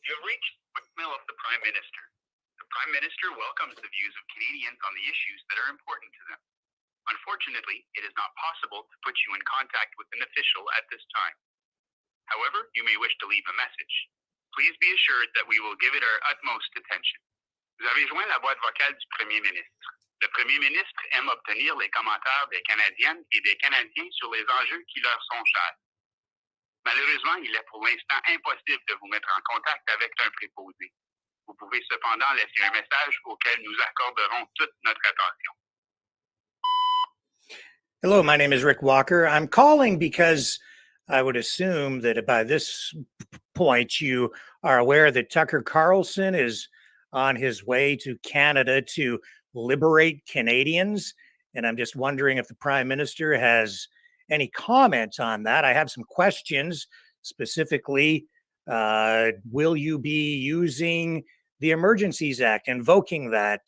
You've reached the voicemail of the Prime Minister. The Prime Minister welcomes the views of Canadians on the issues that are important to them. Unfortunately, it is not possible to put you in contact with an official at this time. However, you may wish to leave a message. Please be assured that we will give it our utmost attention. Vous avez joint la boîte vocale du Premier ministre. Le Premier ministre aime obtenir les commentaires des Canadiennes et des Canadiens sur les enjeux qui leur sont chers. Malheureusement, il est pour l'instant impossible de vous mettre en contact avec un préposé. Vous pouvez cependant laisser un message auquel nous accorderons toute notre attention. Hello, my name is Rick Walker. I'm calling because I would assume that by this point you are aware that Tucker Carlson is on his way to Canada to liberate Canadians. And I'm just wondering if the Prime Minister has any comments on that. I have some questions, specifically, will you be using the Emergencies Act, invoking that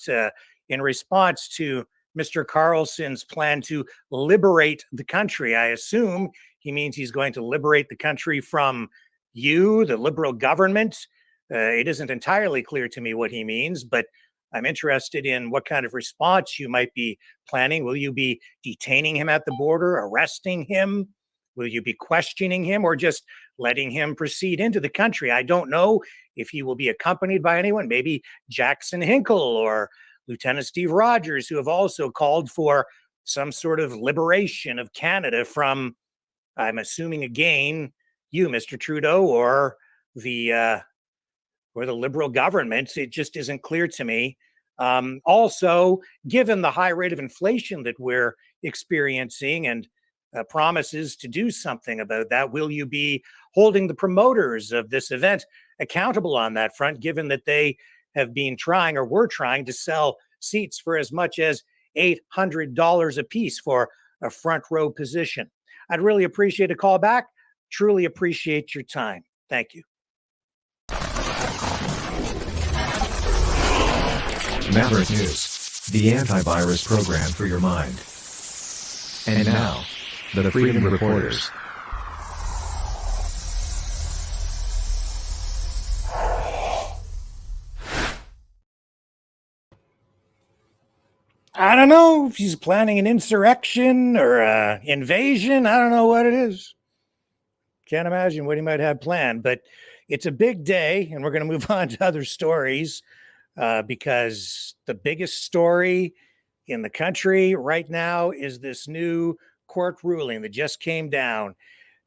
in response to Mr. Carlson's plan to liberate the country? I assume he means he's going to liberate the country from you, the Liberal government. It isn't entirely clear to me what he means, but I'm interested in what kind of response you might be planning. Will you be detaining him at the border, arresting him? Will you be questioning him, or just letting him proceed into the country? I don't know if he will be accompanied by anyone, maybe Jackson Hinkle or Lieutenant Steve Rogers, who have also called for some sort of liberation of Canada from, I'm assuming again, you, Mr. Trudeau, or the Liberal government. It just isn't clear to me. Also, given the high rate of inflation that we're experiencing and promises to do something about that, will you be holding the promoters of this event accountable on that front, given that they have been trying, or were trying, to sell seats for as much as $800 a piece for a front row position? I'd really appreciate a call back. Truly appreciate your time. Thank you. Maverick News, the antivirus program for your mind. And now, the Freedom Reporters. I don't know if he's planning an insurrection or an invasion. I don't know what it is. Can't imagine what he might have planned, but it's a big day, and we're going to move on to other stories. Because the biggest story in the country right now is this new court ruling that just came down.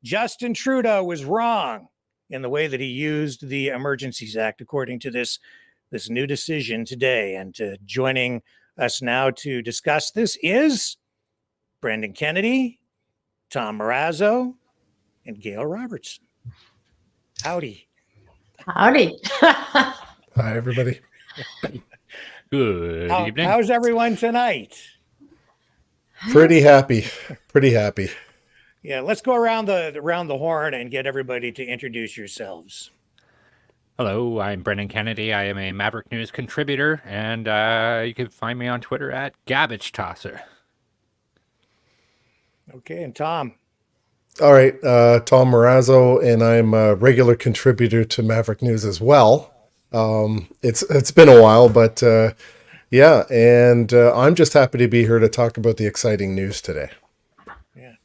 Justin Trudeau was wrong in the way that he used the Emergencies Act, according to this new decision today. And joining us now to discuss this is Brendan Kennedy, Tom Marazzo, and Gail Robertson. Howdy. Howdy. Hi, everybody. Good evening. How's everyone tonight? Pretty happy. Yeah, let's go around the horn and get everybody to introduce yourselves. Hello, I'm Brendan Kennedy. I am a Maverick News contributor, and you can find me on Twitter at Gabbage Tosser. Okay, and Tom. All right, Tom Marazzo, and I'm a regular contributor to Maverick News as well. It's been a while, but yeah, and I'm just happy to be here to talk about the exciting news today. Yeah.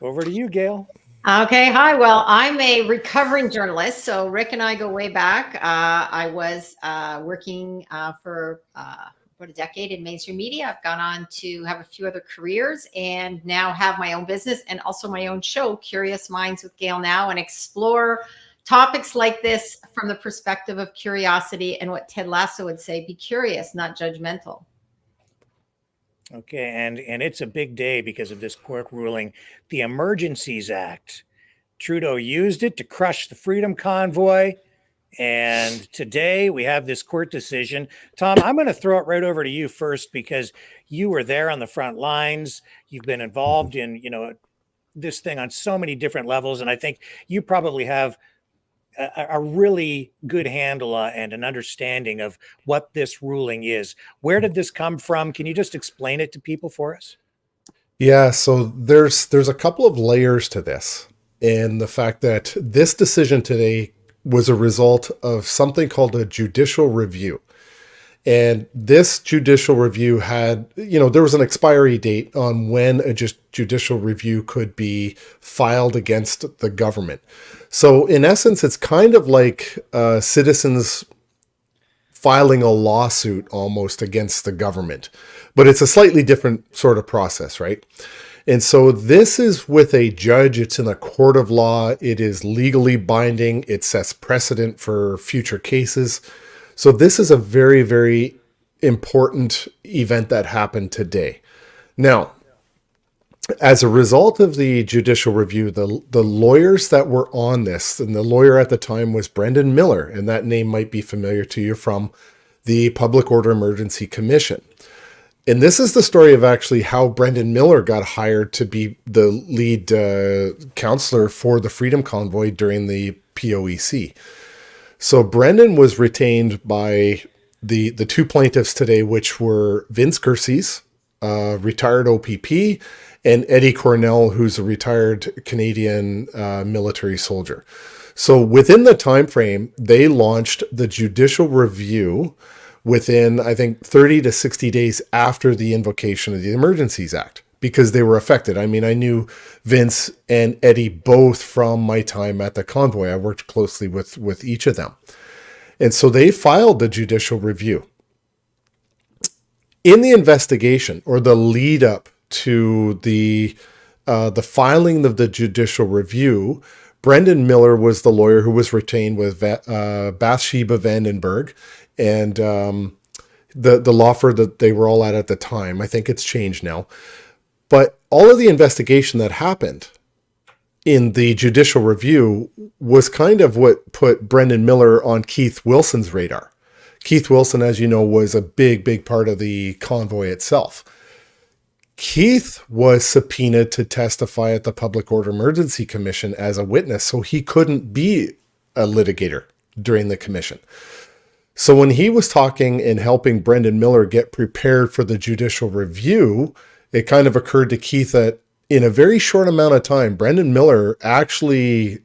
Over to you, Gail. Okay. Hi. Well, I'm a recovering journalist. So Rick and I go way back. I was working for about a decade in mainstream media. I've gone on to have a few other careers and now have my own business and also my own show, Curious Minds with Gail Now, and explore topics like this from the perspective of curiosity and what Ted Lasso would say, be curious, not judgmental. Okay, and it's a big day because of this court ruling. The Emergencies Act, Trudeau used it to crush the Freedom Convoy, and today we have this court decision. Tom, I'm going to throw it right over to you first because you were there on the front lines. You've been involved in, this thing on so many different levels, and I think you probably have a really good handle and an understanding of what this ruling is. Where did this come from? Can you just explain it to people for us? Yeah, so there's a couple of layers to this, and the fact that this decision today was a result of something called a judicial review. And this judicial review had, there was an expiry date on when a judicial review could be filed against the government. So in essence, it's kind of like citizens filing a lawsuit almost against the government, but it's a slightly different sort of process, right? And so this is with a judge. It's in a court of law. It is legally binding. It sets precedent for future cases. So this is a very, very important event that happened today. Now, as a result of the judicial review, the lawyers that were on this, and the lawyer at the time was Brendan Miller, and that name might be familiar to you from the Public Order Emergency Commission. And this is the story of actually how Brendan Miller got hired to be the lead counselor for the Freedom Convoy during the POEC. So Brendan was retained by the two plaintiffs today, which were Vince Kersey's, retired OPP, and Eddie Cornell, who's a retired Canadian military soldier. So within the time frame, they launched the judicial review within, I think, 30 to 60 days after the invocation of the Emergencies Act, because they were affected. I mean, I knew Vince and Eddie both from my time at the Convoy. I worked closely with each of them. And so they filed the judicial review. In the investigation, or the lead up to the filing of the judicial review, Brendan Miller was the lawyer who was retained with Bathsheba Vandenberg and the law firm that they were all at the time. I think it's changed now. But all of the investigation that happened in the judicial review was kind of what put Brendan Miller on Keith Wilson's radar. Keith Wilson, as you know, was a big, big part of the convoy itself. Keith was subpoenaed to testify at the Public Order Emergency Commission as a witness, so he couldn't be a litigator during the commission. So when he was talking and helping Brendan Miller get prepared for the judicial review, it kind of occurred to Keith that in a very short amount of time, Brendan Miller actually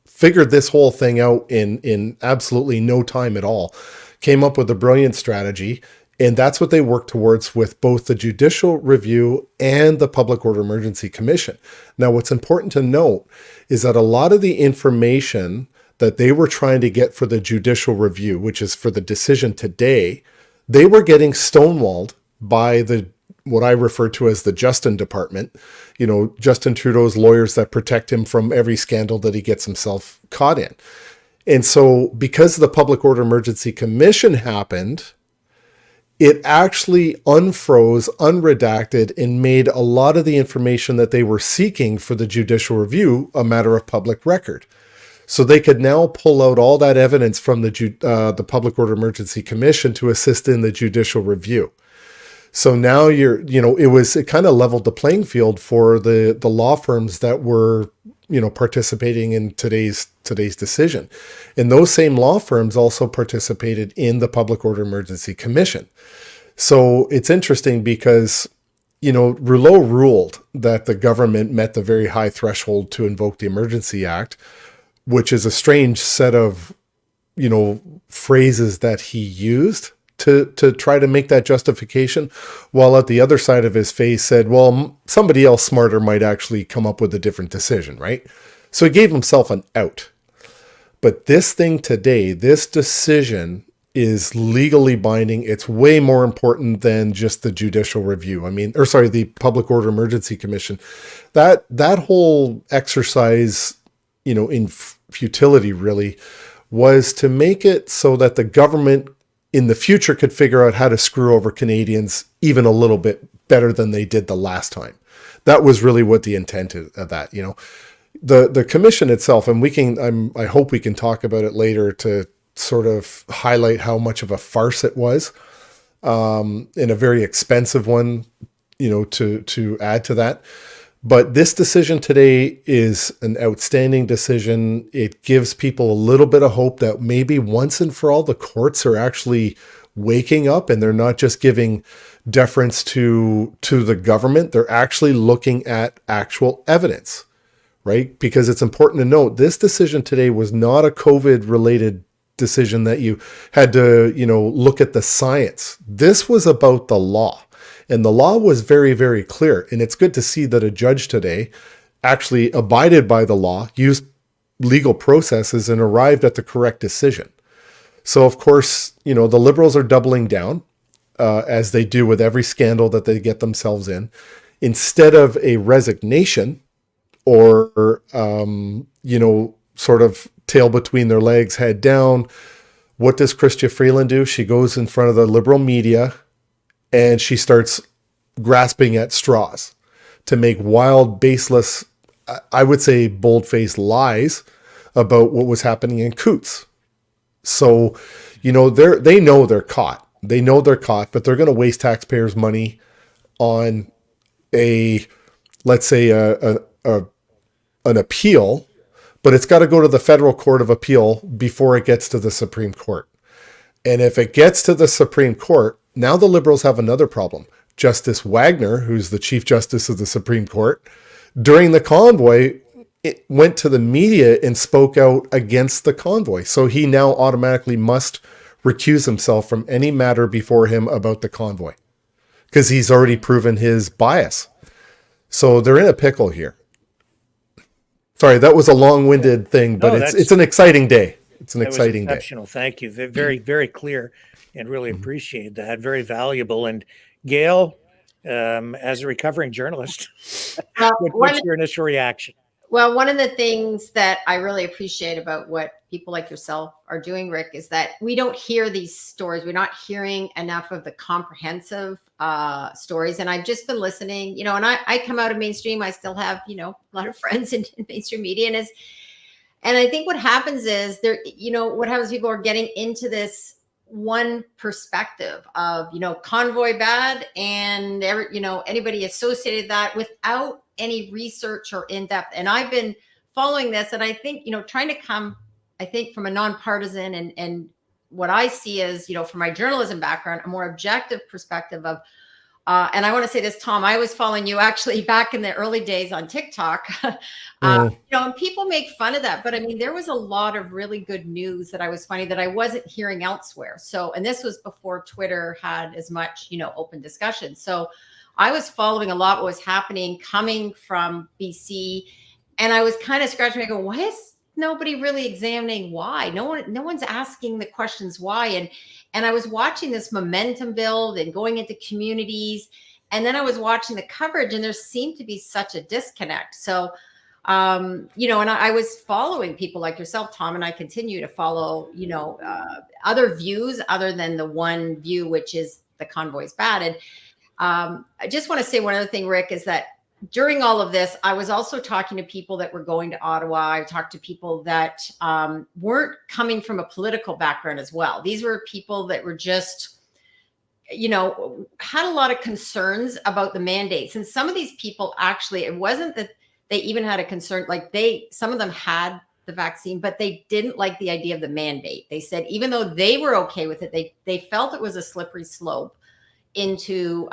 figured this whole thing out in absolutely no time at all, came up with a brilliant strategy, and that's what they worked towards with both the judicial review and the Public Order Emergency Commission. Now, what's important to note is that a lot of the information that they were trying to get for the judicial review, which is for the decision today, they were getting stonewalled by what I refer to as the Justin Department, Justin Trudeau's lawyers that protect him from every scandal that he gets himself caught in. And so because the Public Order Emergency Commission happened, it actually unfroze, unredacted, and made a lot of the information that they were seeking for the judicial review a matter of public record. So they could now pull out all that evidence from the Public Order Emergency Commission to assist in the judicial review. So now it kind of leveled the playing field for the law firms that were, participating in today's decision. And those same law firms also participated in the Public Order Emergency Commission. So it's interesting because, Rouleau ruled that the government met the very high threshold to invoke the Emergency Act, which is a strange set of, phrases that he used to try to make that justification, while at the other side of his face said, well, somebody else smarter might actually come up with a different decision, right? So he gave himself an out. But this thing today, this decision is legally binding. It's way more important than just the judicial review. The Public Order Emergency Commission. That whole exercise, in futility really, was to make it so that the government in the future could figure out how to screw over Canadians even a little bit better than they did the last time. That was really what the intent of that, The commission itself, and I hope we can talk about it later to sort of highlight how much of a farce it was, and a very expensive one, to add to that. But this decision today is an outstanding decision. It gives people a little bit of hope that maybe once and for all the courts are actually waking up and they're not just giving deference to the government. They're actually looking at actual evidence, right? Because it's important to note this decision today was not a COVID related decision that you had to, look at the science. This was about the law. And the law was very, very clear. And it's good to see that a judge today actually abided by the law, used legal processes, and arrived at the correct decision. So, of course, the Liberals are doubling down, as they do with every scandal that they get themselves in. Instead of a resignation or, sort of tail between their legs, head down, what does Chrystia Freeland do? She goes in front of the Liberal media and she starts grasping at straws to make wild, baseless, I would say bold-faced lies about what was happening in Coutts. So, they know they're caught. They know they're caught, but they're going to waste taxpayers' money on let's say an appeal, but it's got to go to the Federal Court of Appeal before it gets to the Supreme Court. And if it gets to the Supreme Court, now the Liberals have another problem. Justice Wagner, who's the Chief Justice of the Supreme Court, during the convoy, it went to the media and spoke out against the convoy. So he now automatically must recuse himself from any matter before him about the convoy because he's already proven his bias. So they're in a pickle here. Sorry, that was a long-winded thing, but it's an exciting day. It's an exciting day. Exceptional. Thank you. Very, very clear, and really appreciate that. Very valuable. And Gail, as a recovering journalist, what's your initial reaction? Well, one of the things that I really appreciate about what people like yourself are doing, Rick, is that we don't hear these stories. We're not hearing enough of the comprehensive stories. And I've just been listening, and I come out of mainstream. I still have, a lot of friends in mainstream media. And I think what happens is people are getting into this one perspective of, convoy bad and, anybody associated that without any research or in-depth. And I've been following this, and I think, trying to come, I think, from a nonpartisan and what I see is, from my journalism background, a more objective perspective of, and I want to say this, Tom, I was following you actually back in the early days on TikTok, and people make fun of that. But I mean, there was a lot of really good news that I was finding that I wasn't hearing elsewhere. So, and this was before Twitter had as much, open discussion. So I was following a lot what was happening coming from BC. And I was kind of scratching my head, why is nobody really examining why? No one's asking the questions why. And I was watching this momentum build and going into communities. And then I was watching the coverage, and there seemed to be such a disconnect. So, and I was following people like yourself, Tom, and I continue to follow, other views other than the one view, which is the convoy's bad. And I just want to say one other thing, Rick, is that during all of this, I was also talking to people that were going to Ottawa. I talked to people that weren't coming from a political background as well. These were people that were just, had a lot of concerns about the mandates. And some of these people actually, it wasn't that they even had a concern, like some of them had the vaccine, but they didn't like the idea of the mandate. They said, even though they were okay with it, they felt it was a slippery slope into,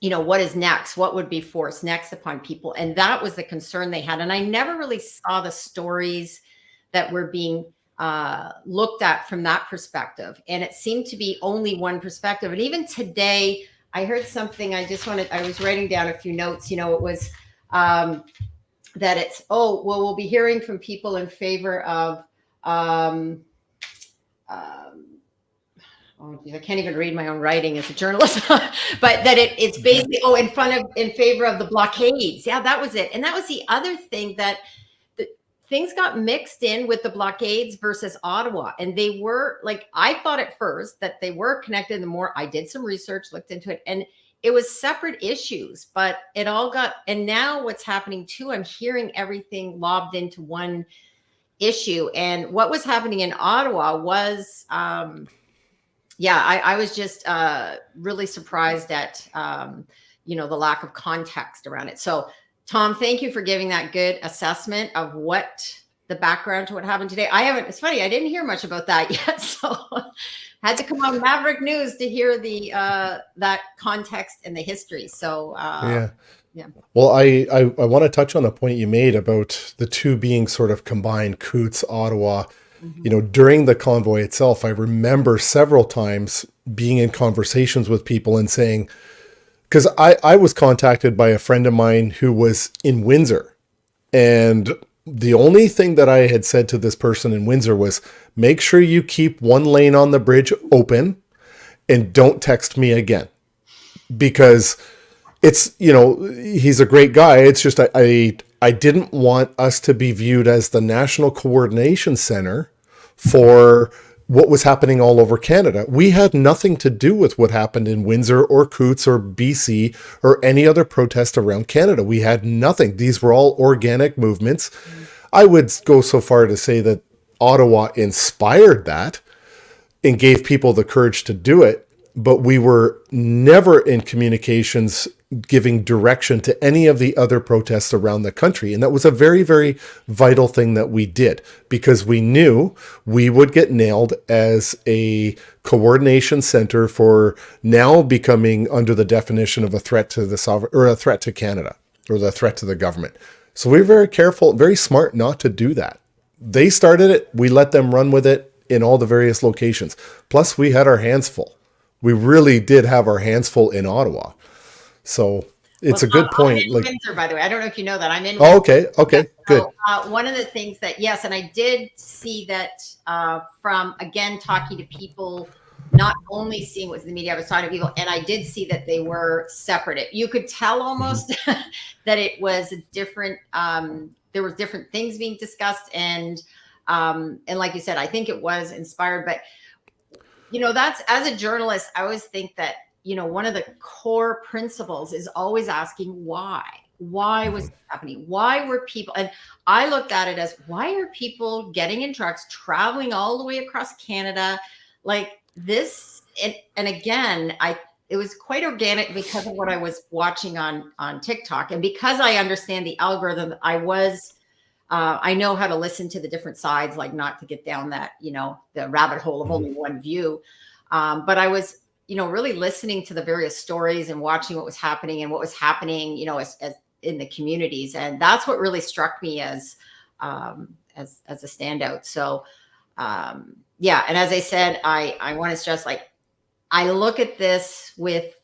what is next? What would be forced next upon people? And that was the concern they had. And I never really saw the stories that were being looked at from that perspective. And it seemed to be only one perspective. And even today, I heard something, I was writing down a few notes, it was that it's, we'll be hearing from people in favor of, I can't even read my own writing as a journalist, but that it's basically, in favor of the blockades. Yeah, that was it. And that was the other thing, that things got mixed in with the blockades versus Ottawa. And they were I thought at first that they were connected. The more I did some research, looked into it, and it was separate issues, but it all got, and now what's happening too, I'm hearing everything lobbed into one issue. And what was happening in Ottawa was, I was just really surprised at, the lack of context around it. So, Tom, thank you for giving that good assessment of what the background to what happened today. I haven't. It's funny. I didn't hear much about that yet, so had to come on Maverick News to hear the that context and the history. So Yeah. yeah. Well, I want to touch on a point you made about the two being sort of combined, Coutts, Ottawa. You know, during the convoy itself, I remember several times being in conversations with people and saying, because I was contacted by a friend of mine who was in Windsor, and the only thing that I had said to this person in Windsor was, make sure you keep one lane on the bridge open and don't text me again, because it's, you know, he's a great guy. It's just, I didn't want us to be viewed as the national coordination center for what was happening all over Canada. We had nothing to do with what happened in Windsor or Coutts or BC or any other protest around Canada. We had nothing. These were all organic movements. I would go so far to say that Ottawa inspired that and gave people the courage to do it, but we were never in communications giving direction to any of the other protests around the country. And that was a very, very vital thing that we did, because we knew we would get nailed as a coordination center for now becoming under the definition of a threat to the sovereign, or a threat to Canada, or the threat to the government. So we were very careful, very smart not to do that. They started it. We let them run with it in all the various locations. Plus we had our hands full. We really did have our hands full in Ottawa. So it's a good point. I'm in Windsor, by the way. I don't know if you know that. I'm in Oh, Windsor. okay, good. So, one of the things that, yes, and I did see that from, again, talking to people, not only seeing what was in the media, I was talking to people, and I did see that they were separate. You could tell almost that it was a different, there were different things being discussed. And like you said, I think it was inspired, but you know, that's, as a journalist, I always think that, you know, one of the core principles is always asking why was it happening? Why were people, and I looked at it as, why are people getting in trucks, traveling all the way across Canada like this? And again, it was quite organic because of what I was watching on TikTok. And because I understand the algorithm, I know how to listen to the different sides, like not to get down that, you know, the rabbit hole of only one view. But I was, you know, really listening to the various stories and watching what was happening, you know, as in the communities. And that's what really struck me as a standout. So, yeah. And as I said, I want to stress, like, I look at this with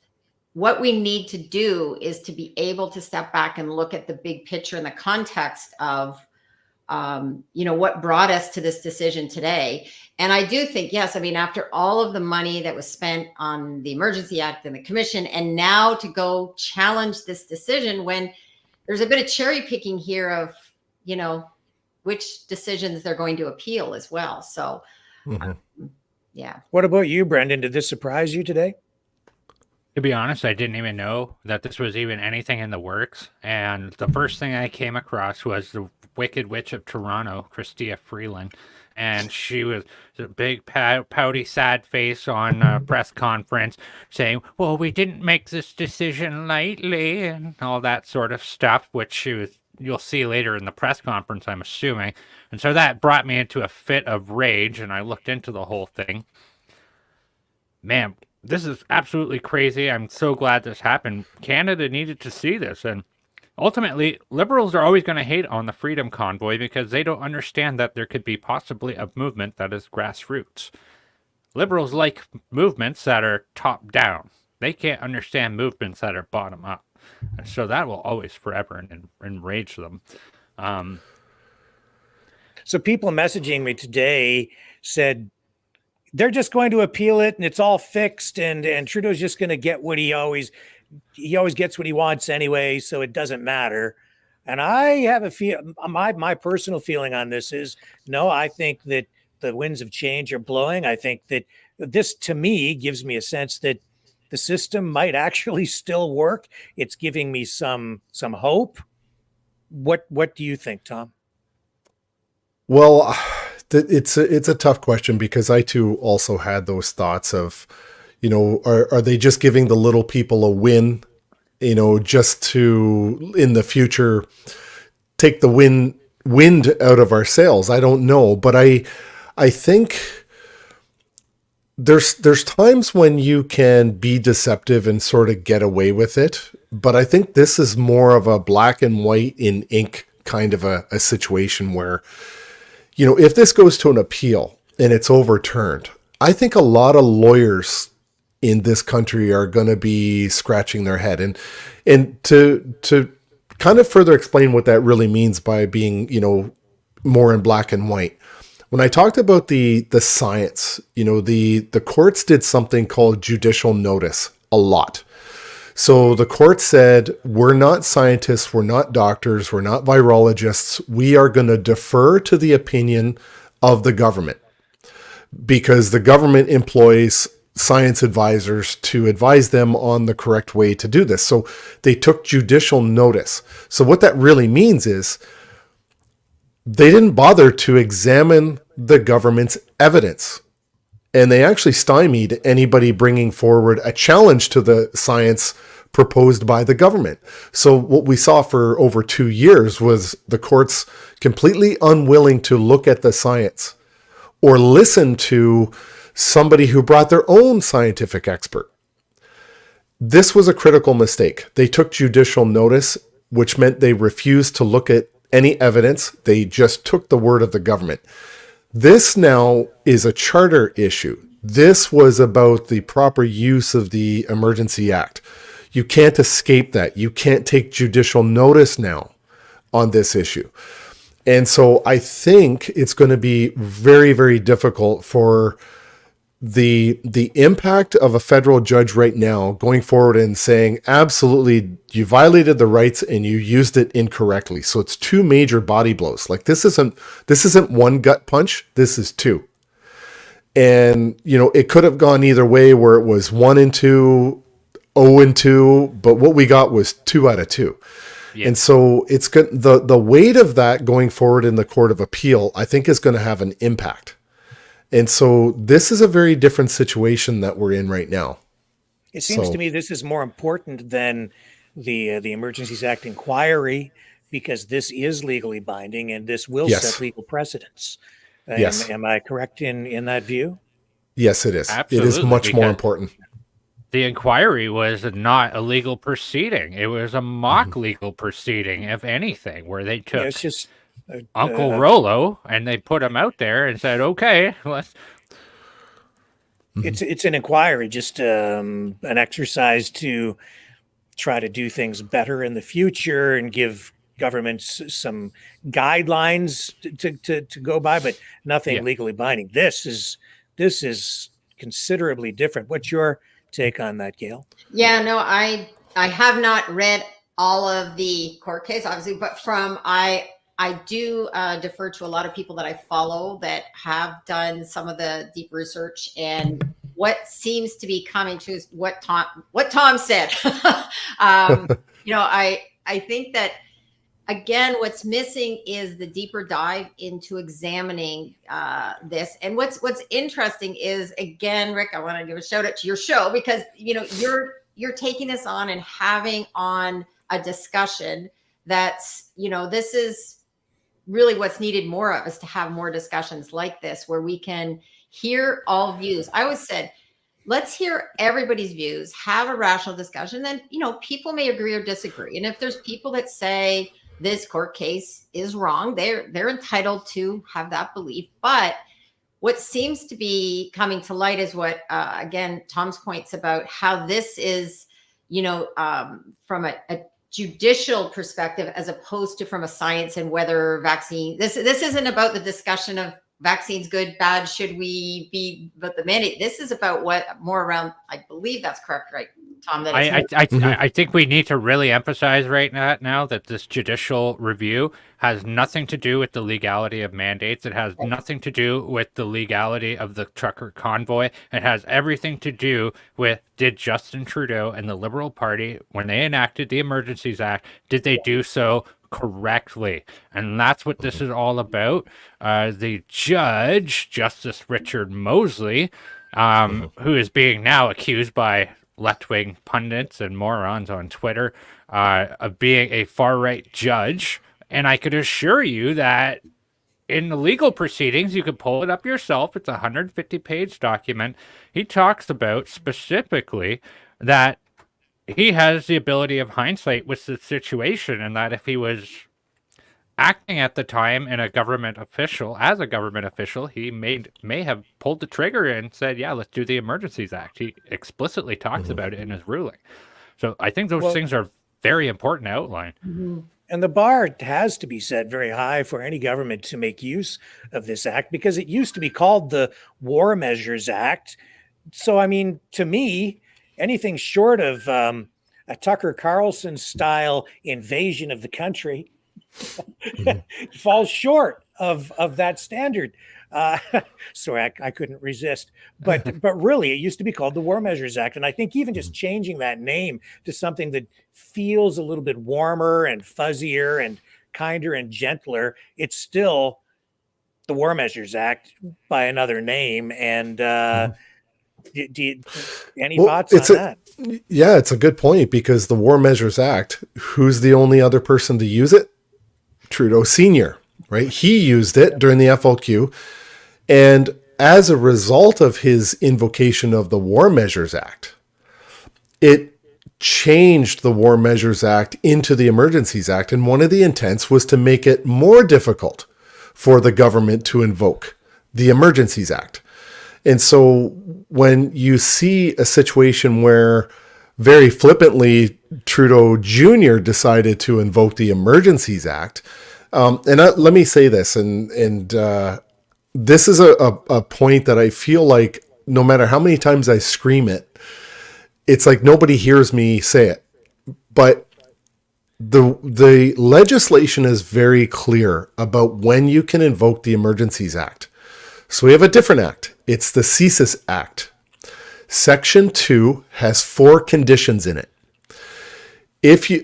what we need to do is to be able to step back and look at the big picture in the context of, you know, what brought us to this decision today. And I do think, yes, I mean, after all of the money that was spent on the Emergency Act and the Commission, and now to go challenge this decision when there's a bit of cherry picking here of, you know, which decisions they're going to appeal as well. So, yeah. What about you, Brendan? Did this surprise you today? To be honest, I didn't even know that this was even anything in the works. And the first thing I came across was the Wicked Witch of Toronto, Chrystia Freeland. And she was a big, pouty, sad face on a press conference saying, well, we didn't make this decision lightly, and all that sort of stuff, which you'll see later in the press conference, I'm assuming. And so that brought me into a fit of rage, and I looked into the whole thing. Man, this is absolutely crazy. I'm so glad this happened. Canada needed to see this. And ultimately, Liberals are always going to hate on the Freedom Convoy because they don't understand that there could be possibly a movement that is grassroots. Liberals like movements that are top down. They can't understand movements that are bottom up. And so that will always forever enrage them. So people messaging me today said, they're just going to appeal it and it's all fixed, and Trudeau's just going to get what he always gets what he wants anyway, so it doesn't matter. And I have a feel, my personal feeling on this is, no, I think that the winds of change are blowing. I think that this, to me, gives me a sense that the system might actually still work. It's giving me some hope. What do you think, Tom? Well, it's a tough question, because I too also had those thoughts of, you know, are they just giving the little people a win, you know, just to in the future take the win wind out of our sails. I don't know, but I think there's times when you can be deceptive and sort of get away with it, but I think this is more of a black and white in ink kind of a situation where, if this goes to an appeal and it's overturned, I think a lot of lawyers in this country are going to be scratching their head. And to kind of further explain what that really means by being, more in black and white. When I talked about the science, the courts did something called judicial notice a lot. So the court said, we're not scientists, we're not doctors, we're not virologists. We are going to defer to the opinion of the government because the government employs science advisors to advise them on the correct way to do this. So they took judicial notice. So what that really means is they didn't bother to examine the government's evidence. And they actually stymied anybody bringing forward a challenge to the science proposed by the government. So what we saw for over 2 years was the courts completely unwilling to look at the science or listen to somebody who brought their own scientific expert. This was a critical mistake. They took judicial notice, which meant they refused to look at any evidence. They just took the word of the government. This now is a charter issue. This was about the proper use of the Emergency Act. You can't escape that. You can't take judicial notice now on this issue. And so I think it's going to be very, very difficult for the impact of a federal judge right now going forward and saying, absolutely, you violated the rights and you used it incorrectly. So it's two major body blows. Like this isn't one gut punch. This is two. And, it could have gone either way where it was 1-2, 0-2, but what we got was 2 out of 2. Yeah. And so it's good. The weight of that going forward in the Court of Appeal, I think is going to have an impact. And so this is a very different situation that we're in right now. It seems to me this is more important than the Emergencies Act inquiry because this is legally binding and this will set legal precedents. Yes. Am I correct in that view? Yes, it is. Absolutely, it is much more important. The inquiry was not a legal proceeding. It was a mock legal proceeding, if anything, where they took it's just Uncle Rollo and they put him out there and said, okay, let's. It's an inquiry, just an exercise to try to do things better in the future and give governments some guidelines to go by, but nothing legally binding. This is considerably different. What's your take on that, Gail? Yeah, no, I have not read all of the court case, obviously, but I do defer to a lot of people that I follow that have done some of the deep research, and what seems to be coming to is what Tom said. I think that again, what's missing is the deeper dive into examining this. And what's interesting is, again, Rick, I want to give a shout out to your show because you're taking this on and having on a discussion that's this is really what's needed more of, is to have more discussions like this where we can hear all views. I always said, let's hear everybody's views, have a rational discussion. Then, people may agree or disagree. And if there's people that say this court case is wrong, they're entitled to have that belief. But what seems to be coming to light is what, again, Tom's points about how this is, from a judicial perspective as opposed to from a science and whether vaccine. This isn't about the discussion of vaccines good, bad, should we be, but the mandate. This is about what more around. I believe that's correct, right, Tom? That I think we need to really emphasize right now that this judicial review has nothing to do with the legality of mandates. It has nothing to do with the legality of the trucker convoy. It has everything to do with, did Justin Trudeau and the Liberal Party, when they enacted the Emergencies Act, did they do so correctly? And that's what this is all about. The judge, Justice Richard Mosley, who is being now accused by left-wing pundits and morons on Twitter of being a far-right judge And I could assure you that in the legal proceedings, you could pull it up yourself. It's a 150-page document. He talks about specifically that he has the ability of hindsight with the situation, and that if he was acting at the time as a government official, he may have pulled the trigger and said, yeah, let's do the Emergencies Act. He explicitly talks about it in his ruling. So I think those things are very important to outline. And the bar has to be set very high for any government to make use of this act, because it used to be called the War Measures Act. So, I mean, to me, anything short of a Tucker Carlson style invasion of the country falls short of that standard. Sorry, I couldn't resist. But really, it used to be called the War Measures Act. And I think even just changing that name to something that feels a little bit warmer and fuzzier and kinder and gentler, it's still the War Measures Act by another name. And any thoughts on that? Yeah, it's a good point, because the War Measures Act, who's the only other person to use it? Trudeau Sr., right? He used it during the FLQ. And as a result of his invocation of the War Measures Act, it changed the War Measures Act into the Emergencies Act. And one of the intents was to make it more difficult for the government to invoke the Emergencies Act. And so when you see a situation where very flippantly Trudeau Jr. decided to invoke the Emergencies Act, let me say this, and this is a point that I feel like no matter how many times I scream it, it's like nobody hears me say it. But the legislation is very clear about when you can invoke the Emergencies Act. So we have a different act. It's the CSIS Act. Section 2 has 4 conditions in it.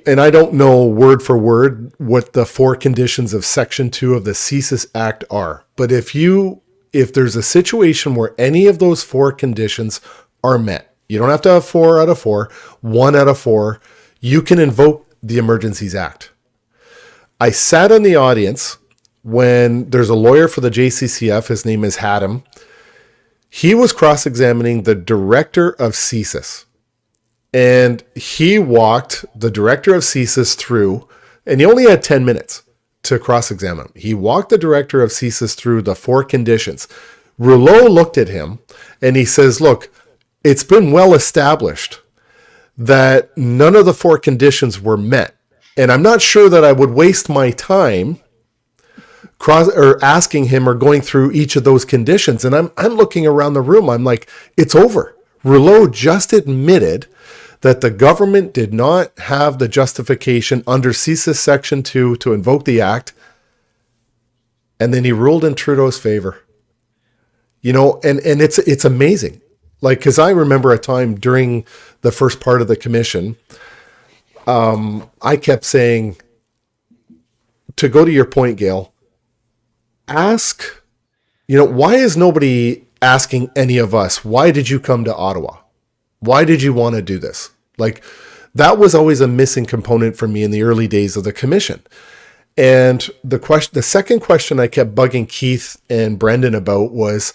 And I don't know word for word what the 4 conditions of Section 2 of the CSIS Act are, but if there's a situation where any of those 4 conditions are met, you don't have to have 4 out of 4, 1 out of 4, you can invoke the Emergencies Act. I sat in the audience when there's a lawyer for the JCCF, his name is Haddam. He was cross-examining the director of CSIS. And he walked the director of CSIS through, and he only had 10 minutes to cross-examine him. He walked the director of CSIS through the 4 conditions. Rouleau looked at him and he says, look, it's been well established that none of the 4 conditions were met. And I'm not sure that I would waste my time asking him or going through each of those conditions. And I'm looking around the room. I'm like, it's over. Rouleau just admitted that the government did not have the justification under CSIS Section 2 to invoke the act. And then he ruled in Trudeau's favor. You know, and it's amazing. Like, because I remember a time during the first part of the commission, I kept saying, to go to your point, Gail, ask, why is nobody asking any of us, why did you come to Ottawa? Why did you want to do this? Like, that was always a missing component for me in the early days of the commission. And the second question I kept bugging Keith and Brendan about was,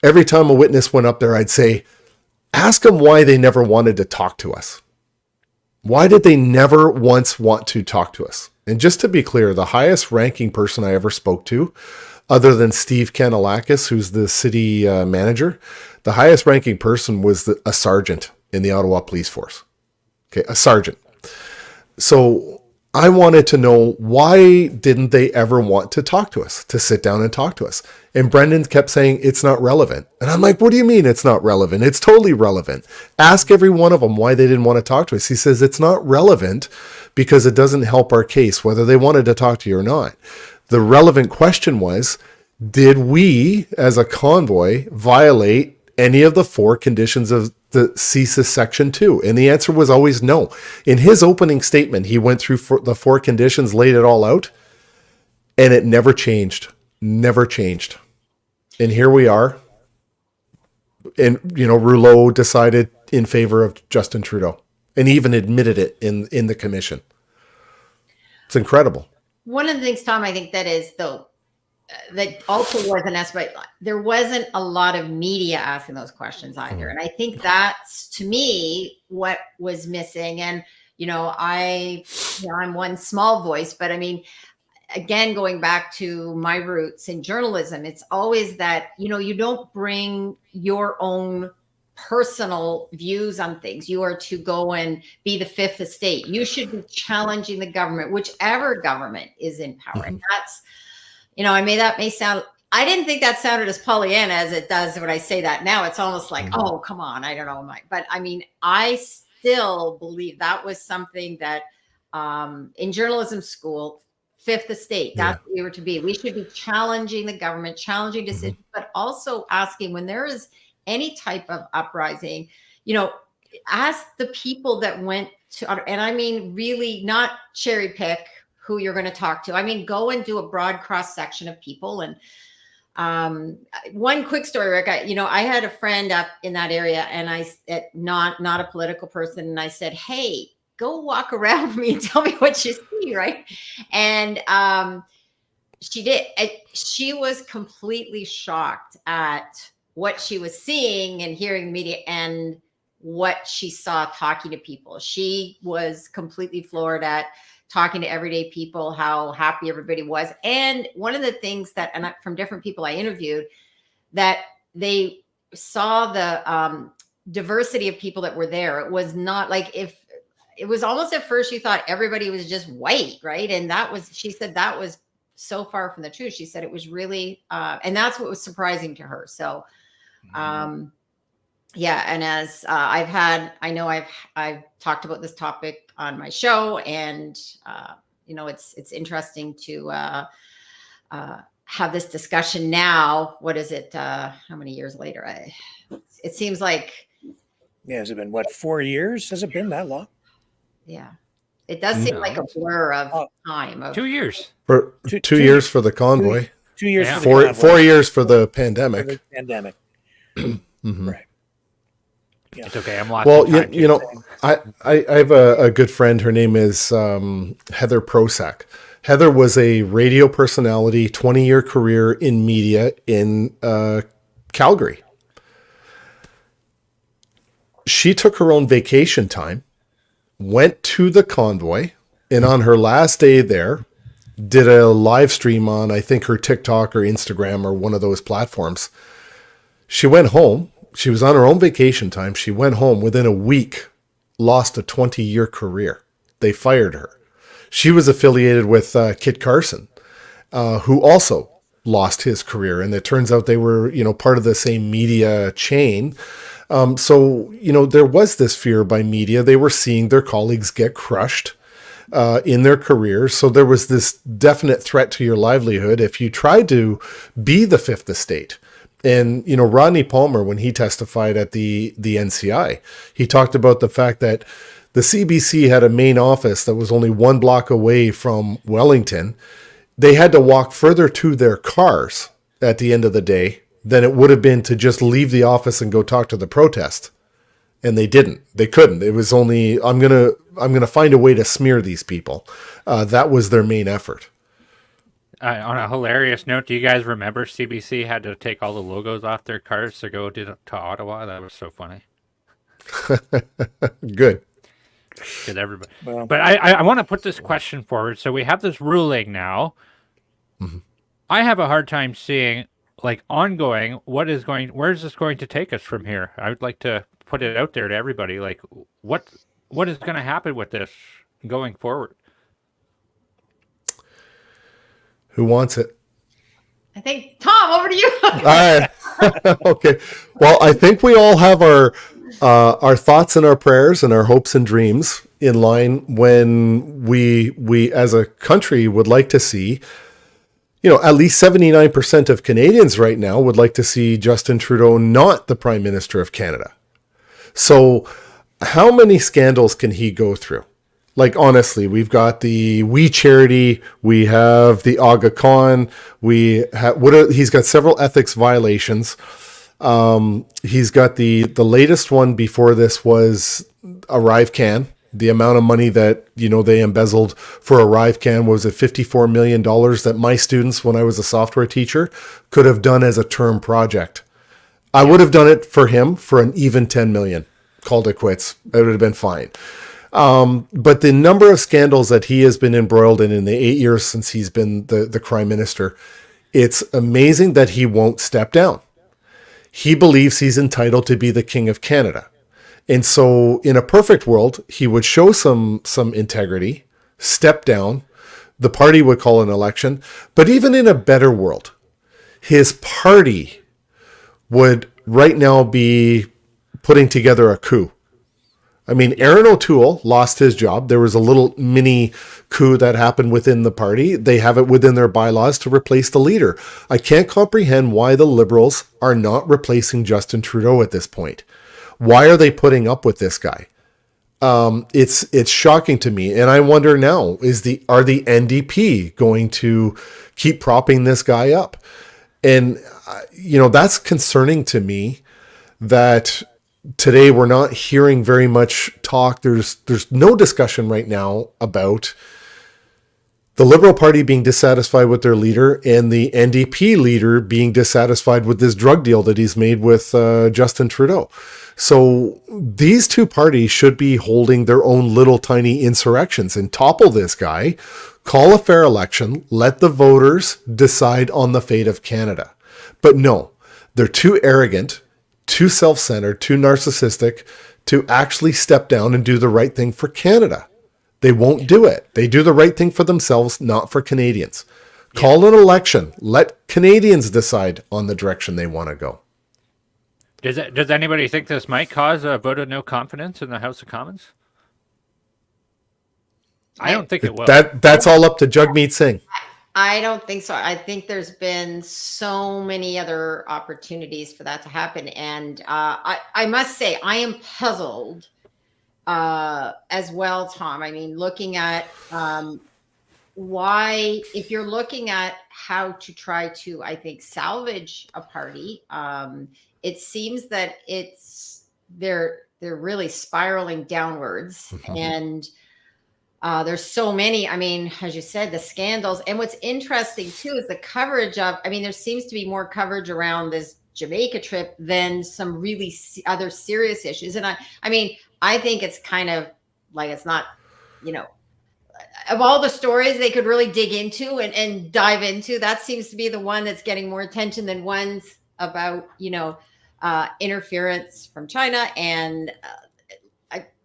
every time a witness went up there, I'd say, ask them why they never wanted to talk to us. Why did they never once want to talk to us? And just to be clear, the highest ranking person I ever spoke to, other than Steve Kanalakis, who's the city manager, the highest ranking person was a sergeant in the Ottawa Police Force. Okay, a sergeant. So I wanted to know, why didn't they ever want to talk to us, to sit down and talk to us? And Brendan kept saying, it's not relevant. And I'm like, what do you mean it's not relevant? It's totally relevant. Ask every one of them why they didn't want to talk to us. He says, it's not relevant because it doesn't help our case, whether they wanted to talk to you or not. The relevant question was, did we, as a convoy, violate any of the 4 conditions of the CSIS Section 2? And the answer was always no. In his opening statement, he went through the 4 conditions, laid it all out, and it never changed. Never changed. And here we are. And, Rouleau decided in favor of Justin Trudeau and even admitted it in the commission. It's incredible. one of the things, Tom, I think that is though, that also wasn't asked, but there wasn't a lot of media asking those questions either. And I think that's, to me, what was missing. And, I'm one small voice, but I mean, again, going back to my roots in journalism, it's always that, you don't bring your own personal views on things. You are to go and be the fifth estate. You should be challenging the government, whichever government is in power. And that's, that may sound, I didn't think that sounded as Pollyanna as it does when I say that now. It's almost like, oh, come on. I don't know. But I mean, I still believe that was something that in journalism school, fifth estate, that's what we were to be. We should be challenging the government, challenging decisions, but also asking when there is any type of uprising, ask the people that went to, and I mean, really not cherry pick who you're going to talk to. I mean, go and do a broad cross section of people. And one quick story, Rick, I had a friend up in that area, and not a political person. And I said, hey, go walk around with me and tell me what you see. Right. And, she did. She was completely shocked at what she was seeing and hearing media and what she saw talking to people. She was completely floored at talking to everyday people, how happy everybody was. And one of the things that, and from different people I interviewed, that they saw the diversity of people that were there. It was not like, if it was almost at first you thought everybody was just white, right? And she said that was so far from the truth. She said it was really, and that's what was surprising to her. So, yeah. And as I've talked about this topic on my show, and, it's interesting to have this discussion now. What is it? How many years later? It seems like. Yeah. Has it been 4 years? Has it been that long? Yeah. It does seem like a blur of time. 2 years. For two years for the convoy. 2 years. Yeah. For the convoy. 4 years for the pandemic. Right. Yeah. It's okay. I'm lost. Well, I have a good friend. Her name is Heather Prosak. Heather was a radio personality, 20-year career in media in Calgary. She took her own vacation time, went to the convoy, and on her last day there, did a live stream on, I think, her TikTok or Instagram or one of those platforms. She went home. She was on her own vacation time. She went home within a week, lost a 20-year career. They fired her. She was affiliated with Kit Carson, who also lost his career. And it turns out they were, part of the same media chain. So, there was this fear by media. They were seeing their colleagues get crushed in their careers. So there was this definite threat to your livelihood if you tried to be the fifth estate. And, Rodney Palmer, when he testified at the NCI, he talked about the fact that the CBC had a main office that was only 1 block away from Wellington. They had to walk further to their cars at the end of the day than it would have been to just leave the office and go talk to the protest. And they didn't. They couldn't. It was only, I'm gonna find a way to smear these people. That was their main effort. On a hilarious note, do you guys remember CBC had to take all the logos off their cars to go to Ottawa? That was so funny. Good. Good, everybody. Well, but I want to put this question forward. So we have this ruling now. Mm-hmm. I have a hard time seeing, ongoing, where is this going to take us from here? I would like to put it out there to everybody. What is going to happen with this going forward? Who wants it? I think, Tom, over to you. All right. Okay. Well, I think we all have our thoughts and our prayers and our hopes and dreams in line when we as a country would like to see, at least 79% of Canadians right now would like to see Justin Trudeau not the Prime Minister of Canada. So how many scandals can he go through? Honestly, we've got the We Charity, we have the Aga Khan, he's got several ethics violations. He's got the latest one before this was Arrive Can, The amount of money that, they embezzled for ArriveCan, was it $54 million that my students, when I was a software teacher, could have done as a term project. I would have done it for him for an even 10 million. Called it quits. It would have been fine. But the number of scandals that he has been embroiled in the 8 years since he's been the Prime Minister, it's amazing that he won't step down. He believes he's entitled to be the King of Canada. And so in a perfect world, he would show some integrity, step down, the party would call an election. But even in a better world, his party would right now be putting together a coup. I mean, Aaron O'Toole lost his job. There was a little mini coup that happened within the party. They have it within their bylaws to replace the leader. I can't comprehend why the Liberals are not replacing Justin Trudeau at this point. Why are they putting up with this guy? It's shocking to me. And I wonder now, are the NDP going to keep propping this guy up? And, that's concerning to me that today we're not hearing very much talk. There's no discussion right now about the Liberal Party being dissatisfied with their leader and the NDP leader being dissatisfied with this drug deal that he's made with Justin Trudeau. So these two parties should be holding their own little tiny insurrections and topple this guy, call a fair election, let the voters decide on the fate of Canada. But no, they're too arrogant, too self-centered, too narcissistic to actually step down and do the right thing for Canada. They won't do it. They do the right thing for themselves, not for Canadians. Call an election. Let Canadians decide on the direction they want to go. Does anybody think this might cause a vote of no confidence in the House of Commons? I don't think it will. That's all up to Jagmeet Singh. I don't think so. I think there's been so many other opportunities for that to happen. And I must say, I am puzzled as well, Tom. I mean, looking at why, if you're looking at how to try to, I think, salvage a party, it seems that they're really spiraling downwards. Mm-hmm. And there's so many, I mean, as you said, the scandals. And what's interesting too is the coverage of, I mean, there seems to be more coverage around this Jamaica trip than some really other serious issues. And I mean, I think it's kind of like, it's not, of all the stories they could really dig into and dive into, that seems to be the one that's getting more attention than ones about, interference from China. And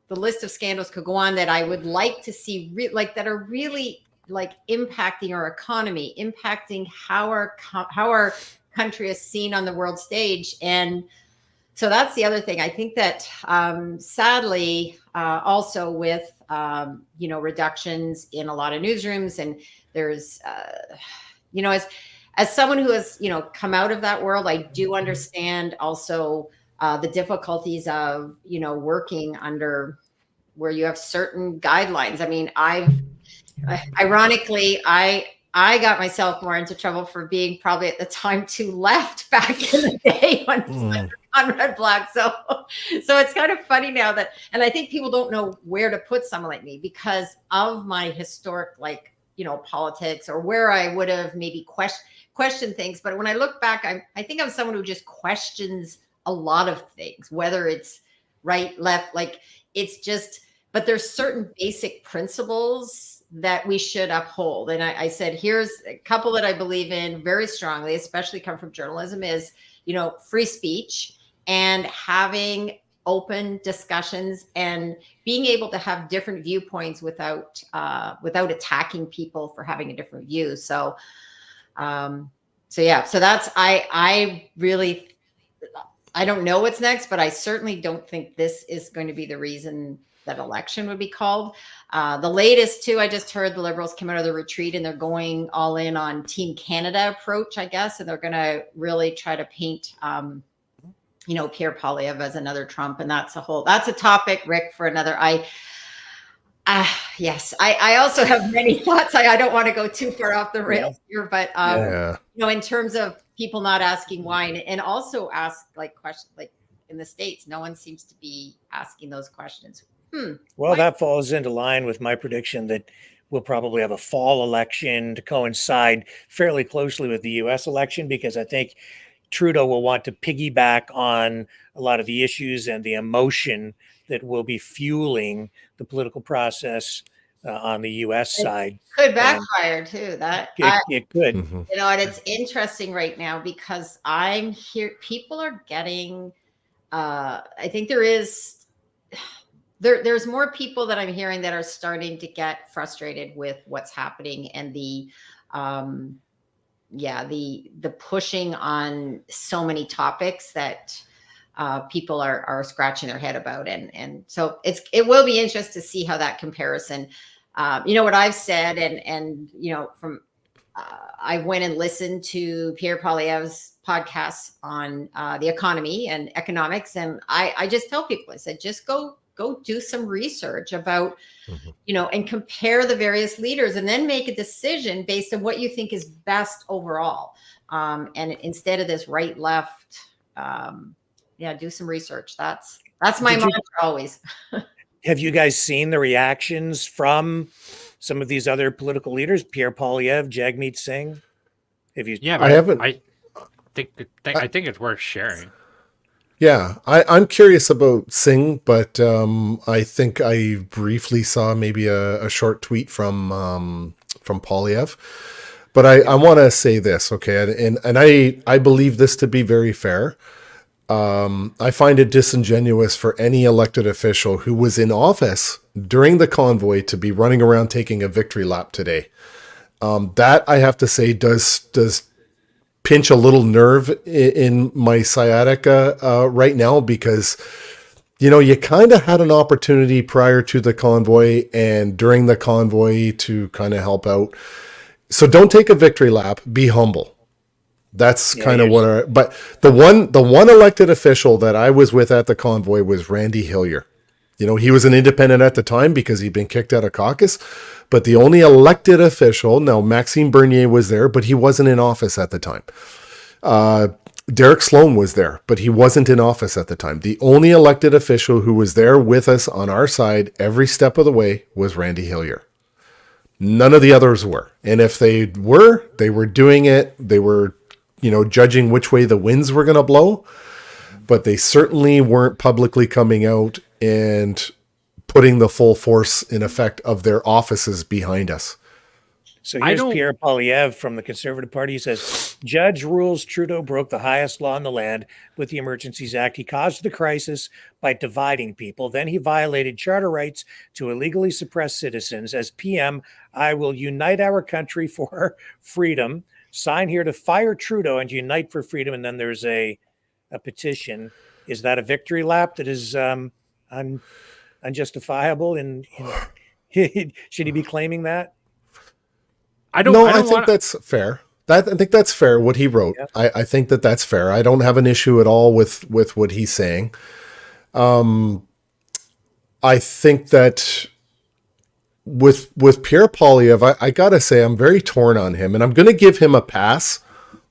the list of scandals could go on that I would like to see, that are really like impacting our economy, impacting how our country is seen on the world stage. And so that's the other thing. I think that sadly, also with reductions in a lot of newsrooms, and there's as someone who has come out of that world, I do understand also the difficulties of working under where you have certain guidelines. I mean, ironically, I got myself more into trouble for being probably at the time too left back in the day on Red Black. So it's kind of funny now that, and I think people don't know where to put someone like me because of my historic, politics, or where I would have maybe questioned things. But when I look back, I think I'm someone who just questions a lot of things, whether it's right, left, it's just, but there's certain basic principles that we should uphold. And I said, here's a couple that I believe in very strongly, especially come from journalism, is, free speech and having open discussions and being able to have different viewpoints without attacking people for having a different view. So that's, I really, I don't know what's next, but I certainly don't think this is going to be the reason that election would be called. The latest too, I just heard the Liberals came out of the retreat and they're going all in on Team Canada approach, I guess. And they're going to really try to paint, Pierre Poilievre as another Trump. And that's a topic, Rick, for another, yes, I also have many thoughts. I don't want to go too far off the rails here, but, in terms of people not asking why, and also ask questions, in the States, no one seems to be asking those questions. Well, that falls into line with my prediction that we'll probably have a fall election to coincide fairly closely with the US election, because I think Trudeau will want to piggyback on a lot of the issues and the emotion that will be fueling the political process on the US side. Could And backfire too. it could. Mhm. And it's interesting right now because I'm here. People are getting. I think there's more people that I'm hearing that are starting to get frustrated with what's happening and the pushing on so many topics that people are scratching their head about, and so it will be interesting to see how that comparison. What I've said, and from I went and listened to Pierre Poilievre's podcasts on the economy and economics, and I just tell people, I said, just go do some research about, and compare the various leaders, and then make a decision based on what you think is best overall. And instead of this right left, do some research. That's my mantra always. Have you guys seen the reactions from some of these other political leaders, Pierre Poilievre, Jagmeet Singh? Have you? Yeah, I haven't. I think it's worth sharing. Yeah, I'm curious about Singh, but I think I briefly saw maybe a short tweet from Polyev. But I want to say this, okay, and I believe this to be very fair. I find it disingenuous for any elected official who was in office during the convoy to be running around taking a victory lap today. That, I have to say, does pinch a little nerve in my sciatica right now, because you kind of had an opportunity prior to the convoy and during the convoy to kind of help out. So don't take a victory lap. Be humble. That's kind of what. But the one elected official that I was with at the convoy was Randy Hillier. He was an independent at the time because he'd been kicked out of caucus. But the only elected official, now Maxime Bernier was there, but he wasn't in office at the time. Derek Sloan was there, but he wasn't in office at the time. The only elected official who was there with us on our side every step of the way was Randy Hillier. None of the others were. And if they were doing it, they were, judging which way the winds were going to blow. But they certainly weren't publicly coming out and putting the full force in effect of their offices behind us. So here's Pierre Poilievre from the Conservative Party. He says, Judge rules Trudeau broke the highest law in the land with the Emergencies Act. He caused the crisis by dividing people. Then he violated charter rights to illegally suppress citizens. As PM, I will unite our country for freedom. Sign here to fire Trudeau and unite for freedom. And then there's a petition. Is that a victory lap that is unjustifiable? Should he be claiming that? I think that's fair. I think that's fair what he wrote. Yeah. I think that's fair. I don't have an issue at all with what he's saying. I think that with Pierre Poilievre, I gotta say I'm very torn on him, and I'm going to give him a pass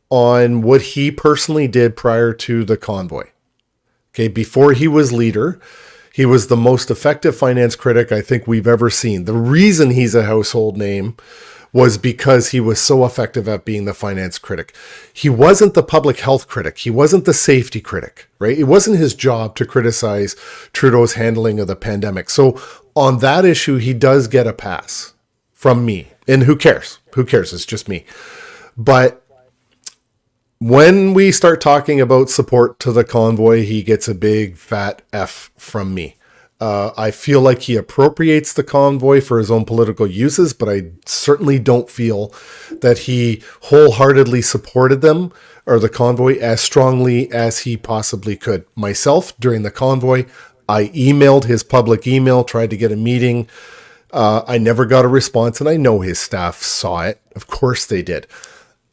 on what he personally did prior to the convoy. Okay, before he was leader, he was the most effective finance critic I think we've ever seen. The reason he's a household name was because he was so effective at being the finance critic. He wasn't the public health critic. He wasn't the safety critic, right? It wasn't his job to criticize Trudeau's handling of the pandemic. So on that issue, he does get a pass from me. And who cares? Who cares? It's just me. But when we start talking about support to the convoy, he gets a big fat F from me. I feel like he appropriates the convoy for his own political uses, but I certainly don't feel that he wholeheartedly supported them or the convoy as strongly as he possibly could. Myself, during the convoy, I emailed his public email, tried to get a meeting. I never got a response, and I know his staff saw it. Of course they did.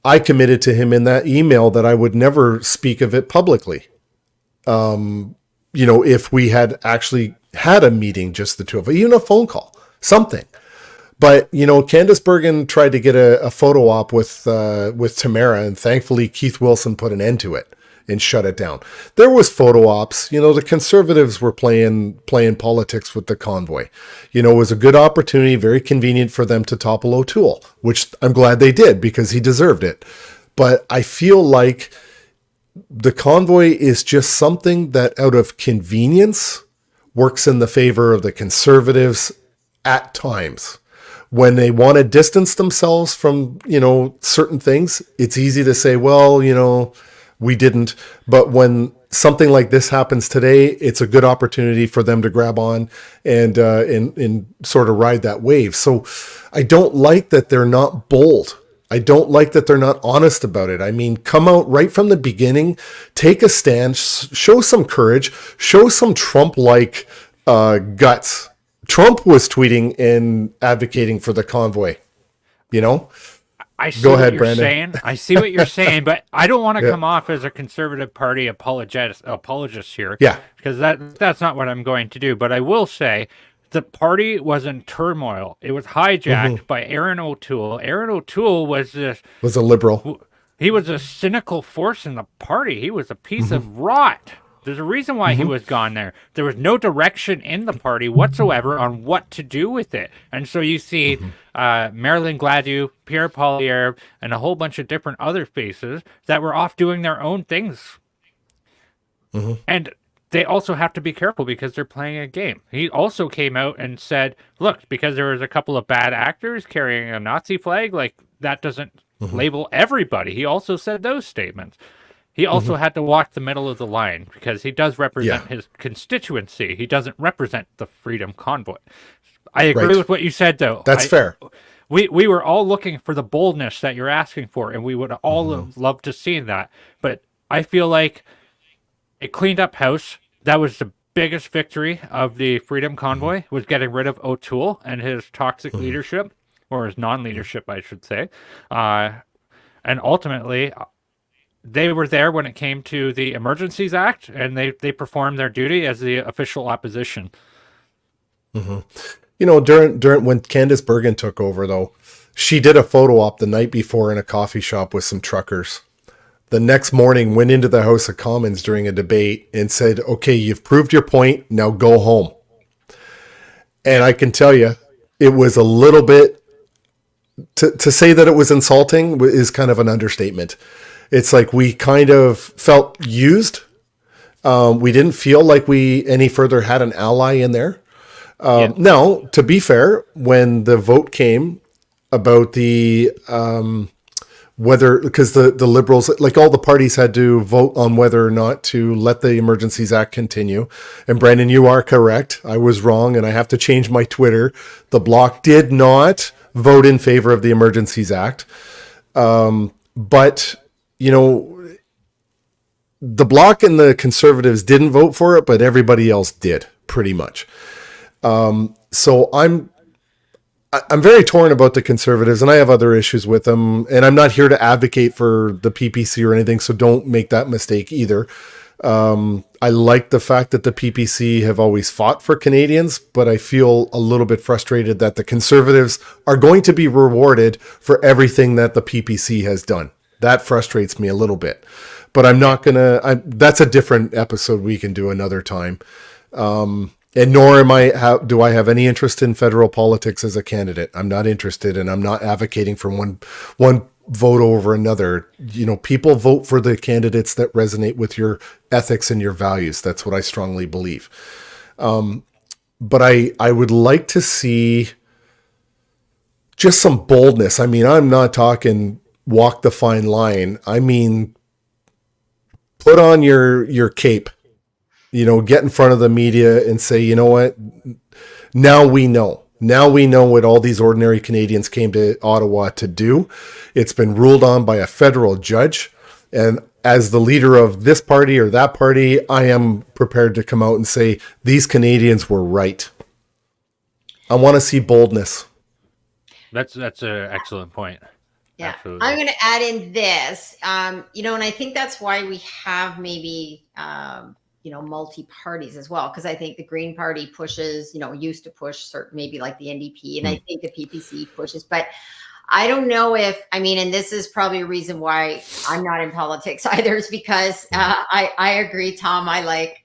I committed to him in that email that I would never speak of it publicly. If we had actually had a meeting, just the two of us, even a phone call, something. But, Candace Bergen tried to get a photo op with Tamara, and thankfully Keith Wilson put an end to it. and shut it down. There was photo ops. You know, the Conservatives were playing politics with the convoy. You know, it was a good opportunity, very convenient for them to topple O'Toole, which I'm glad they did because he deserved it. But I feel like the convoy is just something that out of convenience works in the favor of the Conservatives at times. When they want to distance themselves from, you know, certain things, it's easy to say, well, you know, we didn't. But when something like this happens today, it's a good opportunity for them to grab on and sort of ride that wave. So I don't like that they're not bold. I don't like that they're not honest about it. I mean, come out right from the beginning, take a stand, show some courage, show some Trump-like guts. Trump was tweeting and advocating for the convoy, you know? I see Go what ahead, you're Brandon. saying. I see what you're saying, but I don't want to Yeah. come off as a Conservative Party apologist here. Yeah. Because that's not what I'm going to do. But I will say the party was in turmoil. It was hijacked by Aaron O'Toole. Aaron O'Toole was this. Was a liberal. He was a cynical force in the party. He was a piece of rot. There's a reason why he was gone there. There was no direction in the party whatsoever on what to do with it. And so you see Marilyn Gladu, Pierre Poilievre, and a whole bunch of different other faces that were off doing their own things. And they also have to be careful because they're playing a game. He also came out and said, look, because there was a couple of bad actors carrying a Nazi flag, like that doesn't label everybody. He also said those statements. He also had to walk the middle of the line because he does represent his constituency. He doesn't represent the Freedom Convoy. I agree with what you said, though. That's fair. We were all looking for the boldness that you're asking for, and we would all have loved to see that. But I feel like it cleaned up house. That was the biggest victory of the Freedom Convoy, was getting rid of O'Toole and his toxic leadership, or his non-leadership, I should say. And ultimately, they were there when it came to the Emergencies Act, and they performed their duty as the official opposition. You know, during when Candace Bergen took over, though, she did a photo op the night before in a coffee shop with some truckers. The next morning, went into the House of Commons during a debate and said, okay, you've proved your point, now go home. And I can tell you, it was a little bit, to say that it was insulting is kind of an understatement. It's like we kind of felt used. We didn't feel like we any further had an ally in there. Now, to be fair, when the vote came about the whether, because the Liberals, like all the parties, had to vote on whether or not to let the Emergencies Act continue. And Brandon, you are correct. I was wrong, and I have to change my Twitter. The Bloc did not vote in favor of the Emergencies Act. But, you know, the Bloc and the Conservatives didn't vote for it, but everybody else did, pretty much. So I'm very torn about the Conservatives, and I have other issues with them, and I'm not here to advocate for the PPC or anything, so don't make that mistake either. I like the fact that the PPC have always fought for Canadians, but I feel a little bit frustrated that the Conservatives are going to be rewarded for everything that the PPC has done. That frustrates me a little bit, but I'm not gonna. That's a different episode we can do another time. And nor do I have any interest in federal politics as a candidate. I'm not interested, and I'm not advocating for one vote over another. You know, people vote for the candidates that resonate with your ethics and your values. That's what I strongly believe. But I would like to see just some boldness. I mean, I'm not talking walk the fine line. I mean, put on your cape, you know, get in front of the media and say, you know what, now we know. Now we know what all these ordinary Canadians came to Ottawa to do. It's been ruled on by a federal judge. And as the leader of this party or that party, I am prepared to come out and say, these Canadians were right. I want to see boldness. That's an excellent point. Yeah, Absolutely. I'm going to add in this, you know, and I think that's why we have maybe, you know, multi-parties as well, because I think the Green Party pushes, you know, used to push certain, maybe like the NDP, and I think the PPC pushes, but I don't know if, I mean, and this is probably a reason why I'm not in politics either, is because I agree, Tom. I like,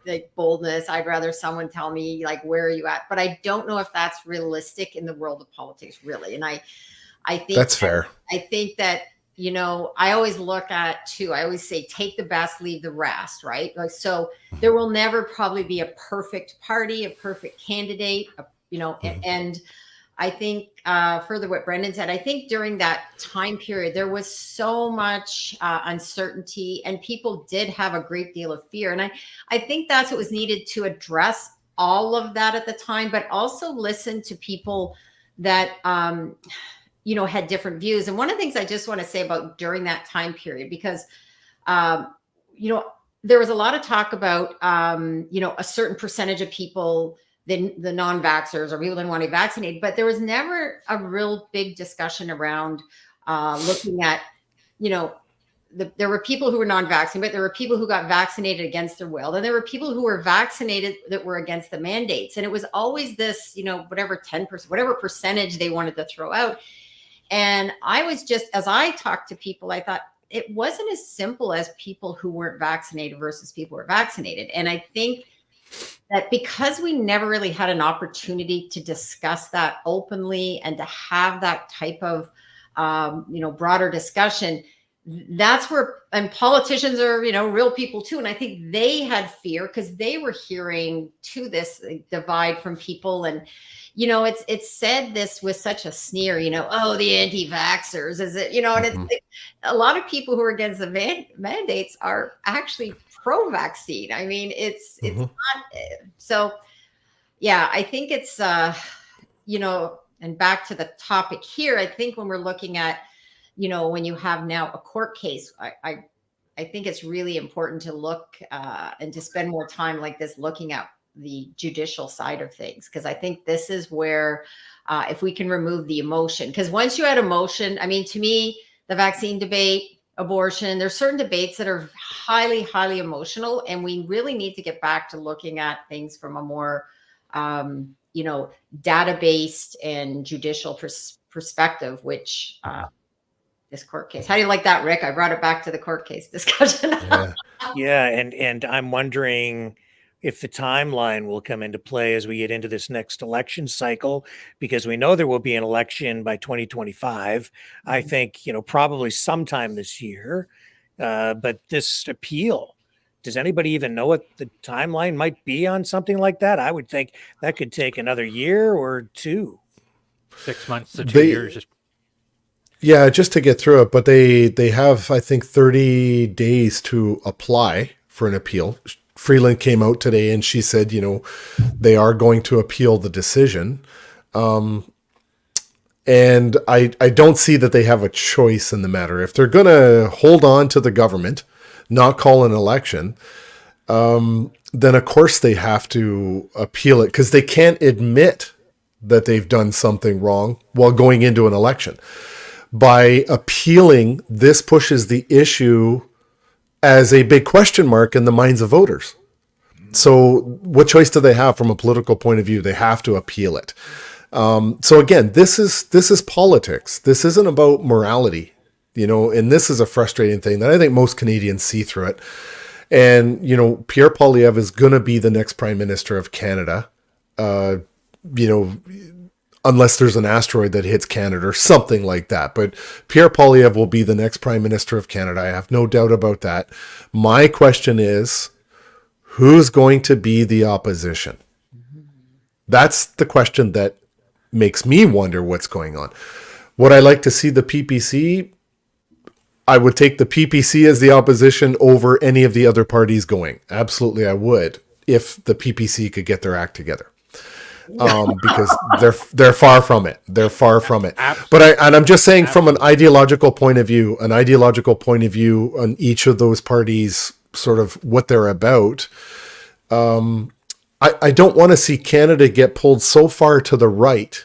like boldness. I'd rather someone tell me like, where are you at? But I don't know if that's realistic in the world of politics, really. And I think That's fair. I think that, I always look at too, I always say, take the best, leave the rest, right? Like, so there will never probably be a perfect party, a perfect candidate, and I think further what Brendan said, I think during that time period, there was so much uncertainty and people did have a great deal of fear. And I think that's what was needed to address all of that at the time, but also listen to people that, had different views. And one of the things I just want to say about during that time period, because, there was a lot of talk about, a certain percentage of people, the non-vaxxers or people didn't want to be vaccinated, but there was never a real big discussion around looking at, there were people who were non-vaccinated, but there were people who got vaccinated against their will. Then there were people who were vaccinated that were against the mandates. And it was always this, whatever 10%, whatever percentage they wanted to throw out. And I was just, as I talked to people, I thought it wasn't as simple as people who weren't vaccinated versus people who were vaccinated. And I think that because we never really had an opportunity to discuss that openly and to have that type of, broader discussion, that's where, and politicians are, real people too. And I think they had fear because they were hearing to this divide from people. And, it's said this with such a sneer, oh, the anti-vaxxers, is it, and it's like, a lot of people who are against the mandates are actually pro-vaccine. I mean, it's not, so yeah, I think it's, and back to the topic here, I think when we're looking at, when you have now a court case, I think it's really important to look and to spend more time like this looking at the judicial side of things. Because I think this is where, if we can remove the emotion, because once you add emotion, I mean, to me, the vaccine debate, abortion, there's certain debates that are highly, highly emotional. And we really need to get back to looking at things from a more, data-based and judicial perspective, which this court case. How do you like that, Rick? I brought it back to the court case discussion. Yeah, and I'm wondering if the timeline will come into play as we get into this next election cycle, because we know there will be an election by 2025. I think, probably sometime this year. But this appeal, does anybody even know what the timeline might be on something like that? I would think that could take another year or two. 6 months to 2 years. Yeah, just to get through it. But they have, I think, 30 days to apply for an appeal. Freeland came out today and she said, they are going to appeal the decision. And I don't see that they have a choice in the matter. If they're going to hold on to the government, not call an election, then of course they have to appeal it, because they can't admit that they've done something wrong while going into an election. By appealing, this pushes the issue as a big question mark in the minds of voters. So what choice do they have from a political point of view? They have to appeal it. So again, this is politics. This isn't about morality, and this is a frustrating thing that I think most Canadians see through it. And, Pierre Poilievre is going to be the next Prime Minister of Canada, unless there's an asteroid that hits Canada or something like that. But Pierre Poilievre will be the next Prime Minister of Canada. I have no doubt about that. My question is, who's going to be the opposition? That's the question that makes me wonder what's going on. Would I like to see the PPC? I would take the PPC as the opposition over any of the other parties going. Absolutely, I would, if the PPC could get their act together. Because they're far from it. They're far from it. But I'm just saying, from an ideological point of view, on each of those parties, sort of what they're about. I don't want to see Canada get pulled so far to the right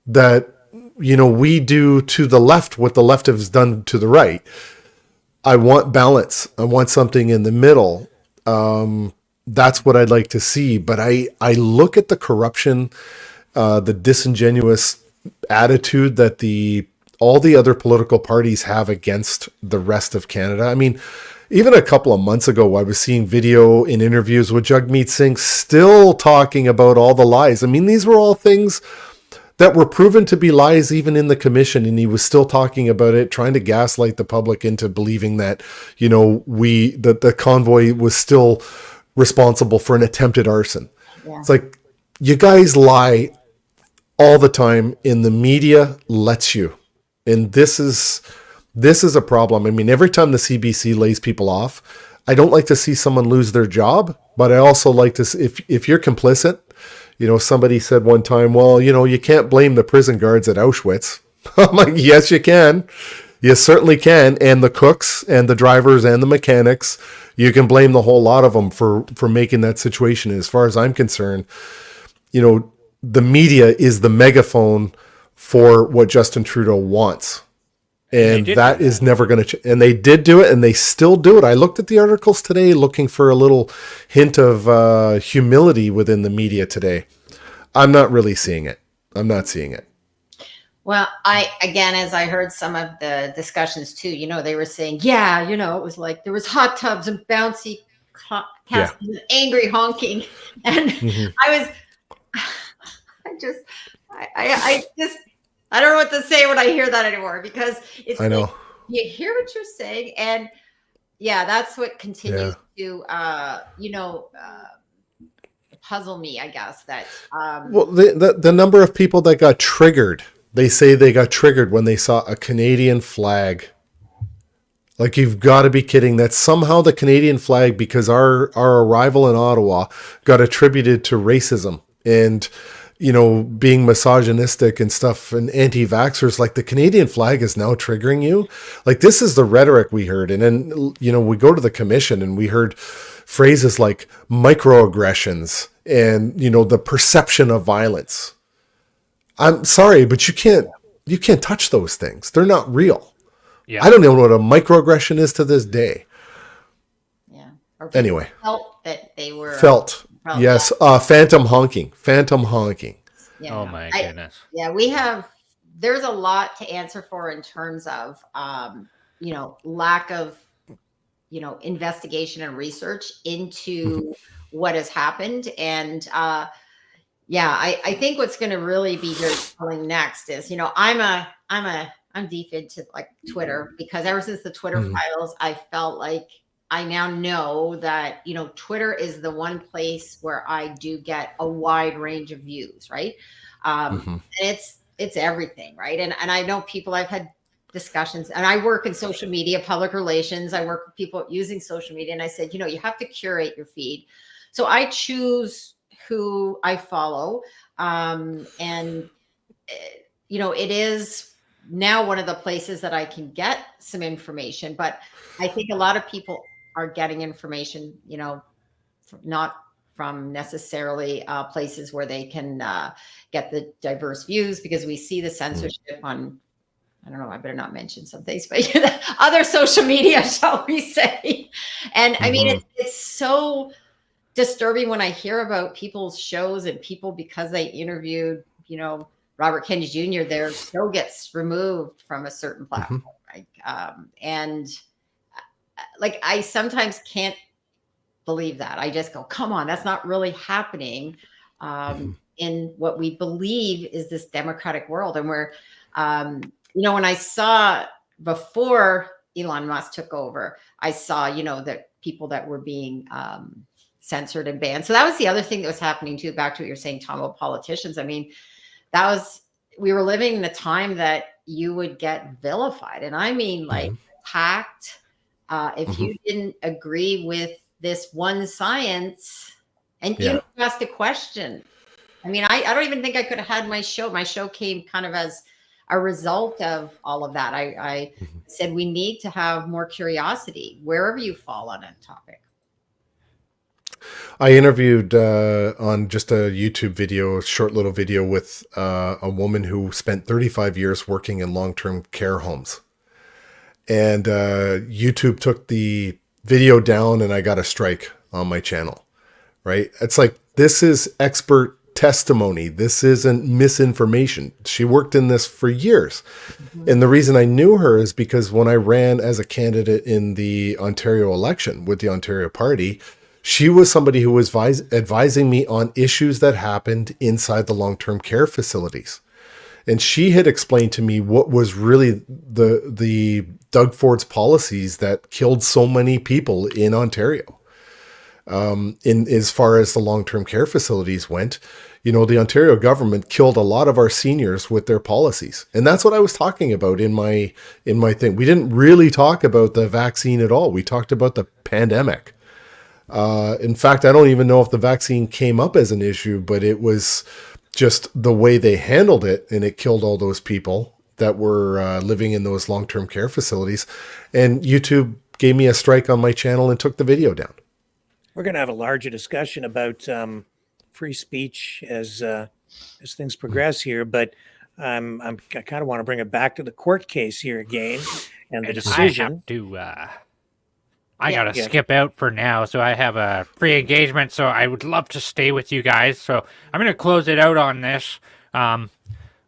that, we do to the left what the left has done to the right. I want balance. I want something in the middle. That's what I'd like to see. But I look at the corruption, the disingenuous attitude that the all the other political parties have against the rest of Canada. I mean, even a couple of months ago, I was seeing video in interviews with Jagmeet Singh still talking about all the lies. I mean, these were all things that were proven to be lies even in the commission, and he was still talking about it, trying to gaslight the public into believing that, you know, that the convoy was still responsible for an attempted arson. Yeah. It's like, you guys lie all the time, and the media lets you. And this is a problem. I mean, every time the CBC lays people off, I don't like to see someone lose their job, but I also like to see, if you're complicit. You know, somebody said one time, well, you know, you can't blame the prison guards at Auschwitz. I'm like, yes, you can. You certainly can. And the cooks and the drivers and the mechanics, you can blame the whole lot of them for making that situation. As far as I'm concerned, you know, the media is the megaphone for what Justin Trudeau wants. And that is never going to change. And they did do it, and they still do it. I looked at the articles today looking for a little hint of humility within the media today. I'm not really seeing it. I'm not seeing it. Well, again, as I heard some of the discussions too, you know, they were saying, yeah, you know, it was like there was hot tubs and bouncy castles and angry honking. And I don't know what to say when I hear that anymore, because it's I know. like, you hear what you're saying, and yeah, that's what continues to puzzle me, I guess. That well, the number of people that got triggered, they say they got triggered when they saw a Canadian flag. Like, you've got to be kidding. That somehow the Canadian flag, because our arrival in Ottawa got attributed to racism and, you know, being misogynistic and stuff, and anti-vaxxers. Like, the Canadian flag is now triggering you. Like, this is the rhetoric we heard. And then, you know, we go to the commission and we heard phrases like microaggressions and, you know, the perception of violence. I'm sorry, but you can't touch those things. They're not real. Yeah. I don't know what a microaggression is to this day. Yeah. Anyway. Felt that they were. Felt. Yes. Phantom honking. Yeah, oh my goodness. There's a lot to answer for in terms of, you know, lack of, you know, investigation and research into what has happened. And, I think what's going to really be very telling next is, you know, I'm deep into like Twitter, because ever since the Twitter files, I felt like I now know that, you know, Twitter is the one place where I do get a wide range of views, right? And it's everything, right? And I know people, I've had discussions, and I work in social media, public relations. I work with people using social media, and I said, you know, you have to curate your feed. So I choose who I follow. And, you know, it is now one of the places that I can get some information, but I think a lot of people are getting information, you know, not from necessarily places where they can get the diverse views, because we see the censorship on, I don't know, I better not mention some things, but other social media, shall we say. And I mean, it's so disturbing when I hear about people's shows and people, because they interviewed, you know, Robert Kennedy Jr., their show gets removed from a certain platform, right? And like, I sometimes can't believe that. I just go, come on, that's not really happening in what we believe is this democratic world. And we're, you know, when I saw before Elon Musk took over, I saw, you know, that people that were being censored and banned. So that was the other thing that was happening too, back to what you're saying, Tom, about politicians. I mean, we were living in a time that you would get vilified. And I mean, like, attacked. If you didn't agree with this one science, and you asked a question. I mean, I don't even think I could have had my show. My show came kind of as a result of all of that. I said, we need to have more curiosity wherever you fall on a topic. I interviewed on just a YouTube video, a short little video, with a woman who spent 35 years working in long-term care homes. And YouTube took the video down, and I got a strike on my channel, right? It's like, this is expert testimony. This isn't misinformation. She worked in this for years. And the reason I knew her is because when I ran as a candidate in the Ontario election with the Ontario Party, she was somebody who was advising me on issues that happened inside the long-term care facilities. And she had explained to me what was really the Doug Ford's policies that killed so many people in Ontario. In as far as the long-term care facilities went, the Ontario government killed a lot of our seniors with their policies. And that's what I was talking about in my thing. We didn't really talk about the vaccine at all. We talked about the pandemic. In fact, I don't even know if the vaccine came up as an issue, but it was just the way they handled it, and it killed all those people that were living in those long-term care facilities. And YouTube gave me a strike on my channel and took the video down. We're going to have a larger discussion about free speech as things progress here, but I kind of want to bring it back to the court case here again and the decision. I gotta skip out for now, so I have a pre-engagement, so I would love to stay with you guys. So I'm going to close it out on this.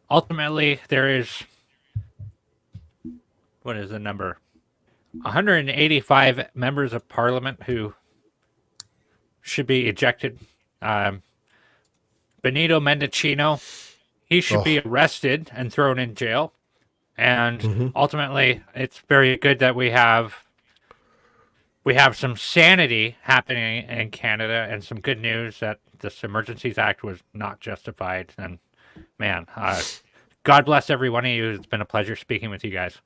Ultimately, there is, what is the number? 185 members of parliament who should be ejected. Benito Mendocino, he should be arrested and thrown in jail. And ultimately, it's very good that we have some sanity happening in Canada and some good news that this Emergencies Act was not justified. And man, God bless every one of you. It's been a pleasure speaking with you guys.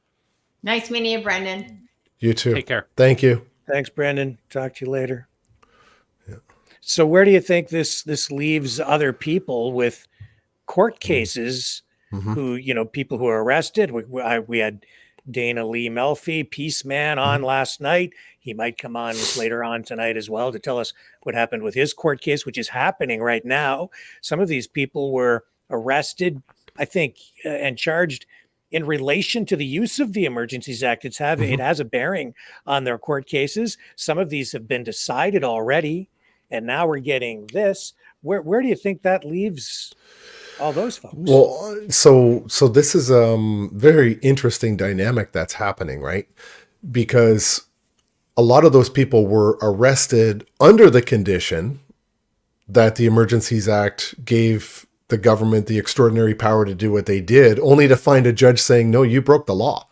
Nice meeting you, Brendan. You too. Take care. Thank you. Thanks, Brendan. Talk to you later. Yeah. So where do you think this leaves other people with court cases who, people who are arrested? We had Dana Lee Melfi, Peace Man, on last night. He might come on later on tonight as well to tell us what happened with his court case, which is happening right now. Some of these people were arrested, I think, and charged in relation to the use of the Emergencies Act. It has a bearing on their court cases. Some of these have been decided already, and now we're getting this. Where do you think that leaves all those folks? Well, so this is a very interesting dynamic that's happening, right? Because a lot of those people were arrested under the condition that the Emergencies Act gave the government the extraordinary power to do what they did, only to find a judge saying, no, you broke the law.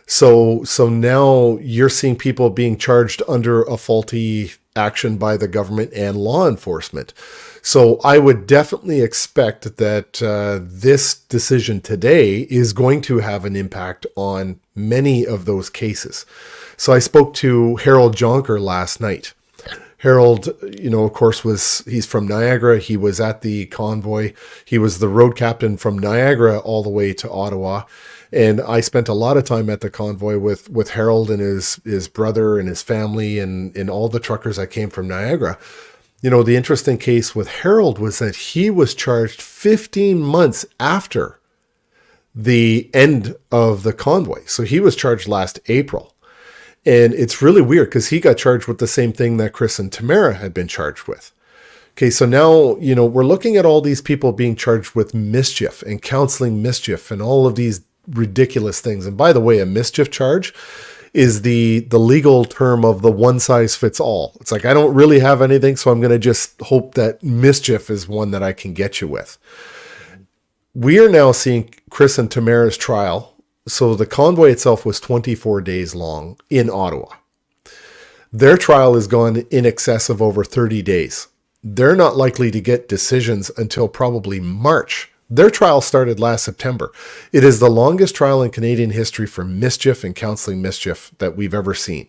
So now you're seeing people being charged under a faulty action by the government and law enforcement. So I would definitely expect that this decision today is going to have an impact on many of those cases. So I spoke to Harold Jonker last night. Harold, of course, he's from Niagara. He was at the convoy. He was the road captain from Niagara all the way to Ottawa. And I spent a lot of time at the convoy with Harold and his brother and his family and all the truckers that came from Niagara. The interesting case with Harold was that he was charged 15 months after the end of the convoy. So he was charged last April. And it's really weird because he got charged with the same thing that Chris and Tamara had been charged with. Okay, so now, we're looking at all these people being charged with mischief and counseling mischief and all of these ridiculous things. And by the way, a mischief charge is the legal term of the one size fits all. It's like, I don't really have anything, so I'm going to just hope that mischief is one that I can get you with. We are now seeing Chris and Tamara's trial. So the convoy itself was 24 days long in Ottawa. Their trial has gone in excess of over 30 days. They're not likely to get decisions until probably March. Their trial started last September. It is the longest trial in Canadian history for mischief and counseling mischief that we've ever seen.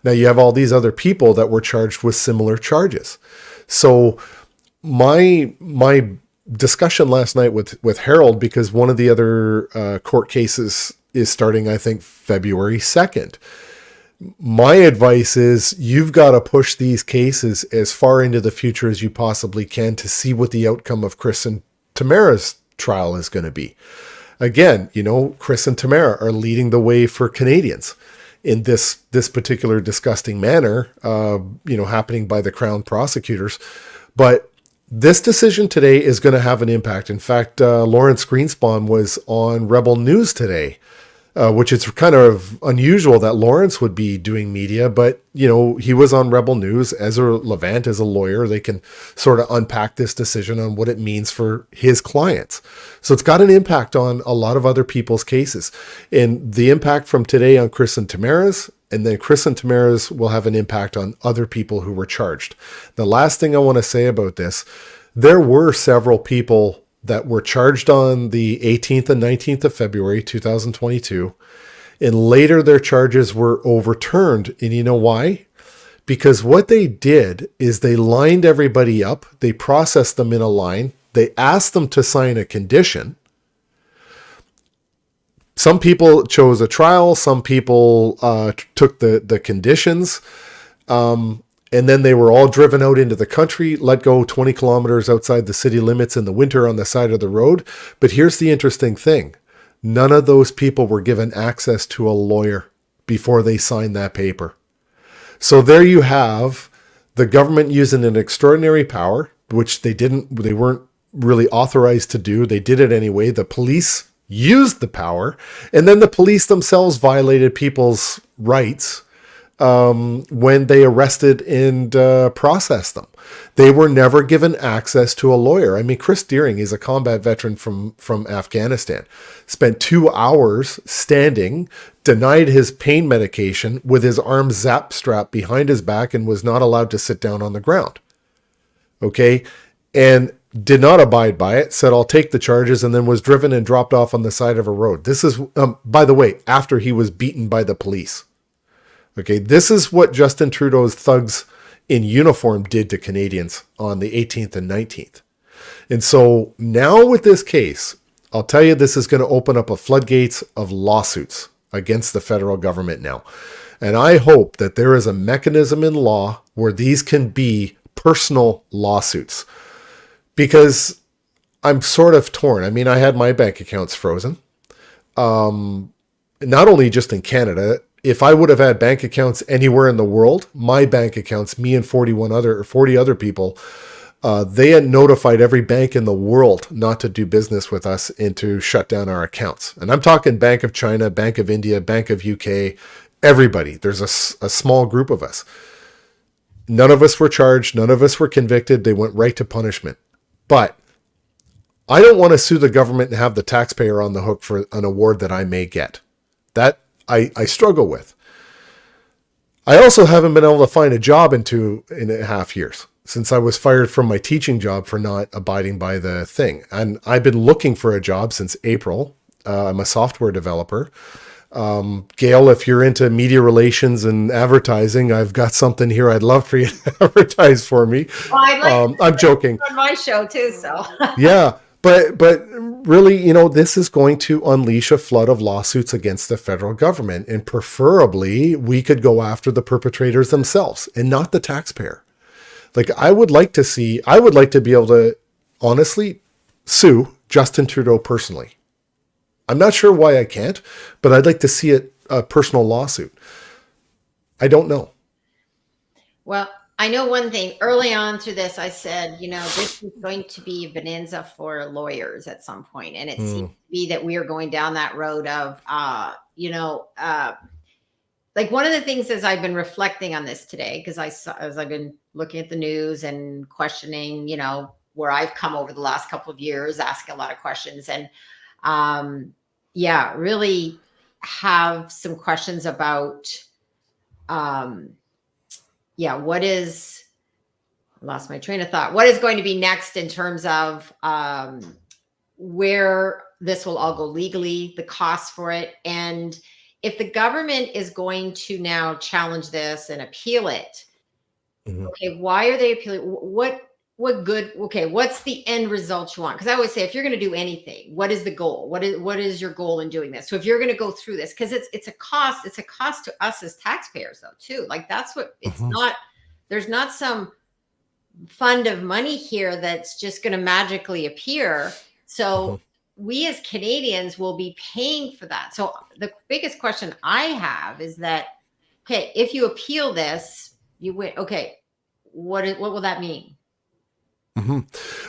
Now you have all these other people that were charged with similar charges. So my discussion last night with Harold, because one of the other court cases is starting, I think, February 2nd. My advice is you've got to push these cases as far into the future as you possibly can to see what the outcome of Chris and Tamara's trial is going to be. Again, Chris and Tamara are leading the way for Canadians in this particular disgusting manner, happening by the Crown prosecutors. But this decision today is going to have an impact. In fact, Lawrence Greenspan was on Rebel News today, which is kind of unusual that Lawrence would be doing media, but he was on Rebel News. Ezra Levant is a lawyer. They can sort of unpack this decision on what it means for his clients. So it's got an impact on a lot of other people's cases. And the impact from today on Chris and Tamara's, and then Chris and Tamara's will have an impact on other people who were charged. The last thing I want to say about this, there were several people that were charged on the 18th and 19th of February, 2022. And later their charges were overturned. And you know why? Because what they did is they lined everybody up. They processed them in a line. They asked them to sign a condition. Some people chose a trial. Some people took the conditions. And then they were all driven out into the country, let go 20 kilometers outside the city limits in the winter on the side of the road. But here's the interesting thing. None of those people were given access to a lawyer before they signed that paper. So there you have the government using an extraordinary power, which they weren't really authorized to do. They did it anyway. The police used the power, and then the police themselves violated people's rights when they arrested and processed them. They were never given access to a lawyer. I mean, Chris Deering is a combat veteran from Afghanistan, spent 2 hours standing, denied his pain medication with his arm zap strapped behind his back, and was not allowed to sit down on the ground. Okay. And did not abide by it, said, I'll take the charges, and then was driven and dropped off on the side of a road. This is, by the way, after he was beaten by the police. Okay, this is what Justin Trudeau's thugs in uniform did to Canadians on the 18th and 19th. And so now with this case, I'll tell you, this is going to open up a floodgates of lawsuits against the federal government now. And I hope that there is a mechanism in law where these can be personal lawsuits. Because I'm sort of torn. I mean, I had my bank accounts frozen. Not only just in Canada. If I would have had bank accounts anywhere in the world, my bank accounts, me and 40 other people, they had notified every bank in the world not to do business with us and to shut down our accounts. And I'm talking Bank of China, Bank of India, Bank of UK, everybody. There's a small group of us. None of us were charged. None of us were convicted. They went right to punishment. But I don't want to sue the government and have the taxpayer on the hook for an award that I may get. That I struggle with. I also haven't been able to find a job in 2.5 years since I was fired from my teaching job for not abiding by the thing. And I've been looking for a job since April. I'm a software developer. Gail, if you're into media relations and advertising, I've got something here I'd love for you to advertise for me. Well, I'd like I'm joking. on my show too, so. Yeah, but really, this is going to unleash a flood of lawsuits against the federal government, and preferably we could go after the perpetrators themselves and not the taxpayer. Like I would like to be able to honestly sue Justin Trudeau personally. I'm not sure why I can't, but I'd like to see it a personal lawsuit. I don't know. Well, I know one thing. Early on through this, I said, this is going to be a bonanza for lawyers at some point. And it seems to be that we are going down that road of, like one of the things as I've been reflecting on this today, because as I've been looking at the news and questioning, where I've come over the last couple of years, asking a lot of questions and, really have some questions about, I lost my train of thought. What is going to be next in terms of where this will all go legally, the costs for it, and if the government is going to now challenge this and appeal it, okay, why are they appealing? What good? Okay, what's the end result you want? Because I always say, if you're going to do anything, what is the goal? What is your goal in doing this? So if you're going to go through this, because it's a cost to us as taxpayers, though, too. Like that's what it's not. There's not some fund of money here that's just going to magically appear. So we as Canadians will be paying for that. So the biggest question I have is that, okay, if you appeal this, you win. Okay, what will that mean? Mm-hmm.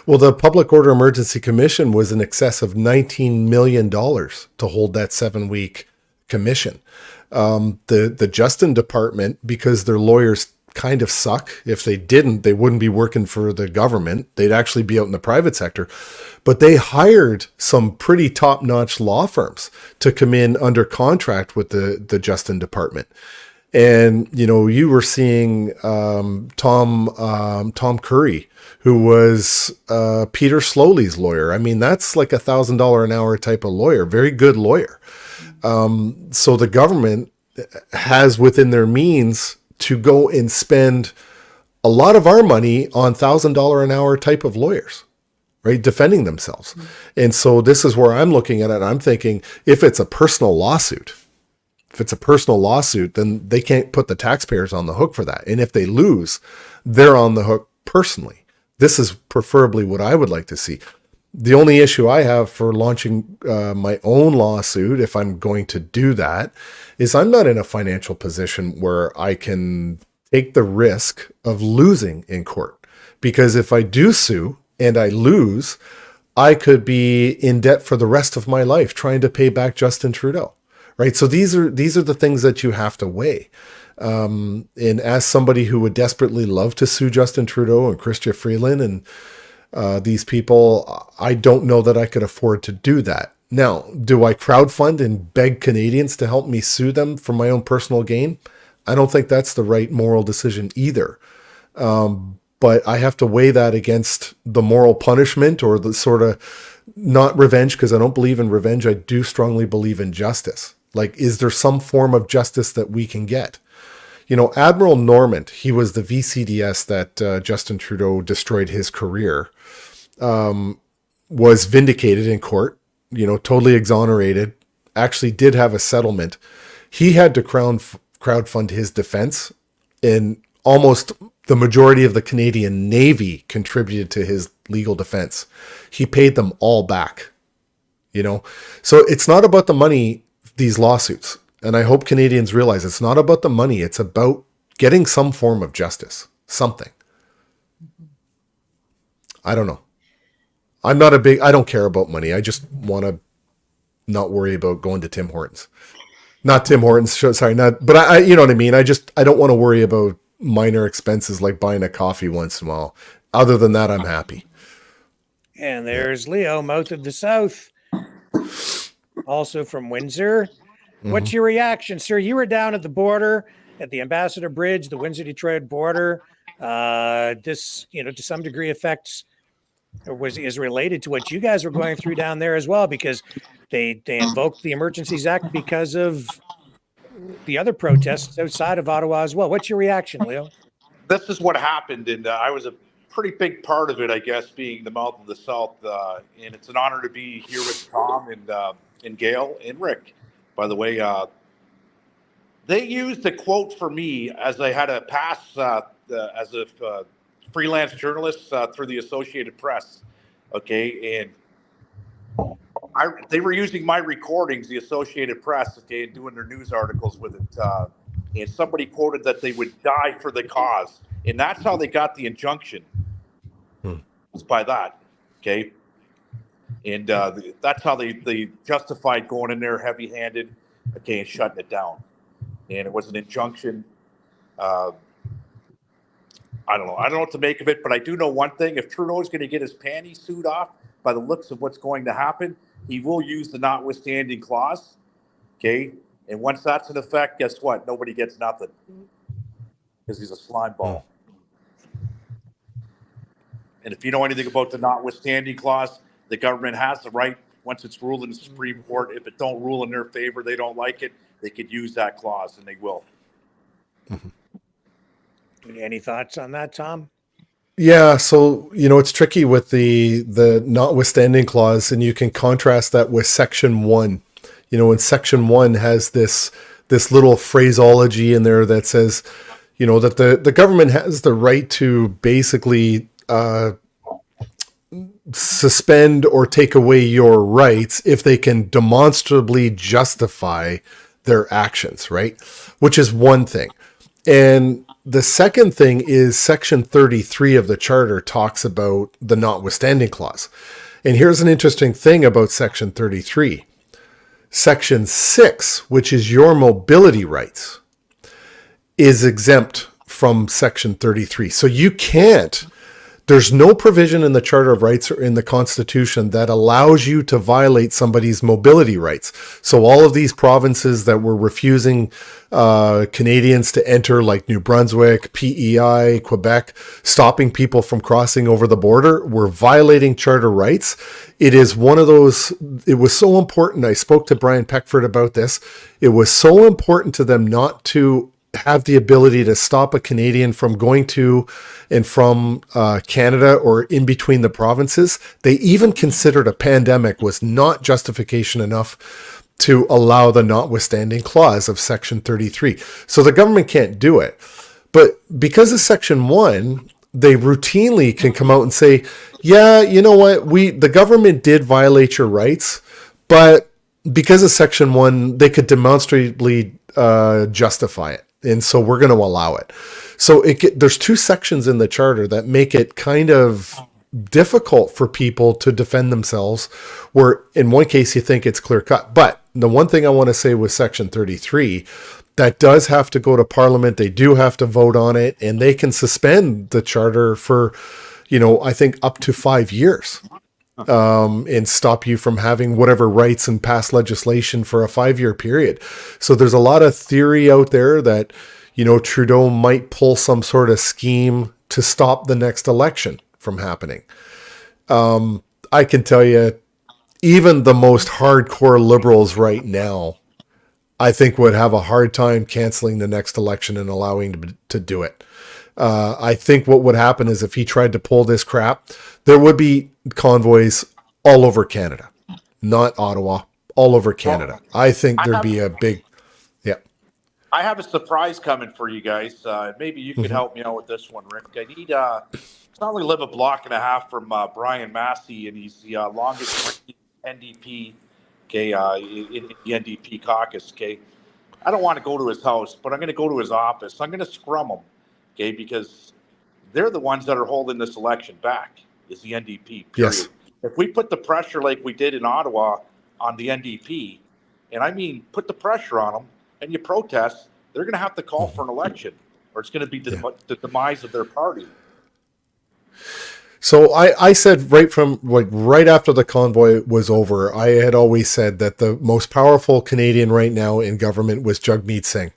Well, the Public Order Emergency Commission was in excess of $19 million to hold that 7-week commission. The Justin Department, because their lawyers kind of suck. If they didn't, they wouldn't be working for the government. They'd actually be out in the private sector. But they hired some pretty top-notch law firms to come in under contract with the Justin Department. And, you know, you were seeing Tom Curry, who was Peter Slowly's lawyer. I mean, that's like $1,000 an hour type of lawyer, very good lawyer. So the government has within their means to go and spend a lot of our money on $1,000 an hour type of lawyers, right? Defending themselves. And so this is where I'm looking at it. I'm thinking, if it's a personal lawsuit, then they can't put the taxpayers on the hook for that. And if they lose, they're on the hook personally. This is preferably what I would like to see. The only issue I have for launching my own lawsuit, if I'm going to do that, is I'm not in a financial position where I can take the risk of losing in court. Because if I do sue and I lose, I could be in debt for the rest of my life trying to pay back Justin Trudeau. Right. So these are the things that you have to weigh. And as somebody who would desperately love to sue Justin Trudeau and Chrystia Freeland and these people, I don't know that I could afford to do that. Now, do I crowdfund and beg Canadians to help me sue them for my own personal gain? I don't think that's the right moral decision either. But I have to weigh that against the moral punishment or the sort of, not revenge, because I don't believe in revenge. I do strongly believe in justice. Like, is there some form of justice that we can get? You know, Admiral Normand, he was the VCDS that Justin Trudeau destroyed his career, was vindicated in court, you know, totally exonerated, actually did have a settlement. He had to crowdfund his defense, and almost the majority of the Canadian Navy contributed to his legal defense. He paid them all back, you know? So it's not about the money, these lawsuits. And I hope Canadians realize it's not about the money. It's about getting some form of justice, something. I don't know. I don't care about money. I just want to not worry about going to Tim Hortons. Not Tim Hortons, sorry, but I you know what I mean? I don't want to worry about minor expenses like buying a coffee once in a while. Other than that, I'm happy. And there's Leo, mouth of the South, also from Windsor. Mm-hmm. What's your reaction, sir? You were down at the border, at the Ambassador Bridge, the Windsor-Detroit border. This, you know, to some degree affects or is related to what you guys were going through down there as well, because they invoked the Emergencies Act because of the other protests outside of Ottawa as well. What's your reaction, Leo? This is what happened, and I was a pretty big part of it, I guess, being the mouth of the South. And it's an honor to be here with Tom and Gail and Rick. By the way, they used the quote for me as I had a pass as a freelance journalist through the Associated Press. Okay, and they were using my recordings, the Associated Press, okay, and doing their news articles with it. And somebody quoted that they would die for the cause, and that's how they got the injunction. Was by that, okay. And that's how they justified going in there heavy-handed, okay, and shutting it down. And it was an injunction. I don't know what to make of it, but I do know one thing. If Trudeau's going to get his panties sued off by the looks of what's going to happen, he will use the notwithstanding clause, okay? And once that's in effect, guess what? Nobody gets nothing because he's a slime ball. And if you know anything about the notwithstanding clause, the government has the right, once it's ruled in the Supreme Court, if it don't rule in their favor, they don't like it, they could use that clause, and they will. Mm-hmm. Any thoughts on that, Tom? Yeah, so, you know, it's tricky with the notwithstanding clause, and you can contrast that with Section 1. You know, and Section 1 has this little phraseology in there that says, you know, that the government has the right to basically suspend or take away your rights if they can demonstrably justify their actions, right? Which is one thing. And the second thing is Section 33 of the Charter talks about the notwithstanding clause. And here's an interesting thing about Section 33. Section 6, which is your mobility rights, is exempt from Section 33. So you can't, there's no provision in the Charter of Rights or in the Constitution that allows you to violate somebody's mobility rights. So all of these provinces that were refusing Canadians to enter, like New Brunswick, PEI, Quebec, stopping people from crossing over the border, were violating Charter rights. It is one of those, it was so important. I spoke to Brian Peckford about this. It was so important to them not to have the ability to stop a Canadian from going to and from Canada or in between the provinces. They even considered a pandemic was not justification enough to allow the notwithstanding clause of Section 33. So the government can't do it. But because of Section 1, they routinely can come out and say, yeah, you know what, the government did violate your rights, but because of Section 1, they could demonstrably justify it. And so we're going to allow it. So there's two sections in the Charter that make it kind of difficult for people to defend themselves, where in one case you think it's clear cut. But the one thing I want to say with Section 33, that does have to go to Parliament. They do have to vote on it, and they can suspend the Charter for, I think up to 5 years. And stop you from having whatever rights and pass legislation for a 5-year period. So there's a lot of theory out there that, Trudeau might pull some sort of scheme to stop the next election from happening. I can tell you, even the most hardcore liberals right now, I think would have a hard time canceling the next election and allowing to do it. I think what would happen is if he tried to pull this crap, there would be convoys all over Canada, not Ottawa, all over Canada. I think there'd be a big, yeah. I have a surprise coming for you guys. Maybe you could help me out with this one, Rick. I need, I only live a block and a half from Brian Massey, and he's the longest NDP, okay, in the NDP caucus, okay. I don't want to go to his house, but I'm going to go to his office. I'm going to scrum him, okay, because they're the ones that are holding this election back, is the NDP, period. Yes. If we put the pressure like we did in Ottawa on the NDP, and I mean put the pressure on them, and you protest, they're going to have to call for an election, or it's going to be the demise of their party. So I said right after the convoy was over, I had always said that the most powerful Canadian right now in government was Jagmeet Singh,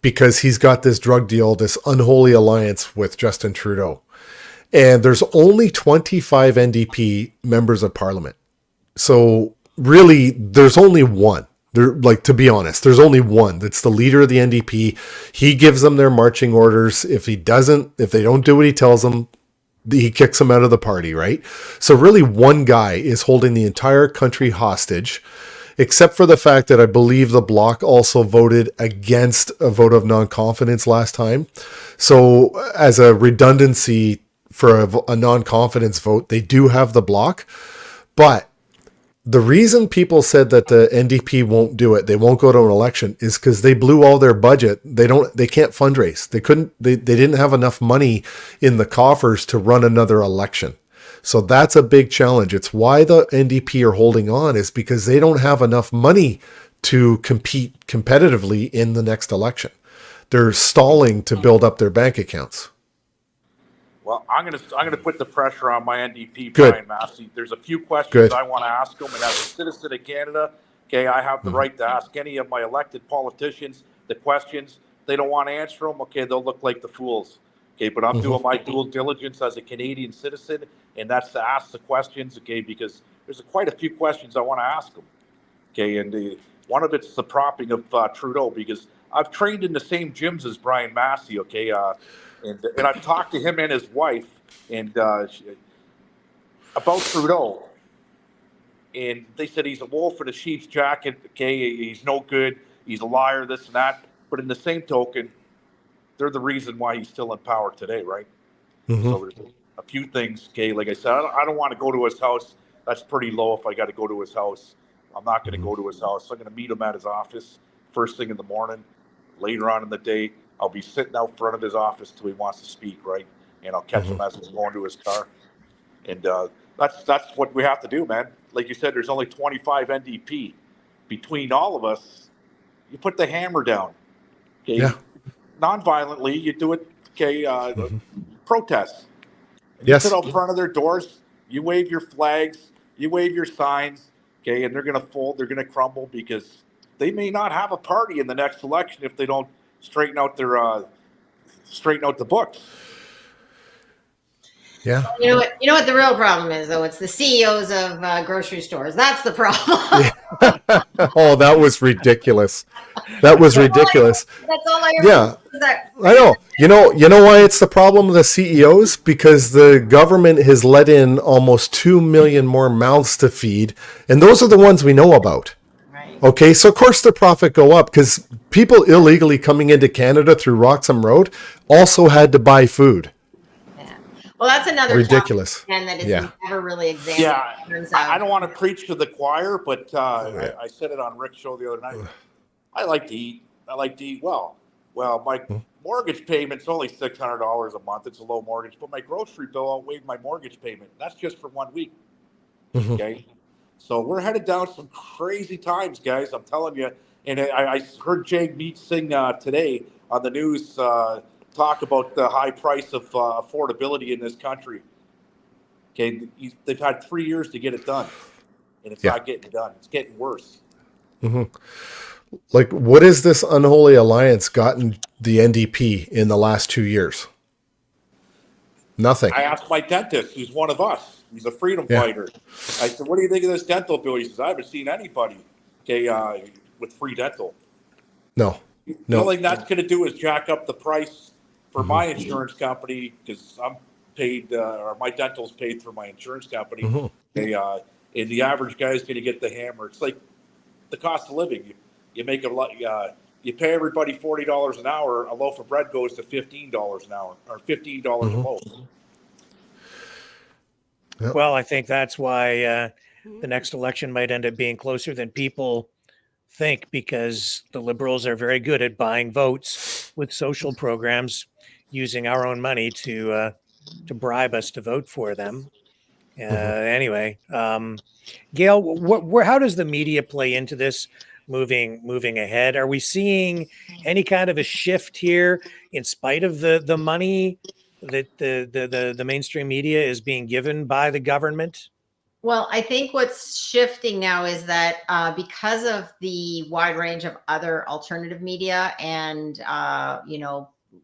because he's got this drug deal, this unholy alliance with Justin Trudeau. And there's only 25 NDP members of parliament. So really, there's only one. To be honest, there's only one that's the leader of the NDP. He gives them their marching orders. If they don't do what he tells them, he kicks them out of the party, right? So really one guy is holding the entire country hostage, except for the fact that I believe the Bloc also voted against a vote of non-confidence last time. So as a redundancy for a non-confidence vote, they do have the Bloc. But the reason people said that the NDP won't do it, they won't go to an election, is because they blew all their budget. They can't fundraise. They didn't have enough money in the coffers to run another election. So that's a big challenge. It's why the NDP are holding on, is because they don't have enough money to compete competitively in the next election. They're stalling to build up their bank accounts. Well, I'm gonna put the pressure on my NDP, Good. Brian Massey. There's a few questions Good. I want to ask him, and as a citizen of Canada, okay, I have the right to ask any of my elected politicians the questions. They don't want to answer them, okay, they'll look like the fools. Okay, but I'm doing my due diligence as a Canadian citizen, and that's to ask the questions, okay, because there's quite a few questions I want to ask them. Okay, and one of it's the propping of Trudeau, because I've trained in the same gyms as Brian Massey, okay, and I've talked to him and his wife and about Trudeau, and they said he's a wolf in a sheep's jacket. Okay, he's no good. He's a liar. This and that. But in the same token, they're the reason why he's still in power today, right? So there's a few things. Okay, like I said, I don't want to go to his house. That's pretty low. If I got to go to his house, I'm not going to go to his house. I'm going to meet him at his office first thing in the morning. Later on in the day, I'll be sitting out front of his office till he wants to speak, right? And I'll catch him as he's going to his car. And that's what we have to do, man. Like you said, there's only 25 NDP. Between all of us, you put the hammer down. Okay, Yeah. non-violently, you do it. Okay, protest. And Yes. You sit out front of their doors. You wave your flags. You wave your signs. Okay, and they're going to fold. They're going to crumble because they may not have a party in the next election if they don't straighten out the books. Yeah. You know what the real problem is, though? It's the CEOs of grocery stores. That's the problem. Oh, that was ridiculous. That was ridiculous. That's all I ever. Yeah, I know. You know why it's the problem of the CEOs? Because the government has let in almost 2 million more mouths to feed, and those are the ones we know about. Right. Okay, so of course the profit go up because people illegally coming into Canada through Roxham Road also had to buy food. Well, that's another ridiculous, and that is never really examined. Yeah, I don't want to preach to the choir, but I said it on Rick's show the other night. I like to eat. I like to eat well. Well, my mortgage payment's only $600 a month. It's a low mortgage, but my grocery bill outweighed my mortgage payment. That's just for 1 week. Okay, so we're headed down some crazy times, guys. I'm telling you. And I heard Jake Mead sing today on the news. Talk about the high price of affordability in this country. Okay, they've had 3 years to get it done, and it's not getting done. It's getting worse. Like, what has this unholy alliance gotten the NDP in the last 2 years? Nothing. I asked my dentist, who's one of us. He's a freedom fighter. I said, "What do you think of this dental bill?" He says, "I haven't seen anybody with free dental." No. The only thing that's going to do is jack up the price for my insurance company because I'm paid, or my dental's paid through my insurance company. And the average guy is going to get the hammer. It's like the cost of living. You make a lot. You pay everybody $40 an hour. A loaf of bread goes to $15 an hour, or $15 a loaf. Yep. Well, I think that's why the next election might end up being closer than people think, because the Liberals are very good at buying votes with social programs, using our own money to bribe us to vote for them. Anyway, Gail, how does the media play into this moving ahead? Are we seeing any kind of a shift here in spite of the money that the mainstream media is being given by the government? Well, I think what's shifting now is that because of the wide range of other alternative media and,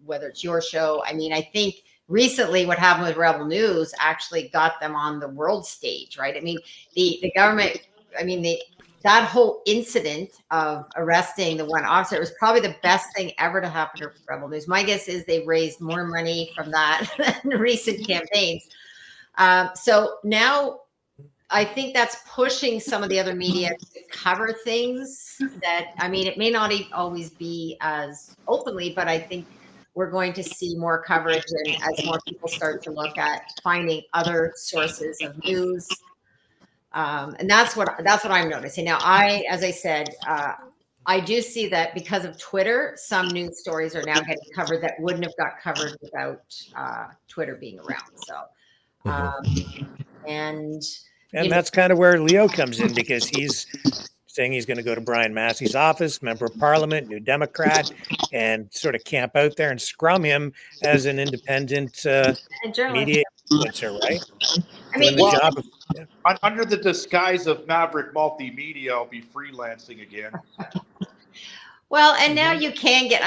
whether it's your show, I mean, I think recently what happened with Rebel News actually got them on the world stage, right? I mean, the government, that whole incident of arresting the one officer was probably the best thing ever to happen to Rebel News. My guess is they raised more money from that than recent campaigns. So now I think that's pushing some of the other media to cover things that, it may not always be as openly, but I think we're going to see more coverage, and as more people start to look at finding other sources of news. And that's what I'm noticing. Now, as I said, I do see that because of Twitter, some news stories are now getting covered that wouldn't have got covered without Twitter being around. So, and that's kind of where Leo comes in, because he's saying he's going to go to Brian Massey's office, member of parliament, New Democrat, and sort of camp out there and scrum him as an independent media influencer, right? Under the disguise of Maverick Multimedia, I'll be freelancing again. Well, and now you can get,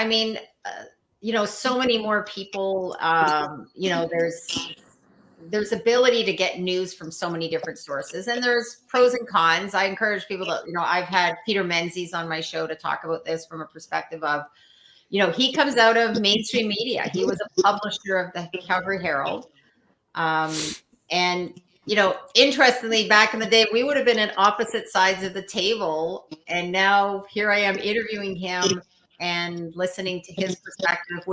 so many more people, there's ability to get news from so many different sources, and there's pros and cons. I encourage people to, I've had Peter Menzies on my show to talk about this from a perspective of, he comes out of mainstream media. He was a publisher of the Calgary Herald. And, interestingly, back in the day, we would have been at opposite sides of the table. And now here I am interviewing him and listening to his perspective,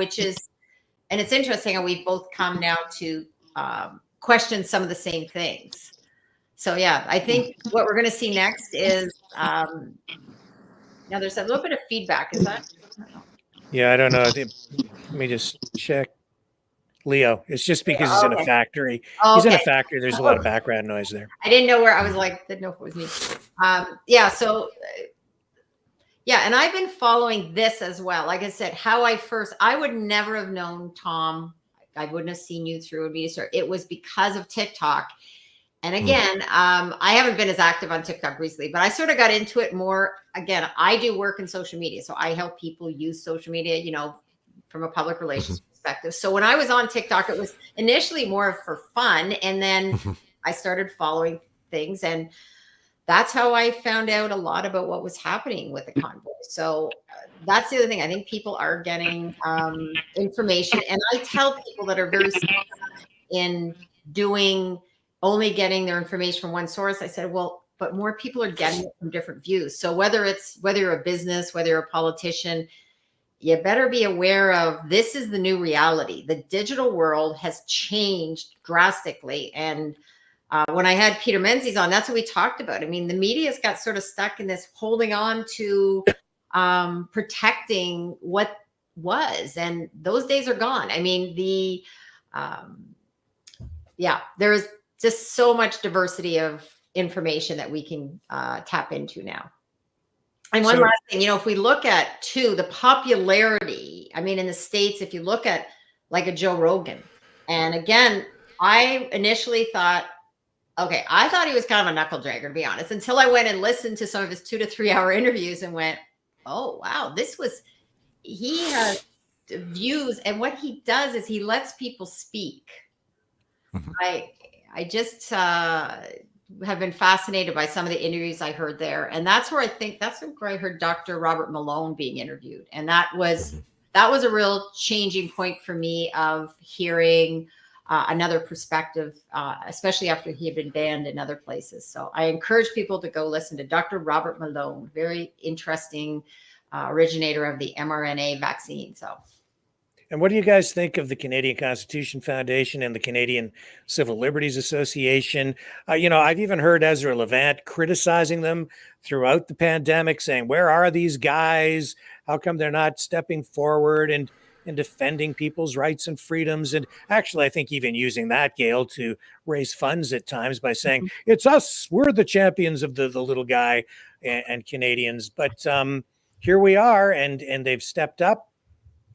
and it's interesting how we've both come now to question some of the same things. So yeah, I think what we're going to see next is now there's a little bit of feedback. Is that? Yeah, I don't know. Let me just check. Leo, it's just because he's in a Okay. factory. Oh, He's in a okay. factory. There's a lot of background noise there. I didn't know where I was like, didn't know if it was me. Yeah. So, yeah. And I've been following this as well. Like I said, I would never have known Tom. I wouldn't have seen you through a media store. It was because of TikTok. And again, I haven't been as active on TikTok recently, but I sort of got into it more. Again, I do work in social media. So I help people use social media, from a public relations perspective. So when I was on TikTok, it was initially more for fun. And then I started following things. And that's how I found out a lot about what was happening with the convoy. So that's the other thing. I think people are getting information. And I tell people that are very in only getting their information from one source. I said, well, but more people are getting it from different views. So whether you're a business, whether you're a politician, you better be aware of this is the new reality. The digital world has changed drastically. And when I had Peter Menzies on, that's what we talked about. I mean, the media's got sort of stuck in this holding on to protecting what was, and those days are gone. I mean, there's just so much diversity of information that we can tap into now. And one last thing, if we look at the popularity, I mean, in the States, if you look at like a Joe Rogan, and again, I initially thought, okay, I thought he was kind of a knuckle dragger, to be honest, until I went and listened to some of his 2 to 3 hour interviews and went, oh, wow, he has views. And what he does is he lets people speak. I just have been fascinated by some of the interviews I heard there. And that's where I heard Dr. Robert Malone being interviewed. And that was a real changing point for me of hearing another perspective, especially after he had been banned in other places. So I encourage people to go listen to Dr. Robert Malone, very interesting originator of the mRNA vaccine. And what do you guys think of the Canadian Constitution Foundation and the Canadian Civil Liberties Association? I've even heard Ezra Levant criticizing them throughout the pandemic, saying, where are these guys? How come they're not stepping forward and defending people's rights and freedoms? And actually, I think even using that, Gail, to raise funds at times by saying, it's us, we're the champions of the little guy and Canadians. But here we are, and they've stepped up.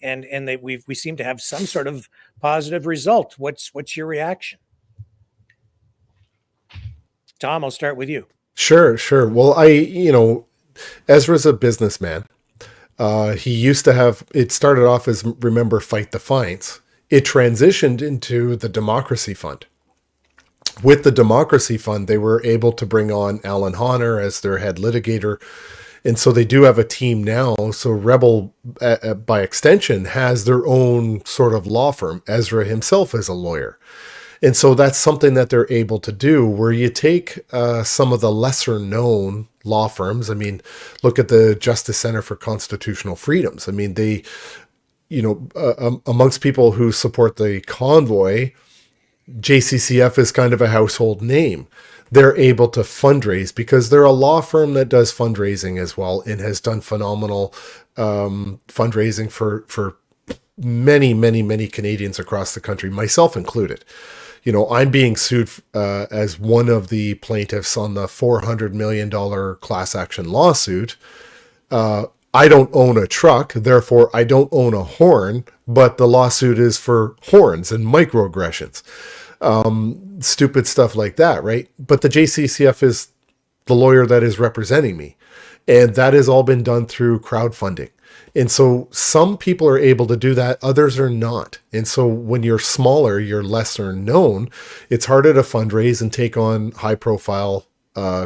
And we seem to have some sort of positive result. What's your reaction? Tom, I'll start with you. Sure. Well, Ezra's a businessman. He used to have, it started off as, remember, Fight the Fines. It transitioned into the Democracy Fund. With the Democracy Fund, they were able to bring on Alan Honor as their head litigator. And so they do have a team now. So Rebel, by extension, has their own sort of law firm. Ezra himself is a lawyer. And so that's something that they're able to do, where you take some of the lesser known law firms. I mean, look at the Justice Center for Constitutional Freedoms. I mean, they, amongst people who support the convoy, JCCF is kind of a household name. They're able to fundraise because they're a law firm that does fundraising as well and has done phenomenal fundraising for many, many, many Canadians across the country, myself included. I'm being sued as one of the plaintiffs on the $400 million class action lawsuit. I don't own a truck, therefore I don't own a horn, but the lawsuit is for horns and microaggressions. Stupid stuff like that, right? But the JCCF is the lawyer that is representing me. And that has all been done through crowdfunding. And so some people are able to do that, others are not. And so when you're smaller, you're lesser known, it's harder to fundraise and take on high profile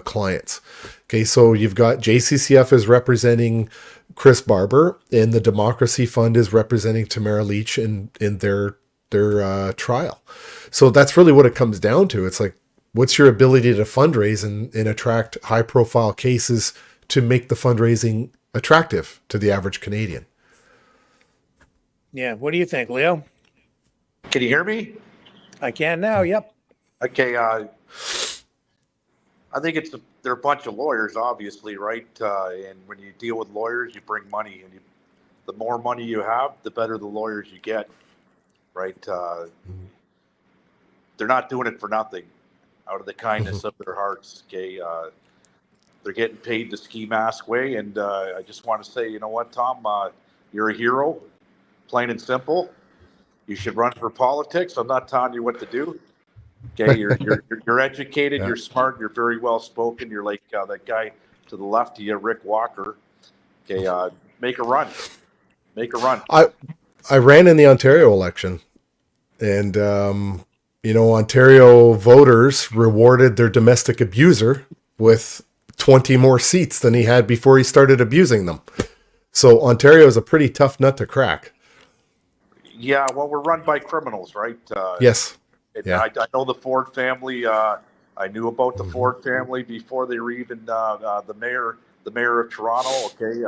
clients. Okay, so you've got JCCF is representing Chris Barber, and the Democracy Fund is representing Tamara Leach in their trial. So that's really what it comes down to. It's like, what's your ability to fundraise and attract high profile cases to make the fundraising attractive to the average Canadian? Yeah. What do you think, Leo? Can you hear me? I can now. Yep. Okay. I think they're a bunch of lawyers, obviously, right? And when you deal with lawyers, you bring money, and the more money you have, the better the lawyers you get, right? They're not doing it for nothing, out of the kindness of their hearts. Okay, they're getting paid the ski mask way, and I just want to say, you know what, Tom, you're a hero, plain and simple. You should run for politics. I'm not telling you what to do. Okay, you're educated, Yeah. you're smart, you're very well spoken. You're like that guy to the left of you, Rick Walker. Okay, make a run. Make a run. I ran in the Ontario election, and Ontario voters rewarded their domestic abuser with 20 more seats than he had before he started abusing them. So Ontario is a pretty tough nut to crack. Yeah, well, we're run by criminals, right? Yes. Yeah. I know the Ford family. I knew about the Ford family before they were even the mayor of Toronto. Okay,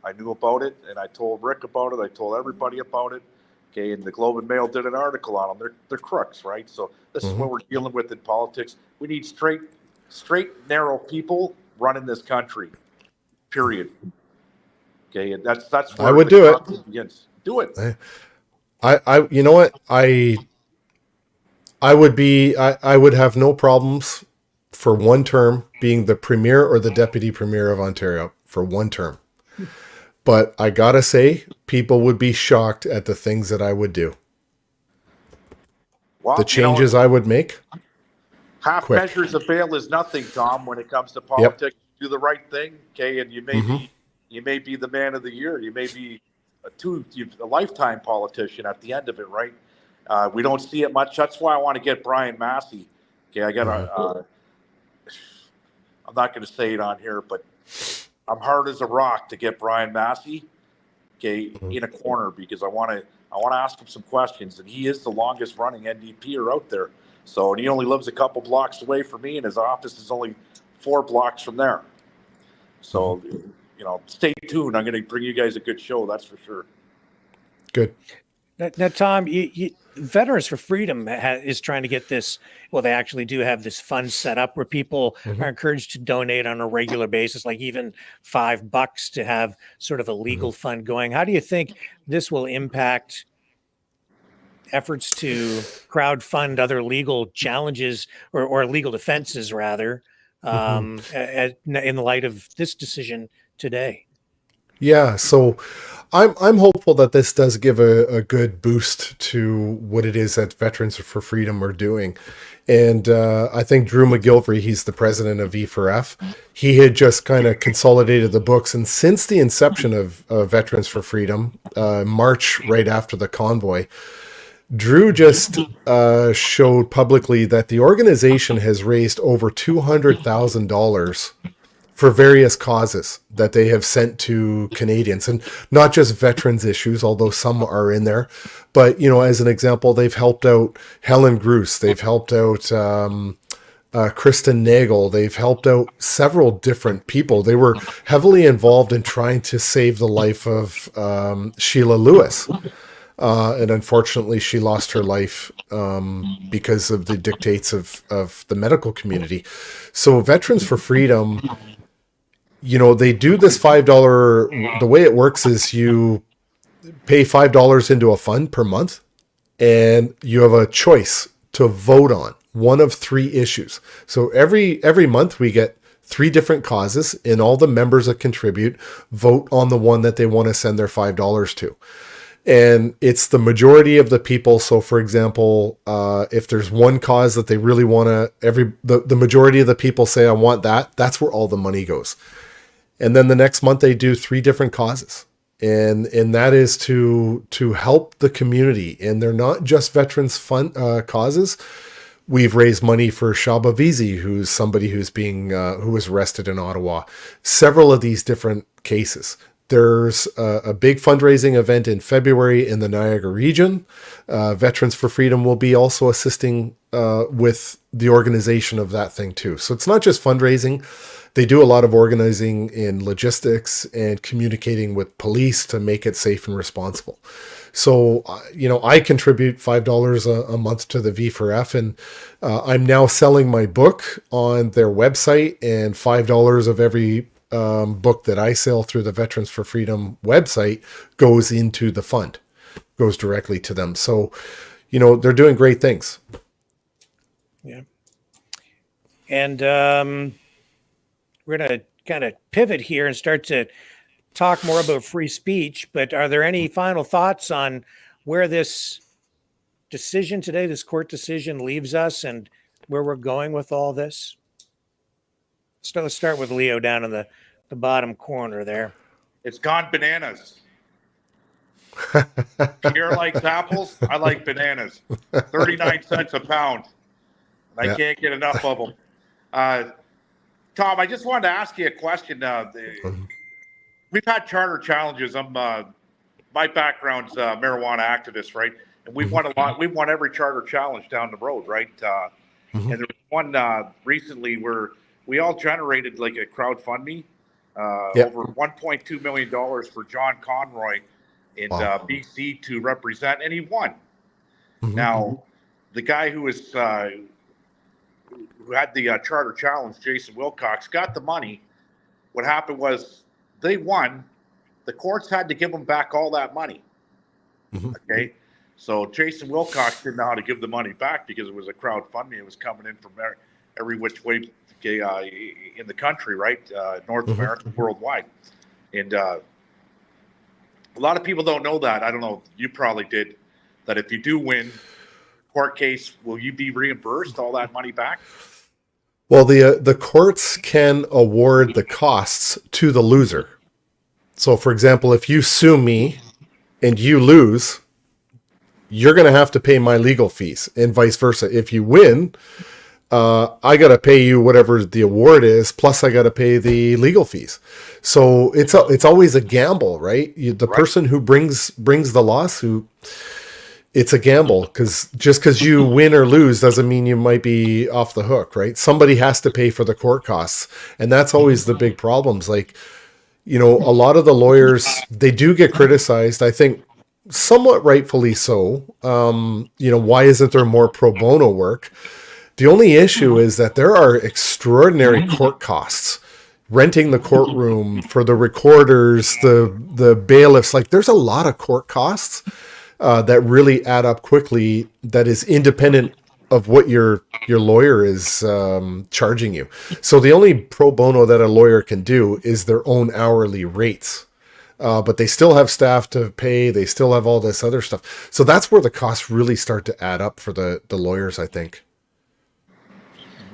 I knew about it, and I told Rick about it. I told everybody about it. Okay, and the Globe and Mail did an article on them. They're crooks, right? So this is what we're dealing with in politics. We need straight, narrow people running this country. Period. Okay, and that's where I would do it. Begins. Do it. I you know what? I would have no problems for one term being the premier or the deputy premier of Ontario for one term. But I gotta say, people would be shocked at the things that I would do. Well, the changes I would make. Half quick. measures of bail is nothing, Tom, when it comes to politics. Do the right thing, okay, and you may be the man of the year. You may be a lifetime politician at the end of it, right? We don't see it much. That's why I want to get Brian Massey. Okay, I got I'm not going to say it on here, but I'm hard as a rock to get Brian Massey, okay, in a corner, because I want to ask him some questions, and he is the longest running NDPer out there. So, and he only lives a couple blocks away from me, and his office is only 4 blocks from there. So, stay tuned. I'm going to bring you guys a good show, that's for sure. Good. Now, Tom, Veterans for Freedom is trying to get this. Well, they actually do have this fund set up where people are encouraged to donate on a regular basis, like even $5 to have sort of a legal fund going. How do you think this will impact efforts to crowdfund other legal challenges or legal defenses, rather, in the light of this decision today? Yeah, so I'm hopeful that this does give a good boost to what it is that Veterans for Freedom are doing. And I think Drew McGilvery, he's the president of E4F, he had just kind of consolidated the books. And since the inception of Veterans for Freedom, March right after the convoy, Drew just showed publicly that the organization has raised over $200,000 for various causes that they have sent to Canadians, and not just veterans issues, although some are in there. But, as an example, they've helped out Helen Gruss. They've helped out Kristen Nagel. They've helped out several different people. They were heavily involved in trying to save the life of Sheila Lewis. And unfortunately, she lost her life because of the dictates of the medical community. So Veterans for Freedom, they do this $5. The way it works is you pay $5 into a fund per month, and you have a choice to vote on one of 3 issues. So every month we get 3 different causes, and all the members that contribute vote on the one that they want to send their $5 to. And it's the majority of the people. So, for example, if there's one cause that they really want to, the majority of the people say, I want that, that's where all the money goes. And then the next month they do 3 different causes. And that is to help the community. And they're not just veterans fund causes. We've raised money for Shaba Vizi, who's somebody who was arrested in Ottawa. Several of these different cases. There's a big fundraising event in February in the Niagara region. Veterans for Freedom will be also assisting with the organization of that thing too. So it's not just fundraising. They do a lot of organizing in logistics and communicating with police to make it safe and responsible. So, I contribute $5 a month to the V4F, and I'm now selling my book on their website, and $5 of every book that I sell through the Veterans for Freedom website goes into the fund, goes directly to them. So, you know, they're doing great things. Yeah. And we're going to kind of pivot here and start to talk more about free speech. But are there any final thoughts on where this decision today, this court decision, leaves us and where we're going with all this? So let's start with Leo down in the bottom corner there. It's gone bananas. Pierre likes apples. I like bananas. 39 cents a pound. And I can't get enough of them. Tom, I just wanted to ask you a question. We've had charter challenges. My background's marijuana activist, right? And we've won a lot. We've won every charter challenge down the road, right? And there was one recently where we all generated like a crowdfunding over $1.2 million for John Conroy in BC to represent, and he won. Now, the guy who was who had the charter challenge, Jason Wilcox, got the money. What happened was they won. The courts had to give them back all that money. Okay, so Jason Wilcox didn't know how to give the money back because it was a crowdfunding. It was coming in from every which way in the country, right? North America, worldwide. And a lot of people don't know that. I don't know. You probably did. That if you do win court case, will you be reimbursed all that money back? Well, the courts can award the costs to the loser. So, for example, if you sue me and you lose, you're going to have to pay my legal fees, and vice versa. If you win, I got to pay you whatever the award is, plus I got to pay the legal fees. So it's always a gamble, right? The person who brings the lawsuit, it's a gamble, because just because you win or lose doesn't mean you might be off the hook, right? Somebody has to pay for the court costs, and that's always the big problems. Like, you know, a lot of the lawyers, they do get criticized, I think somewhat rightfully so. You know, why isn't there more pro bono work? The only issue is that there are extraordinary court costs. Renting the courtroom, for the recorders, the bailiffs, like there's a lot of court costs that really add up quickly, that is independent of what your lawyer is charging you. So the only pro bono that a lawyer can do is their own hourly rates. But they still have staff to pay. They still have all this other stuff. So that's where the costs really start to add up for the lawyers, I think.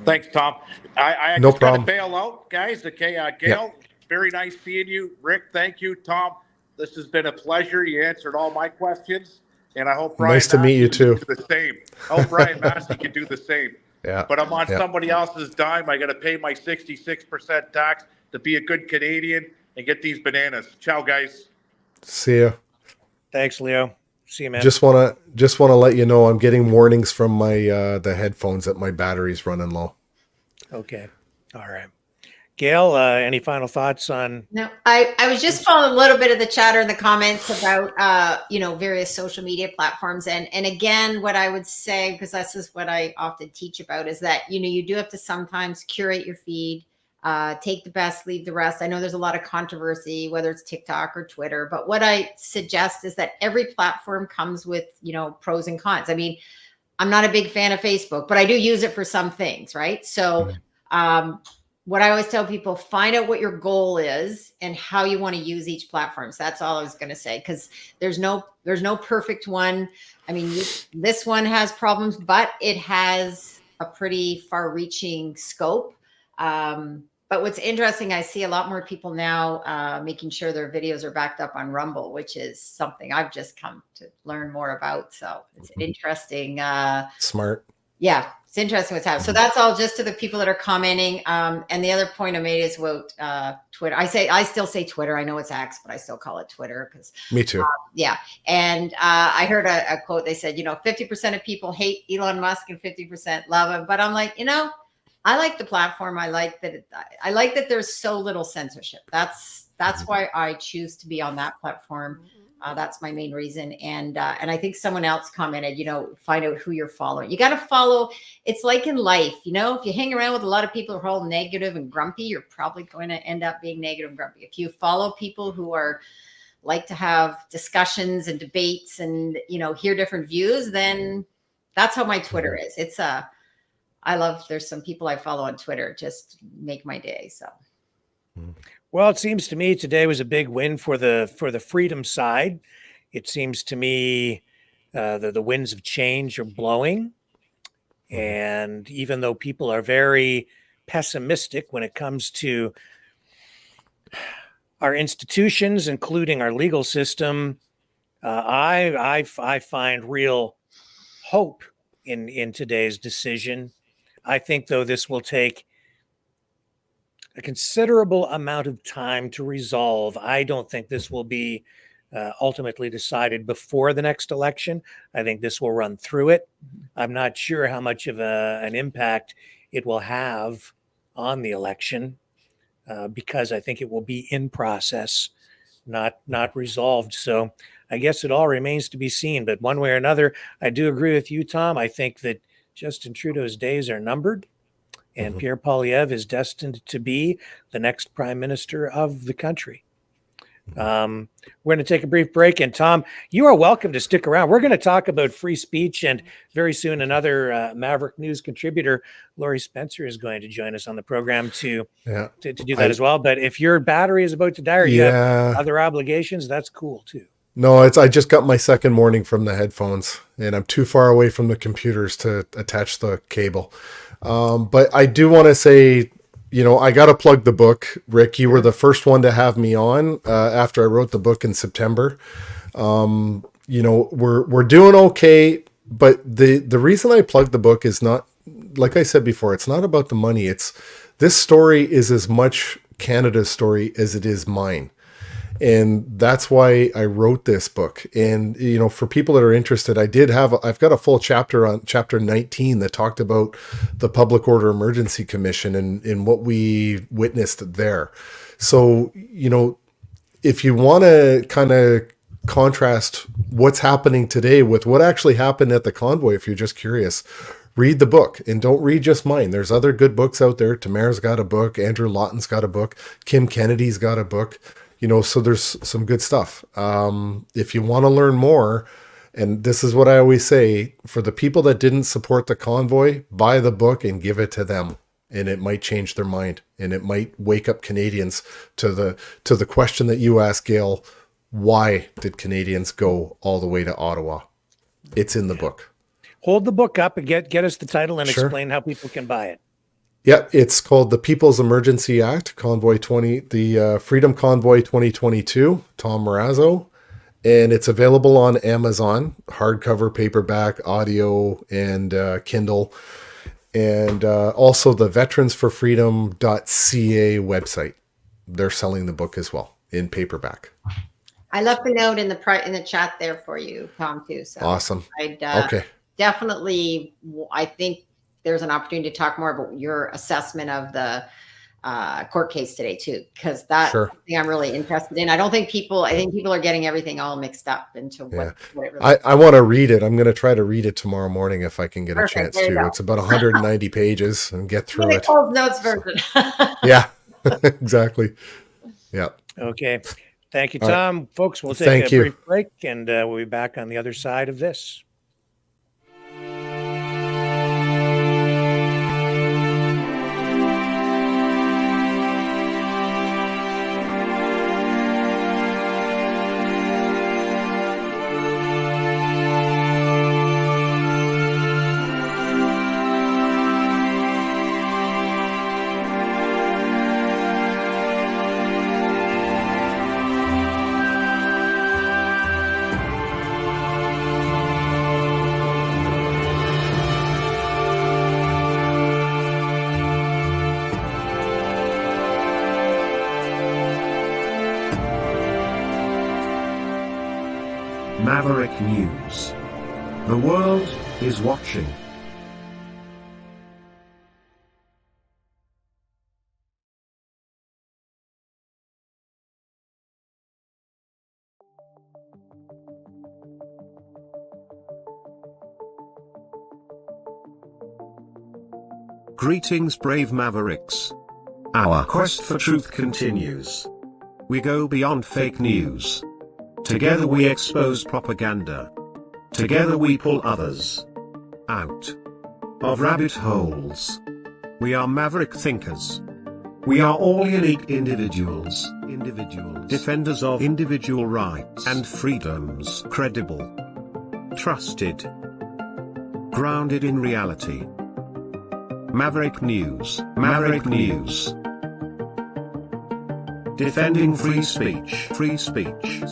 Thanks, Tom. I No just got to problem. bail out, guys. Okay, Gail, very nice seeing you. Rick, thank you. Tom, this has been a pleasure. You answered all my questions. And I hope Brian Nice to meet you too. can do the same. I hope Brian Massey can do the same. Yeah. But I'm on somebody else's dime. I got to pay my 66% tax to be a good Canadian and get these bananas. Ciao, guys. See ya. Thanks, Leo. See you, man. Just wanna let you know I'm getting warnings from my the headphones that my battery's running low. Okay. All right. Gail, any final thoughts on? No, I was just following a little bit of the chatter in the comments about, you know, various social media platforms. And again, what I would say, because this is what I often teach about, is that, you know, you do have to sometimes curate your feed, take the best, leave the rest. I know there's a lot of controversy, whether it's TikTok or Twitter, but what I suggest is that every platform comes with, you know, pros and cons. I mean, I'm not a big fan of Facebook, but I do use it for some things, right? So, what I always tell people, find out what your goal is and how you want to use each platform. So that's all I was going to say, because there's no perfect one. I mean, this one has problems, but it has a pretty far-reaching scope. But what's interesting, I see a lot more people now making sure their videos are backed up on Rumble, which is something I've just come to learn more about. So it's interesting. Smart. Yeah, it's interesting what's happening. So that's all just to the people that are commenting. And the other point I made is about Twitter. I still say Twitter. I know it's X, but I still call it Twitter because. Me too. Yeah. And I heard a quote. They said, you know, 50% of people hate Elon Musk and 50% love him. But I'm like, you know, I like the platform. I like that there's so little censorship. That's why I choose to be on that platform. That's my main reason. And I think someone else commented, find out who you're following. You got to follow. It's like in life, if you hang around with a lot of people who are all negative and grumpy, you're probably going to end up being negative and grumpy. If you follow people who are like to have discussions and debates and, hear different views, then that's how my Twitter is. There's some people I follow on Twitter, just make my day. So. Well, it seems to me today was a big win for the freedom side. It seems to me the winds of change are blowing. And even though people are very pessimistic when it comes to our institutions, including our legal system, I find real hope in today's decision. I think, though, this will take a considerable amount of time to resolve. I don't think this will be ultimately decided before the next election. I think this will run through it. I'm not sure how much of an impact it will have on the election because I think it will be in process, not resolved. So I guess it all remains to be seen. But one way or another, I do agree with you, Tom. I think that Justin Trudeau's days are numbered. And Pierre Poilievre is destined to be the next prime minister of the country. We're going to take a brief break. And Tom, you are welcome to stick around. We're going to talk about free speech. And very soon, another Maverick News contributor, Laurie Spencer, is going to join us on the program to do that as well. But if your battery is about to die or you have other obligations, that's cool too. No, I just got my second morning from the headphones and I'm too far away from the computers to attach the cable. But I do want to say, I got to plug the book. Rick, you were the first one to have me on after I wrote the book in September. We're doing okay, but the reason I plugged the book is not, like I said before, it's not about the money. This story is as much Canada's story as it is mine. And that's why I wrote this book. And, for people that are interested, I've got a full chapter on chapter 19 that talked about the Public Order Emergency Commission and what we witnessed there. So, if you want to kind of contrast what's happening today with what actually happened at the convoy, if you're just curious, read the book and don't read just mine. There's other good books out there. Tamara's got a book. Andrew Lawton's got a book. Kim Kennedy's got a book. So there's some good stuff. If you want to learn more, and this is what I always say, for the people that didn't support the convoy, buy the book and give it to them. And it might change their mind. And it might wake up Canadians to the question that you asked, Gail, why did Canadians go all the way to Ottawa? It's in the book. Hold the book up and get us the title and explain how people can buy it. Yeah, it's called the People's Emergency Act, the Freedom Convoy 2022, Tom Marazzo, and it's available on Amazon, hardcover, paperback, audio, and Kindle, and also the veteransforfreedom.ca website. They're selling the book as well in paperback. I left the note in the chat there for you, Tom, too. So awesome. Okay. Definitely, I think there's an opportunity to talk more about your assessment of the court case today too, because that's something I'm really interested in. I think people are getting everything all mixed up into what it really I want to read it. I'm going to try to read it tomorrow morning if I can get a chance to. It's about 190 pages and get through it. Cold notes version. Yeah, exactly. Yeah. Okay. Thank you, Tom. Right. Folks, we'll take a brief break and we'll be back on the other side of this. Maverick News. The world is watching. Greetings, brave Mavericks. Our quest for truth continues. We go beyond fake news. Together we expose propaganda. Together we pull others out of rabbit holes. We are maverick thinkers. We are all unique individuals, defenders of individual rights and freedoms, credible, trusted, grounded in reality. Maverick News, Maverick News. Defending free speech, free speech.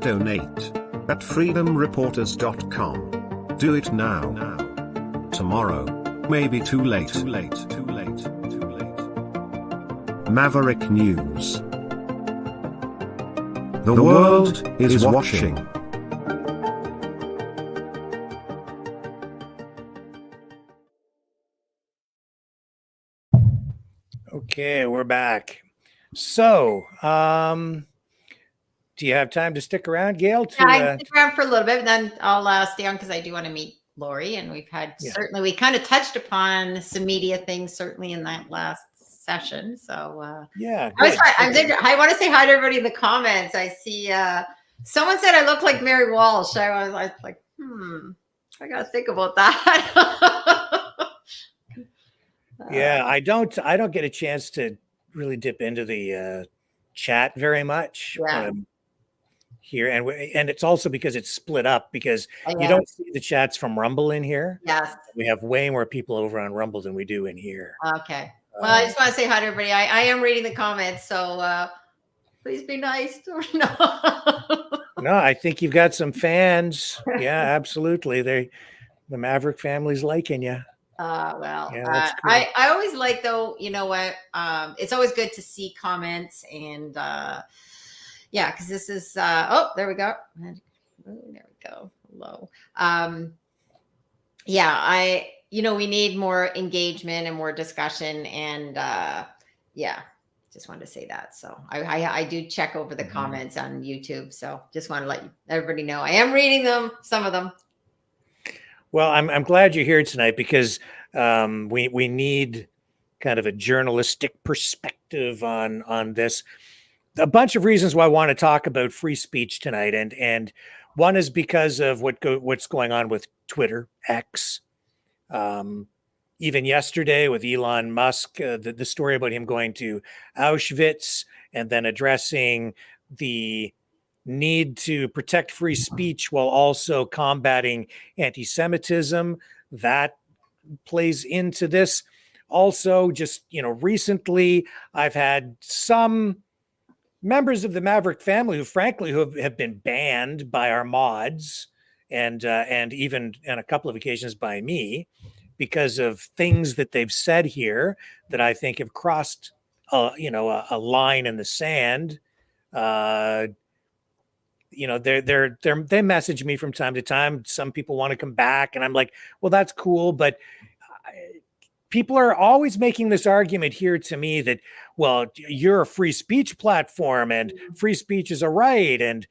Donate at freedomreporters.com. Do it now. Tomorrow may be too late. Maverick News. The world is watching. Okay, we're back. So, do you have time to stick around, Gail? Yeah, I can stick around for a little bit, and then I'll stay on because I do want to meet Lori. And we've had certainly, we kind of touched upon some media things certainly in that last session. So, yeah, I want to say hi to everybody in the comments. I see someone said I look like Mary Walsh. I was like, I got to think about that. Yeah, I don't get a chance to really dip into the chat very much when I'm here, and it's also because it's split up because you don't see the chats from Rumble in here. Yes, we have way more people over on Rumble than we do in here. Okay, well, I just want to say hi to everybody. I am reading the comments, so please be nice. No, I think you've got some fans. Yeah, absolutely. The Maverick family's liking you. Well, yeah, cool. I always like, though, you know what? It's always good to see comments and yeah, because this is oh, there we go. There we go. Hello. Yeah, we need more engagement and more discussion, and yeah, just wanted to say that. So I do check over the comments on YouTube. So just want to let everybody know I am reading them, some of them. Well, I'm glad you're here tonight because we need kind of a journalistic perspective on this. A bunch of reasons why I want to talk about free speech tonight, and one is because of what's going on with Twitter, X. Even yesterday with Elon Musk, the story about him going to Auschwitz and then addressing the need to protect free speech while also combating anti-Semitism, that plays into this. Also, just recently, I've had some members of the Maverick family who have been banned by our mods and even on a couple of occasions by me because of things that they've said here that I think have crossed a line in the sand. They message me from time to time. Some people want to come back, and I'm like, well, that's cool, but people are always making this argument here to me that, well, you're a free speech platform and free speech is a right, and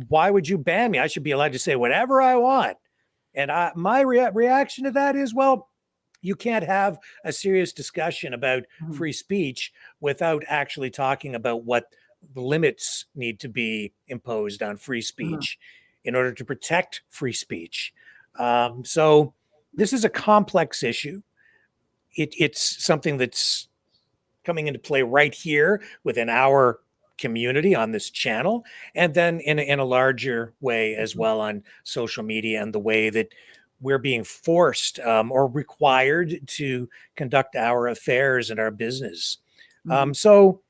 why would you ban me? I should be allowed to say whatever I want. And my reaction to that is, well, you can't have a serious discussion about free speech without actually talking about what the limits need to be imposed on free speech in order to protect free speech. So this is a complex issue. It's something that's coming into play right here within our community on this channel, and then in a larger way as well on social media and the way that we're being forced or required to conduct our affairs and our business. So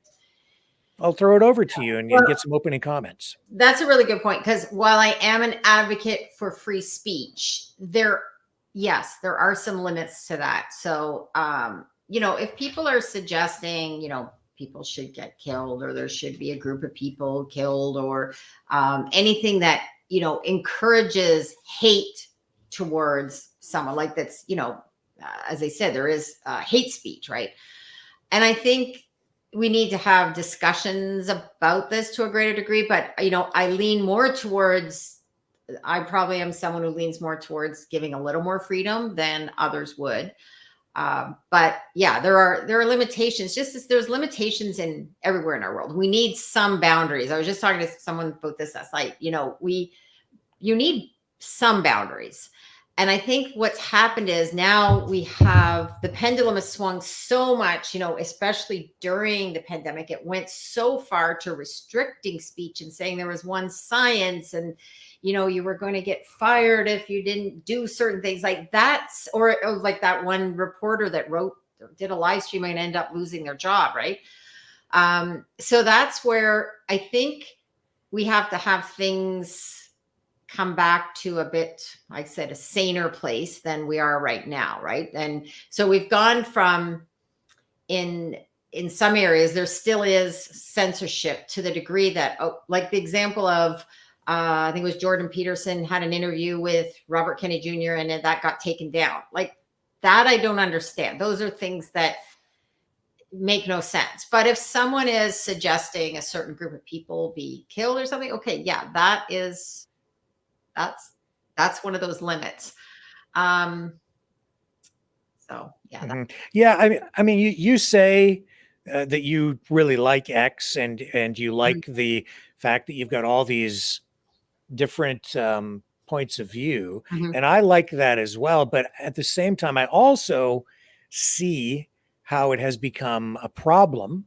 I'll throw it over to you and get some opening comments. That's a really good point, because while I am an advocate for free speech, there are some limits to that. So, if people are suggesting, people should get killed, or there should be a group of people killed, or anything that, encourages hate towards someone, like that's, as I said, there is hate speech, right? And I think we need to have discussions about this to a greater degree, but, I lean more towards, I probably am someone who leans more towards giving a little more freedom than others would. But yeah, there are limitations. Just as there's limitations in everywhere in our world. We need some boundaries. I was just talking to someone about this last night. You need some boundaries. And I think what's happened is now we have the pendulum has swung so much, especially during the pandemic. It went so far to restricting speech and saying there was one science and, you were going to get fired if you didn't do certain things like that. Or it was like that one reporter that did a live stream and end up losing their job. Right. So that's where I think we have to have things come back to a bit, like I said, a saner place than we are right now, right? And so we've gone from in some areas there still is censorship to the degree that, like the example of I think it was Jordan Peterson had an interview with Robert Kennedy Jr. and then that got taken down. Like that, I don't understand. Those are things that make no sense. But if someone is suggesting a certain group of people be killed or something, okay, yeah, that's one of those limits. So yeah. Mm-hmm. Yeah. I mean, you say that you really like X and you like the fact that you've got all these different points of view. And I like that as well. But at the same time, I also see how it has become a problem.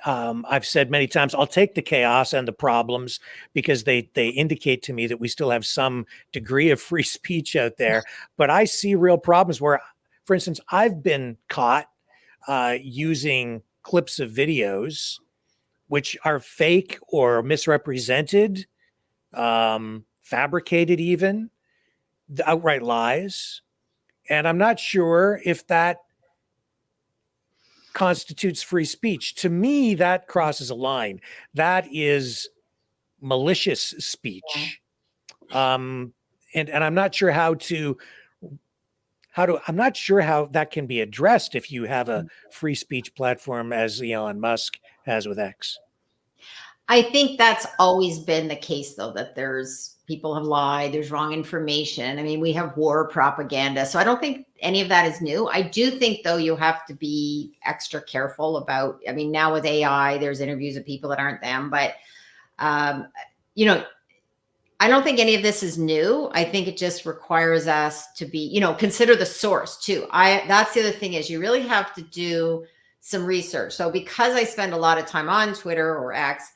I've said many times, I'll take the chaos and the problems because they indicate to me that we still have some degree of free speech out there. But I see real problems where, for instance, I've been caught using clips of videos which are fake or misrepresented, fabricated even, the outright lies. And I'm not sure if that constitutes free speech. To me, that crosses a line. That is malicious speech. And I'm not sure how I'm not sure how that can be addressed if you have a free speech platform as Elon Musk has with X. I think that's always been the case, though, that there's people have lied, there's wrong information. I mean, we have war propaganda. So I don't think any of that is new. I do think, though, you have to be extra careful about, I mean, now with AI, there's interviews of people that aren't them. But, I don't think any of this is new. I think it just requires us to be, consider the source, too. That's the other thing is you really have to do some research. So because I spend a lot of time on Twitter or X,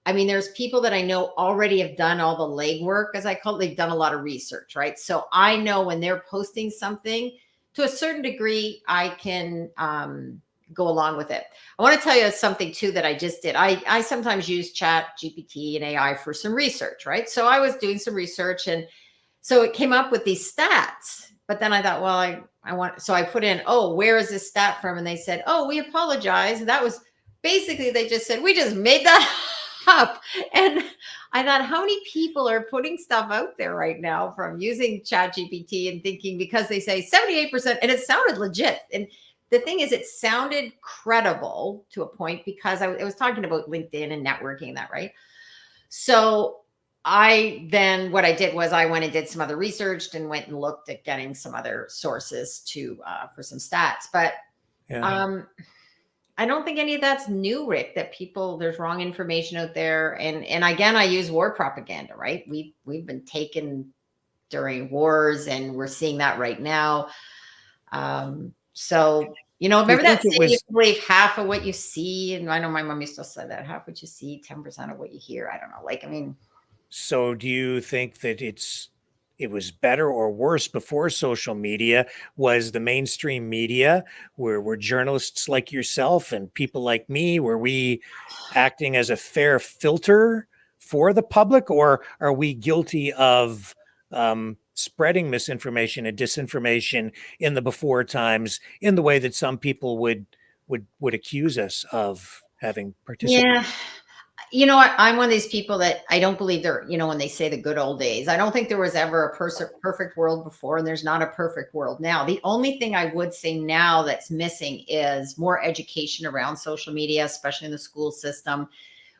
I mean, there's people that I know already have done all the legwork, as I call it. They've done a lot of research, right? So I know when they're posting something, to a certain degree, I can go along with it. I want to tell you something, too, that I just did. I sometimes use Chat, GPT, and AI for some research, right? So I was doing some research, and so it came up with these stats. But then I thought, well, so I put in, where is this stat from? And they said, we apologize. And that was basically, they just said, we just made that up. And I thought, how many people are putting stuff out there right now from using ChatGPT and thinking, because they say 78%, and it sounded legit. And the thing is, it sounded credible to a point because I was talking about LinkedIn and networking and that, right? So what I did was I went and did some other research and went and looked at getting some other sources for some stats. But I don't think any of that's new, Rick, that there's wrong information out there. And again, I use war propaganda, right? We've been taken during wars and we're seeing that right now. So, remember that saying, you believe half of what you see. And I know my mom used to say that, half what you see, 10% of what you hear. I don't know. So do you think that it was better or worse before social media? Was the mainstream media, were journalists like yourself and people like me, were we acting as a fair filter for the public, or are we guilty of spreading misinformation and disinformation in the before times in the way that some people would accuse us of having participated? Yeah. I'm one of these people that I don't believe they're, when they say the good old days, I don't think there was ever a perfect world before, and there's not a perfect world now. The only thing I would say now that's missing is more education around social media, especially in the school system.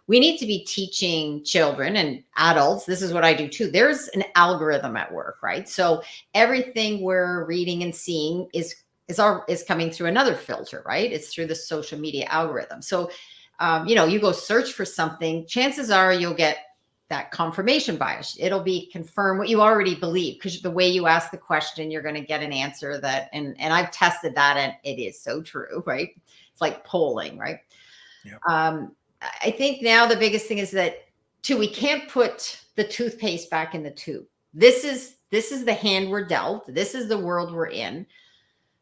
We need to be teaching children and adults. This is what I do too. There's an algorithm at work, right? So everything we're reading and seeing is is coming through another filter, right? It's through the social media algorithm. So, you go search for something, chances are you'll get that confirmation bias. It'll be confirm what you already believe, because the way you ask the question, you're going to get an answer that, and I've tested that, and it is so true, right? It's like polling, right? Yeah. I think now the biggest thing is that we can't put the toothpaste back in the tube. This is the hand we're dealt. This is the world we're in.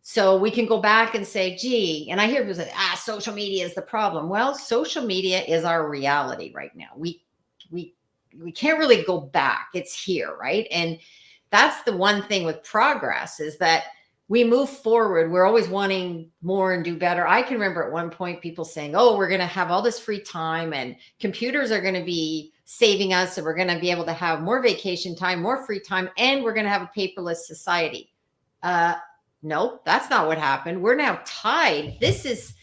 So we can go back and say, gee, and I hear people say, social media is the problem. Well, social media is our reality right now. We can't really go back. It's here, right? And that's the one thing with progress, is that we move forward. We're always wanting more and do better. I can remember at one point people saying, oh, we're going to have all this free time and computers are going to be saving us, and we're going to be able to have more vacation time, more free time, and we're going to have a paperless society. No, that's not what happened. We're now tied. This is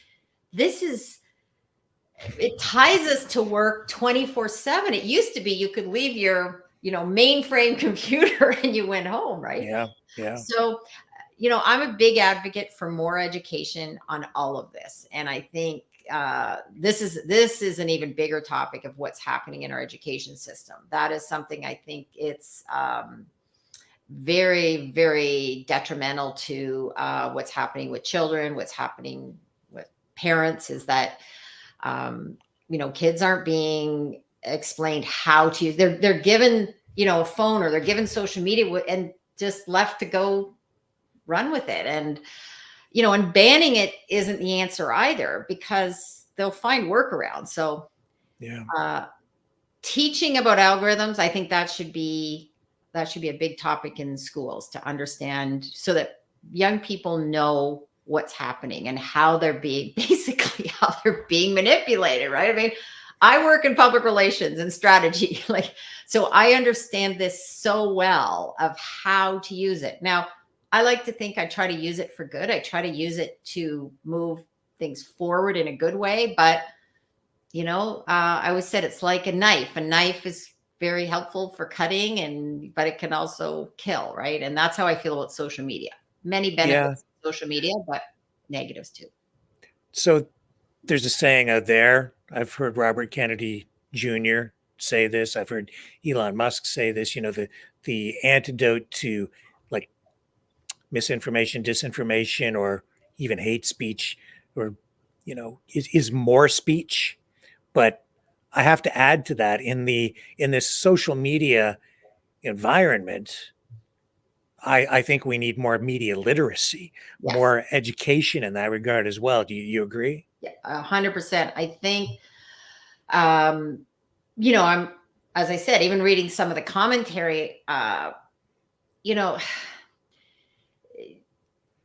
it ties us to work 24/7. It used to be you could leave your, mainframe computer and you went home, right? Yeah. Yeah. So, I'm a big advocate for more education on all of this. And I think this is an even bigger topic of what's happening in our education system. That is something I think it's very, very detrimental to what's happening with children, what's happening with parents, is that kids aren't being explained how to use. They're given a phone, or they're given social media and just left to go run with it. And and banning it isn't the answer either, because they'll find workarounds. So yeah, teaching about algorithms, I think that should be a big topic in schools, to understand, so that young people know what's happening and how they're being manipulated, right? I mean, I work in public relations and strategy, so I understand this so well, of how to use it. Now, I like to think I try to use it for good. I try to use it to move things forward in a good way. But, I always said it's like a knife. A knife is very helpful for cutting, but it can also kill, right? And that's how I feel about social media. Many benefits of social media, but negatives too. So there's a saying out there. I've heard Robert Kennedy Jr. say this. I've heard Elon Musk say this. The antidote to like misinformation, disinformation, or even hate speech, or is more speech. But I have to add to that, in this social media environment, I think we need more media literacy, more education in that regard as well. Do you agree? Yeah, 100%. I think, I'm, as I said, even reading some of the commentary,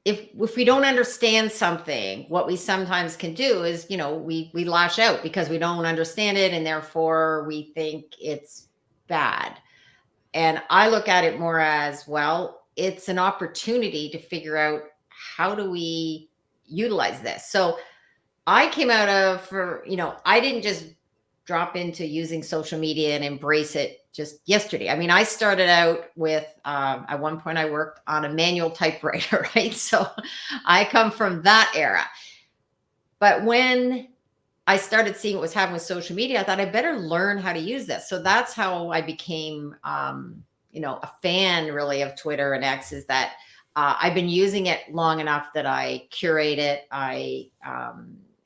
if we don't understand something, what we sometimes can do is, we lash out because we don't understand it, and therefore we think it's bad. And I look at it more as, well, it's an opportunity to figure out, how do we utilize this? So I came out of, I didn't just drop into using social media and embrace it just yesterday. I mean, I started out with, at one point I worked on a manual typewriter, right? So I come from that era. But when I started seeing what was happening with social media, I thought I better learn how to use this. So that's how I became, a fan really of Twitter and X, is that I've been using it long enough that I curate it. I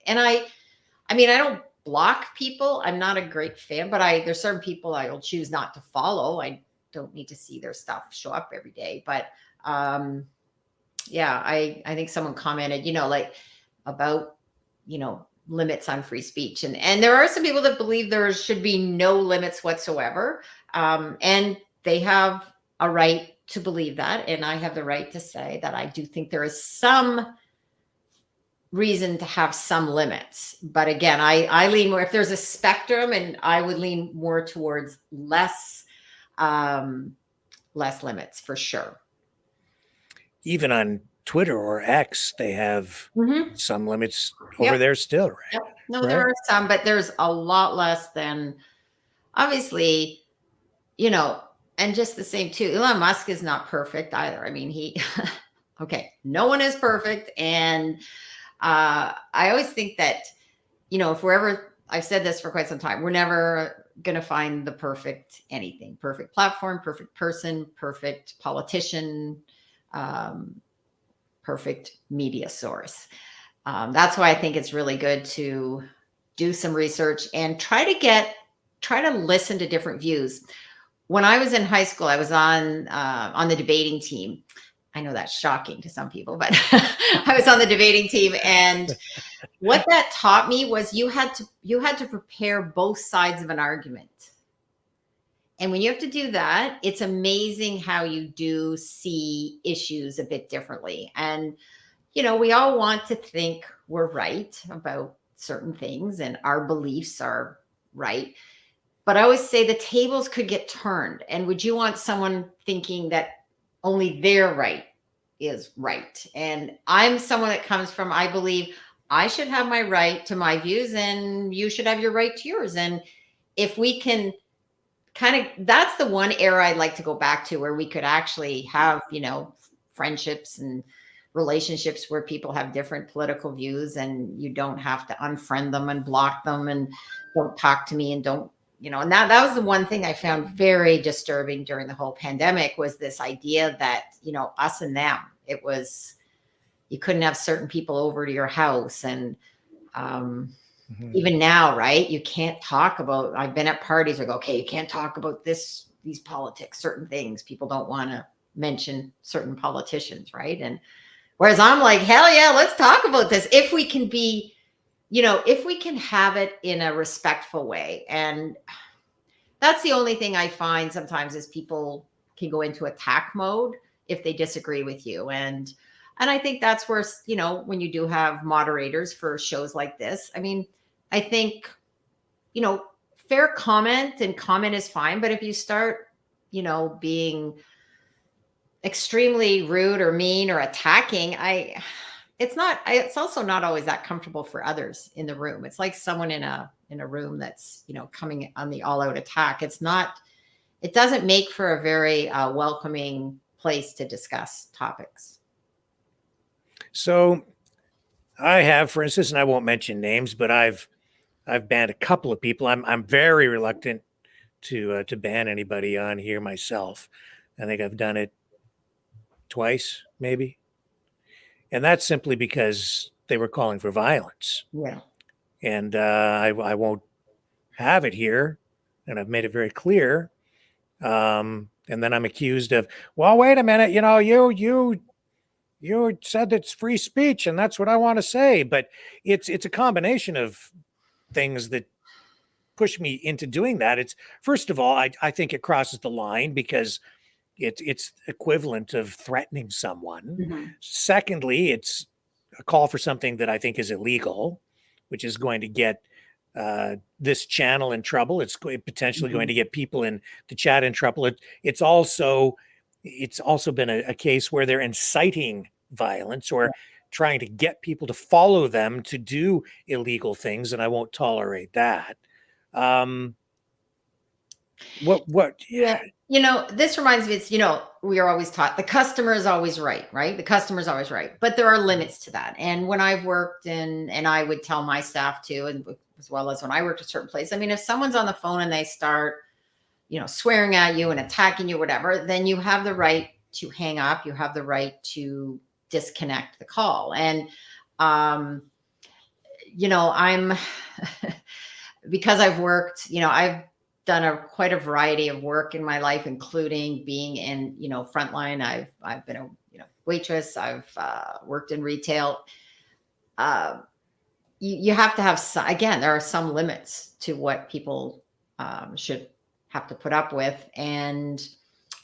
don't block people. I'm not a great fan, but there's certain people I will choose not to follow. I don't need to see their stuff show up every day. But I think someone commented, about, limits on free speech. And there are some people that believe there should be no limits whatsoever. And they have a right to believe that. And I have the right to say that I do think there is some reason to have some limits. But again, I lean more, if there's a spectrum, and I would lean more towards less limits for sure. Even on Twitter or X, they have some limits over there still, right? Yep. No, right? There are some, but there's a lot less than, obviously, and just the same too. Elon Musk is not perfect either. I mean, Okay, no one is perfect. And I always think that, if we're ever, I've said this for quite some time, we're never going to find the perfect anything, perfect platform, perfect person, perfect politician, perfect media source. That's why I think it's really good to do some research and try to listen to different views. When I was in high school, I was on the debating team. I know that's shocking to some people, but I was on the debating team, and what that taught me was you had to prepare both sides of an argument. And when you have to do that, it's amazing how you do see issues a bit differently. And we all want to think we're right about certain things and our beliefs are right. But I always say the tables could get turned. And would you want someone thinking that only their right is right? And I'm someone that comes from, I believe I should have my right to my views and you should have your right to yours. And if we can that's the one era I'd like to go back to, where we could actually have, friendships and relationships where people have different political views and you don't have to unfriend them and block them and don't talk to me and don't, and that was the one thing I found very disturbing during the whole pandemic, was this idea that, us and them, it was, you couldn't have certain people over to your house. And, even now, right? You can't talk about, I've been at parties where I go, okay, you can't talk about these politics, certain things. People don't want to mention certain politicians, right? And whereas I'm like, hell yeah, let's talk about this. If we can be, if we can have it in a respectful way. And that's the only thing I find sometimes is people can go into attack mode if they disagree with you. And I think that's where, when you do have moderators for shows like this, I mean, I think, fair comment is fine. But if you start, being extremely rude or mean or attacking, it's also not always that comfortable for others in the room. It's like someone in a room that's, coming on the all out attack. It doesn't make for a very welcoming place to discuss topics. So I have, for instance, and I won't mention names, but I've banned a couple of people. I'm very reluctant to ban anybody on here myself. I think I've done it twice, maybe, and that's simply because they were calling for violence. Yeah. And I won't have it here, and I've made it very clear. And then I'm accused of, well, wait a minute, you said it's free speech, and that's what I want to say. But it's a combination of things that push me into doing that. It's, first of all, I think it crosses the line because it's equivalent of threatening someone. Mm-hmm. Secondly, it's a call for something that I think is illegal, which is going to get this channel in trouble. It's potentially going to get people in the chat in trouble. It's also been a case where they're inciting violence or trying to get people to follow them to do illegal things, and I won't tolerate that. Yeah. This reminds me, it's, we are always taught the customer is always right? The customer is always right. But there are limits to that. And when I've worked and I would tell my staff too, and as well as when I worked at certain places, I mean, if someone's on the phone and they start, swearing at you and attacking you, whatever, then you have the right to hang up. You have the right to disconnect the call. And, I'm because I've worked, I've done quite a variety of work in my life, including being in, frontline. I've been a waitress. I've worked in retail. You have to have some, again, there are some limits to what people should have to put up with. And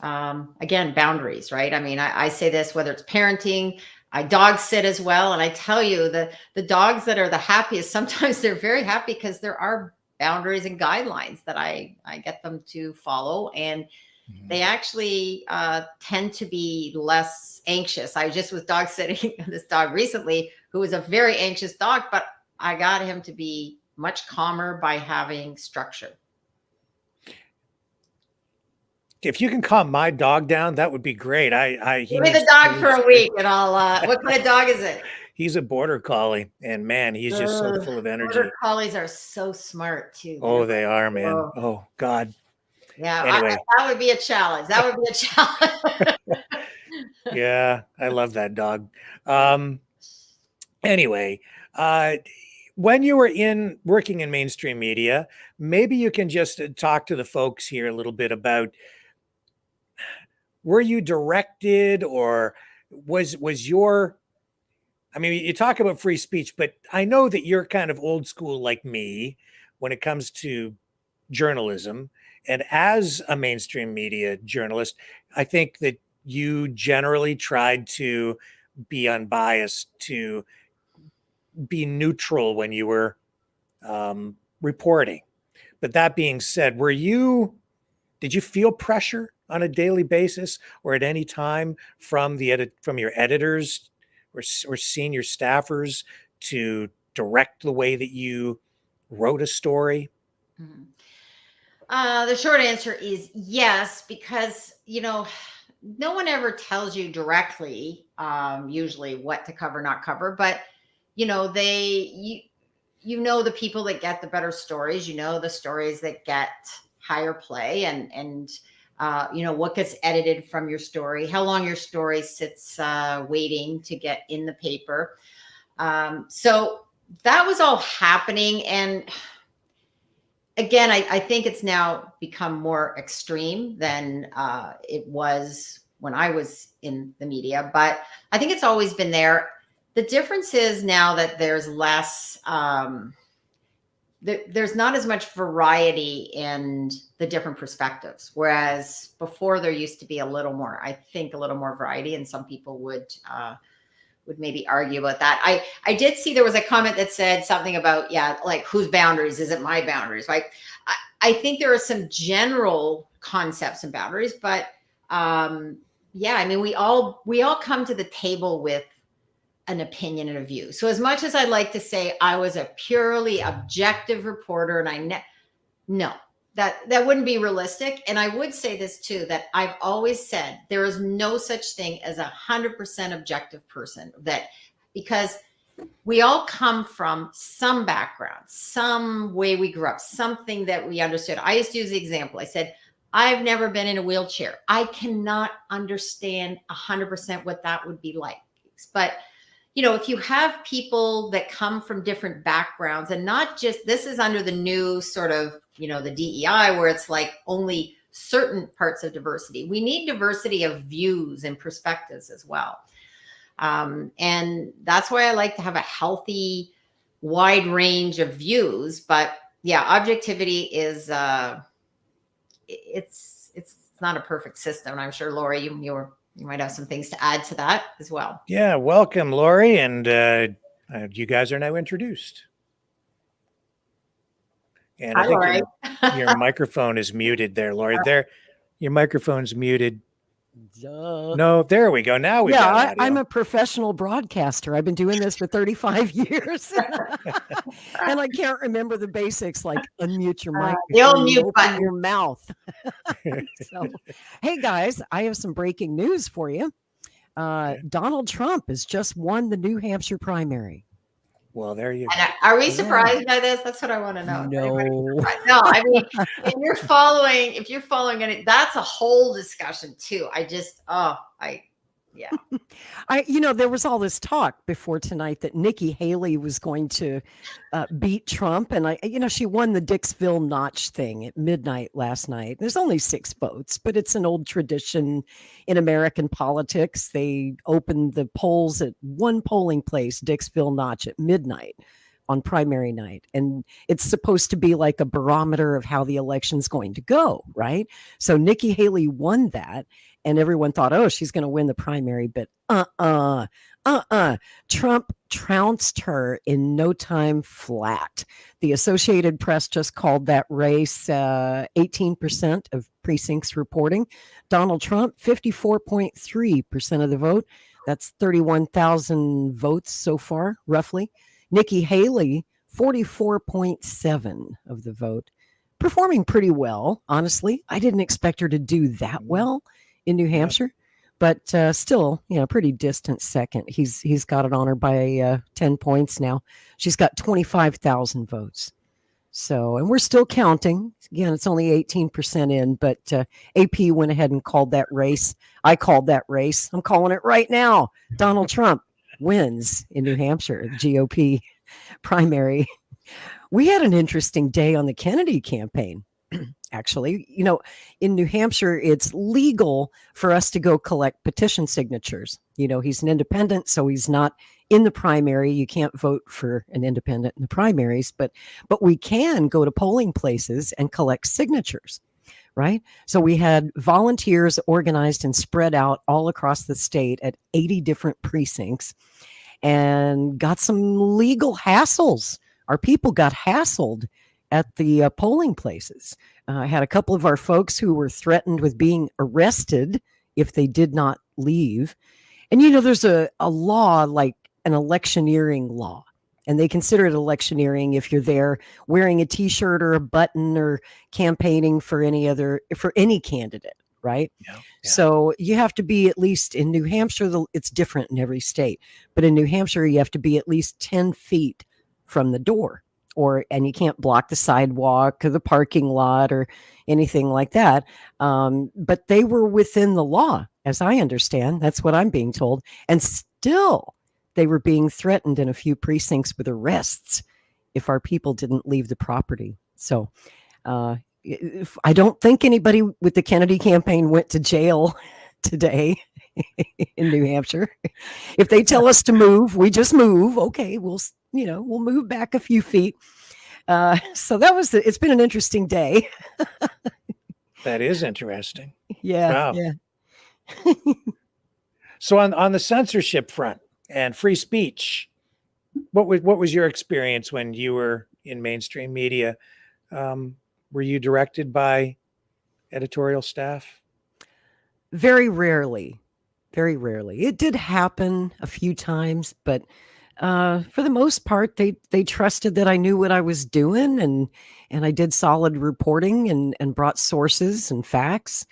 again, boundaries, right? I mean, I say this, whether it's parenting, I dog sit as well. And I tell you, the dogs that are the happiest, sometimes they're very happy because there are boundaries and guidelines that I get them to follow. And they actually tend to be less anxious. I just was dog sitting this dog recently who was a very anxious dog, but I got him to be much calmer by having structure. if you can calm my dog down, that would be great. He Give me the needs dog for a food. week, and I'll. What kind of dog is it? He's a border collie, and man, he's just so full of energy. Border collies are so smart too. Oh, they are, man. Whoa. Oh God. Yeah, Anyway. that would be a challenge. That would be a challenge. Yeah, I love that dog. Anyway, when you were working in mainstream media, maybe you can just talk to the folks here a little bit about, were you directed, or was your, I mean, you talk about free speech, but I know that you're kind of old school like me when it comes to journalism. And as a mainstream media journalist, I think that you generally tried to be unbiased, to be neutral when you were reporting. But that being said, did you feel pressure on a daily basis or at any time from your editors or senior staffers to direct the way that you wrote a story? Mm-hmm. The short answer is yes, because, no one ever tells you directly, usually what to cover, not cover, but, the people that get the better stories, the stories that get higher play and what gets edited from your story, how long your story sits waiting to get in the paper. So that was all happening. And again, I think it's now become more extreme than it was when I was in the media, but I think it's always been there. The difference is now that there's less, there's not as much variety in the different perspectives. Whereas before there used to be a little more variety, and some people would maybe argue about that. I did see there was a comment that said something about, like, whose boundaries? Is it my boundaries? Right. I think there are some general concepts and boundaries, but I mean, we all come to the table with an opinion and a view. So as much as I'd like to say I was a purely objective reporter, and no, that wouldn't be realistic. And I would say this too, that I've always said there is no such thing as 100% objective person, because we all come from some background, some way we grew up, something that we understood. I used to use the example. I said, I've never been in a wheelchair. I cannot understand 100% what that would be like. But if you have people that come from different backgrounds, and not just, this is under the new sort of, the DEI, where it's like only certain parts of diversity. We need diversity of views and perspectives as well. And that's why I like to have a healthy, wide range of views. But yeah, objectivity is, it's not a perfect system. And I'm sure, Lori, you might have some things to add to that as well. Yeah, welcome, Lori, and you guys are now introduced. And Hi, I think Lori. your microphone is muted there, Lori. There, your microphone's muted. Duh. No, there we go. Now we got audio. I'm a professional broadcaster. I've been doing this for 35 years. And I can't remember the basics, like unmute your mic. The old mute open button. your mouth. So, hey guys, I have some breaking news for you. Donald Trump has just won the New Hampshire primary. Well, there you go. And are we surprised by this? That's what I want to know. No. No, I mean, if you're following it, that's a whole discussion too. There was all this talk before tonight that Nikki Haley was going to beat Trump. And she won the Dixville Notch thing at midnight last night. There's only 6 votes, but it's an old tradition in American politics. They opened the polls at one polling place, Dixville Notch, at midnight on primary night. And it's supposed to be like a barometer of how the election's going to go, right? So Nikki Haley won that. And everyone thought, oh, she's going to win the primary, but Trump trounced her in no time flat. The Associated Press just called that race 18% of precincts reporting. Donald Trump, 54.3% of the vote. That's 31,000 votes so far, roughly. Nikki Haley, 44.7% of the vote. performing pretty well, honestly. I didn't expect her to do that well in New Hampshire, but still, pretty distant second. He's got it on her by 10 points now. She's got 25,000 votes. So, and we're still counting. Again, it's only 18% in, but AP went ahead and called that race. I called that race. I'm calling it right now. Donald Trump wins in New Hampshire, the GOP primary. We had an interesting day on the Kennedy campaign. Actually, in New Hampshire, it's legal for us to go collect petition signatures. He's an independent, so he's not in the primary. You can't vote for an independent in the primaries, but we can go to polling places and collect signatures, right? So we had volunteers organized and spread out all across the state at 80 different precincts and got some legal hassles. Our people got hassled at the polling places. I had a couple of our folks who were threatened with being arrested if they did not leave. And, there's a law like an electioneering law, and they consider it electioneering if you're there wearing a T-shirt or a button or campaigning for any candidate, right? Yeah. So you have to be, at least in New Hampshire, it's different in every state, but in New Hampshire, you have to be at least 10 feet from the door. And you can't block the sidewalk or the parking lot or anything like that. But they were within the law, as I understand. That's what I'm being told. And still, they were being threatened in a few precincts with arrests if our people didn't leave the property. So I don't think anybody with the Kennedy campaign went to jail today in New Hampshire. If they tell us to move, we just move. Okay, we'll move back a few feet. So it's been an interesting day. That is interesting. Yeah. Wow. Yeah. So on the censorship front and free speech, what was your experience when you were in mainstream media? Were you directed by editorial staff? Very rarely. Very rarely. It did happen a few times, but for the most part, they trusted that I knew what I was doing, and I did solid reporting and brought sources and facts.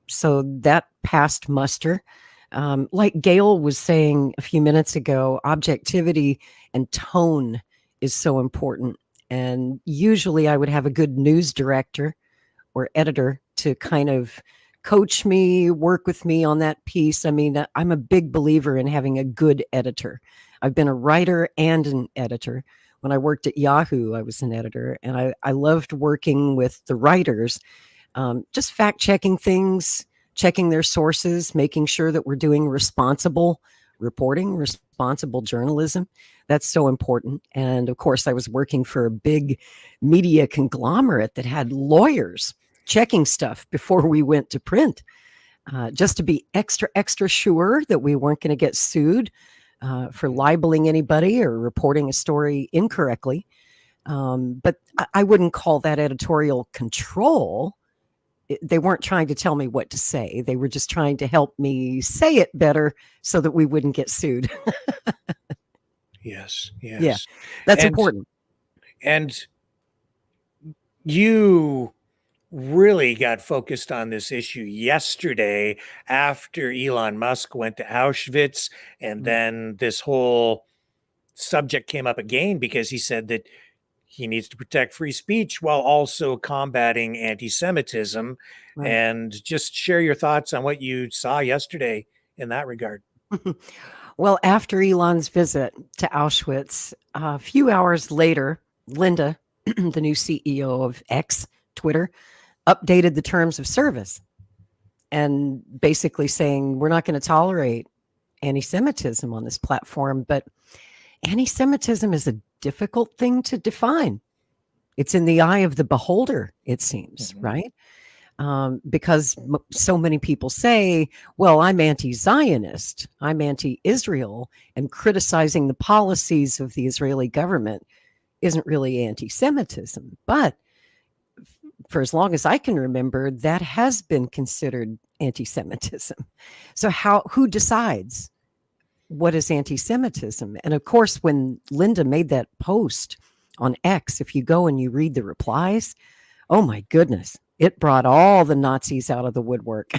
So that passed muster. Like Gail was saying a few minutes ago, objectivity and tone is so important. And usually I would have a good news director or editor to kind of coach me, work with me on that piece. I mean, I'm a big believer in having a good editor. I've been a writer and an editor. When I worked at Yahoo, I was an editor, and I loved working with the writers, just fact checking things, checking their sources, making sure that we're doing responsible reporting, responsible journalism. That's so important. And of course, I was working for a big media conglomerate that had lawyers checking stuff before we went to print, just to be extra sure that we weren't going to get sued for libeling anybody or reporting a story incorrectly. But I wouldn't call that editorial control. They weren't trying to tell me what to say. They were just trying to help me say it better so that we wouldn't get sued. Yes. Yeah, that's important. And you really got focused on this issue yesterday after Elon Musk went to Auschwitz, and then this whole subject came up again because he said that he needs to protect free speech while also combating anti-Semitism. Right. And just share your thoughts on what you saw yesterday in that regard. Well, after Elon's visit to Auschwitz, a few hours later, Linda, the new CEO of X, Twitter, updated the terms of service and basically saying we're not going to tolerate anti-Semitism on this platform. But anti-Semitism is a difficult thing to define. It's in the eye of the beholder, it seems, right? Because so many people say, well, I'm anti-Zionist, I'm anti-Israel, and criticizing the policies of the Israeli government isn't really anti-Semitism. But for as long as I can remember, that has been considered anti-Semitism. So who decides what is anti-Semitism? And of course, when Linda made that post on X, if you go and you read the replies, oh my goodness, it brought all the Nazis out of the woodwork.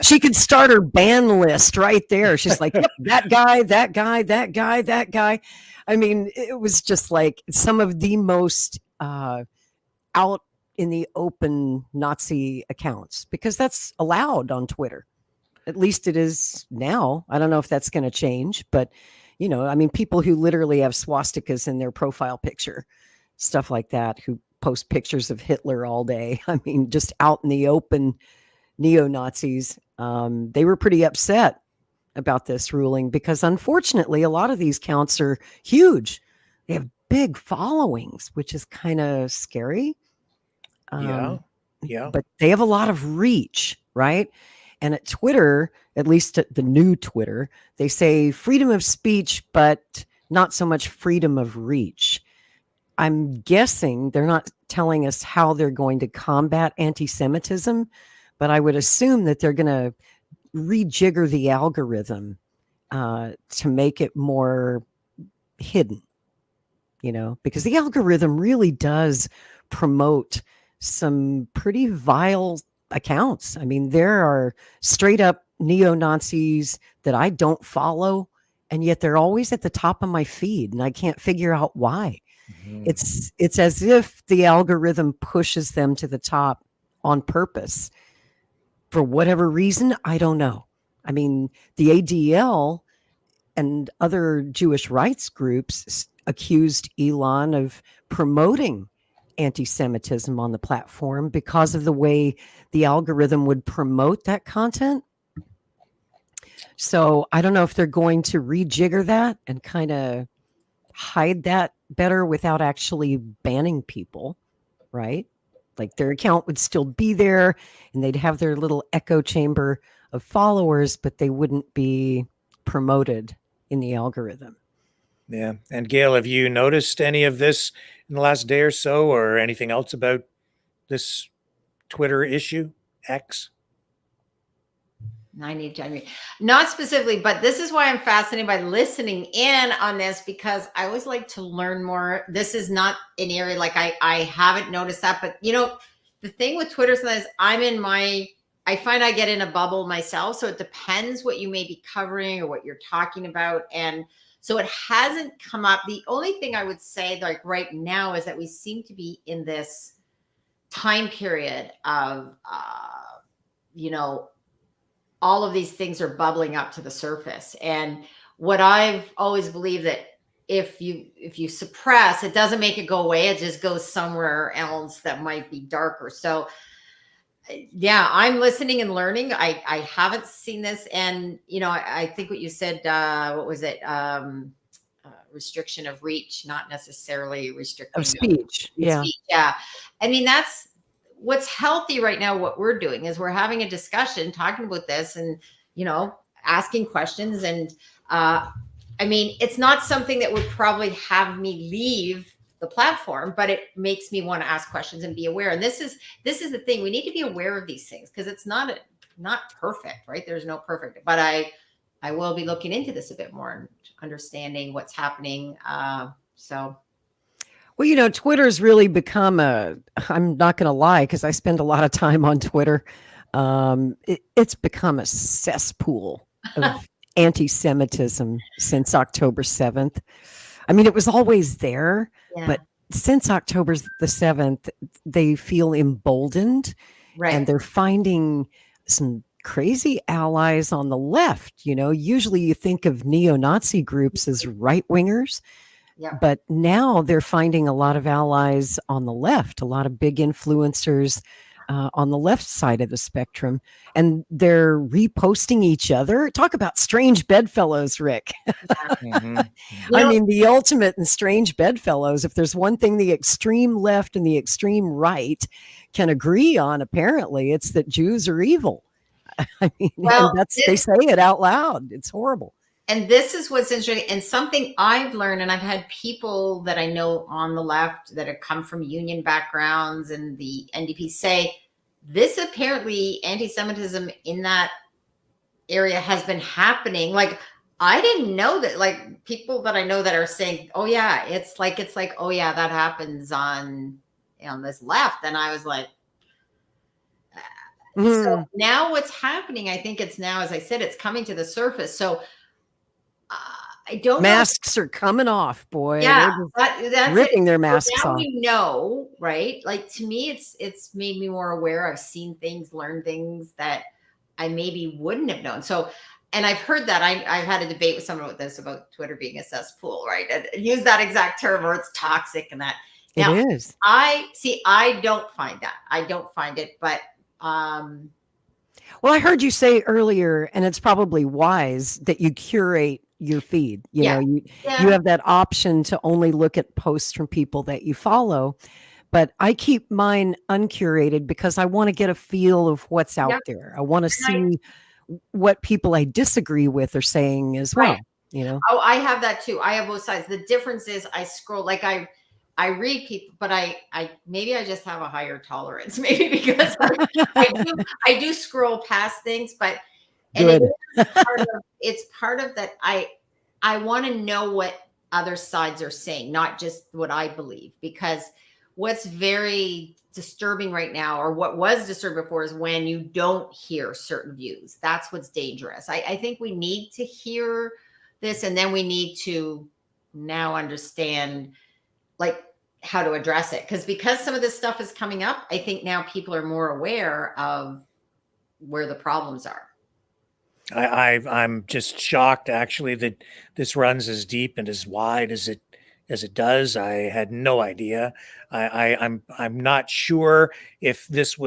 She could start her ban list right there. She's like, yep, that guy, that guy, that guy, that guy. I mean, it was just like some of the most out in the open Nazi accounts, because that's allowed on Twitter. At least it is now. I don't know if that's going to change, but I mean, people who literally have swastikas in their profile picture, stuff like that, who post pictures of Hitler all day. I mean, just out in the open, neo-Nazis. They were pretty upset about this ruling because, unfortunately, a lot of these counts are huge. They have big followings, which is kind of scary. Yeah. But they have a lot of reach, right? And at Twitter, at least at the new Twitter, they say freedom of speech, but not so much freedom of reach. I'm guessing they're not telling us how they're going to combat anti-Semitism, but I would assume that they're going to rejigger the algorithm to make it more hidden, because the algorithm really does promote some pretty vile accounts. I mean, there are straight up neo-Nazis that I don't follow, and yet they're always at the top of my feed, and I can't figure out why. It's as if the algorithm pushes them to the top on purpose. For whatever reason, I don't know. I mean, the ADL and other Jewish rights groups accused Elon of promoting anti-Semitism on the platform because of the way the algorithm would promote that content. So I don't know if they're going to rejigger that and kind of hide that better without actually banning people, right? Like their account would still be there and they'd have their little echo chamber of followers, but they wouldn't be promoted in the algorithm. Yeah. And Gail, have you noticed any of this in the last day or so, or anything else about this Twitter issue, X? I need to unmute. Not specifically, but this is why I'm fascinated by listening in on this, because I always like to learn more. This is not an area like I haven't noticed that, but the thing with Twitter is I find I get in a bubble myself. So it depends what you may be covering or what you're talking about. And so it hasn't come up. The only thing I would say like right now is that we seem to be in this time period of, all of these things are bubbling up to the surface. And what I've always believed that if you suppress, it doesn't make it go away. It just goes somewhere else that might be darker. So yeah, I'm listening and learning. I haven't seen this. And, I think what you said, what was it? Restriction of reach, not necessarily restricting of speech. Yeah. Speech. Yeah. I mean, that's what's healthy right now. What we're doing is we're having a discussion, talking about this and, asking questions. And I mean, it's not something that would probably have me leave the platform, but it makes me want to ask questions and be aware. And this is the thing. We need to be aware of these things because it's not perfect, right? There's no perfect, but I will be looking into this a bit more and understanding what's happening. Well, Twitter's really become I'm not going to lie, because I spend a lot of time on Twitter. It's become a cesspool of anti-Semitism since October 7th. I mean, it was always there, but since October the 7th, they feel emboldened, right? And they're finding some crazy allies on the left. Usually you think of neo-Nazi groups as right-wingers. Yeah. But now they're finding a lot of allies on the left, a lot of big influencers on the left side of the spectrum, and they're reposting each other. Talk about strange bedfellows, Rick. I mean, the ultimate in strange bedfellows. If there's one thing the extreme left and the extreme right can agree on, apparently, it's that Jews are evil. I mean, they say it out loud. It's horrible. And this is what's interesting, and something I've learned, and I've had people that I know on the left that have come from union backgrounds and the NDP say this apparently anti-Semitism in that area has been happening. Like I didn't know that, like, people that I know that are saying, oh yeah, it's like, oh yeah, that happens on this left. And I was like, so now what's happening, I think it's now, as I said, it's coming to the surface. So I don't know. Masks are coming off, boy. Yeah, They're that's ripping it. their So masks now off. we know, right? Like, to me, it's made me more aware. I've seen things, learned things that I maybe wouldn't have known. So, and I've heard that I've had a debate with someone with this about Twitter being a cesspool, right? And use that exact term, or it's toxic and that. Now, It is. I don't find that. I don't find it, but well, I heard you say earlier, and it's probably wise that you curate your feed. You know, you have that option to only look at posts from people that you follow. But I keep mine uncurated because I want to get a feel of what's out there. I want to see what people I disagree with are saying as well. You know? Oh, I have that too. I have both sides. The difference is I scroll, like I read people, but I maybe I just have a higher tolerance, maybe because I do scroll past things, but Good. it's part of that. I want to know what other sides are saying, not just what I believe, because what's very disturbing right now, or what was disturbing before, is when you don't hear certain views. That's what's dangerous. I think we need to hear this, and then we need to now understand, like, how to address it. Because some of this stuff is coming up, I think now people are more aware of where the problems are. I'm just shocked, actually, that this runs as deep and as wide as it does. I had no idea. I'm not sure if this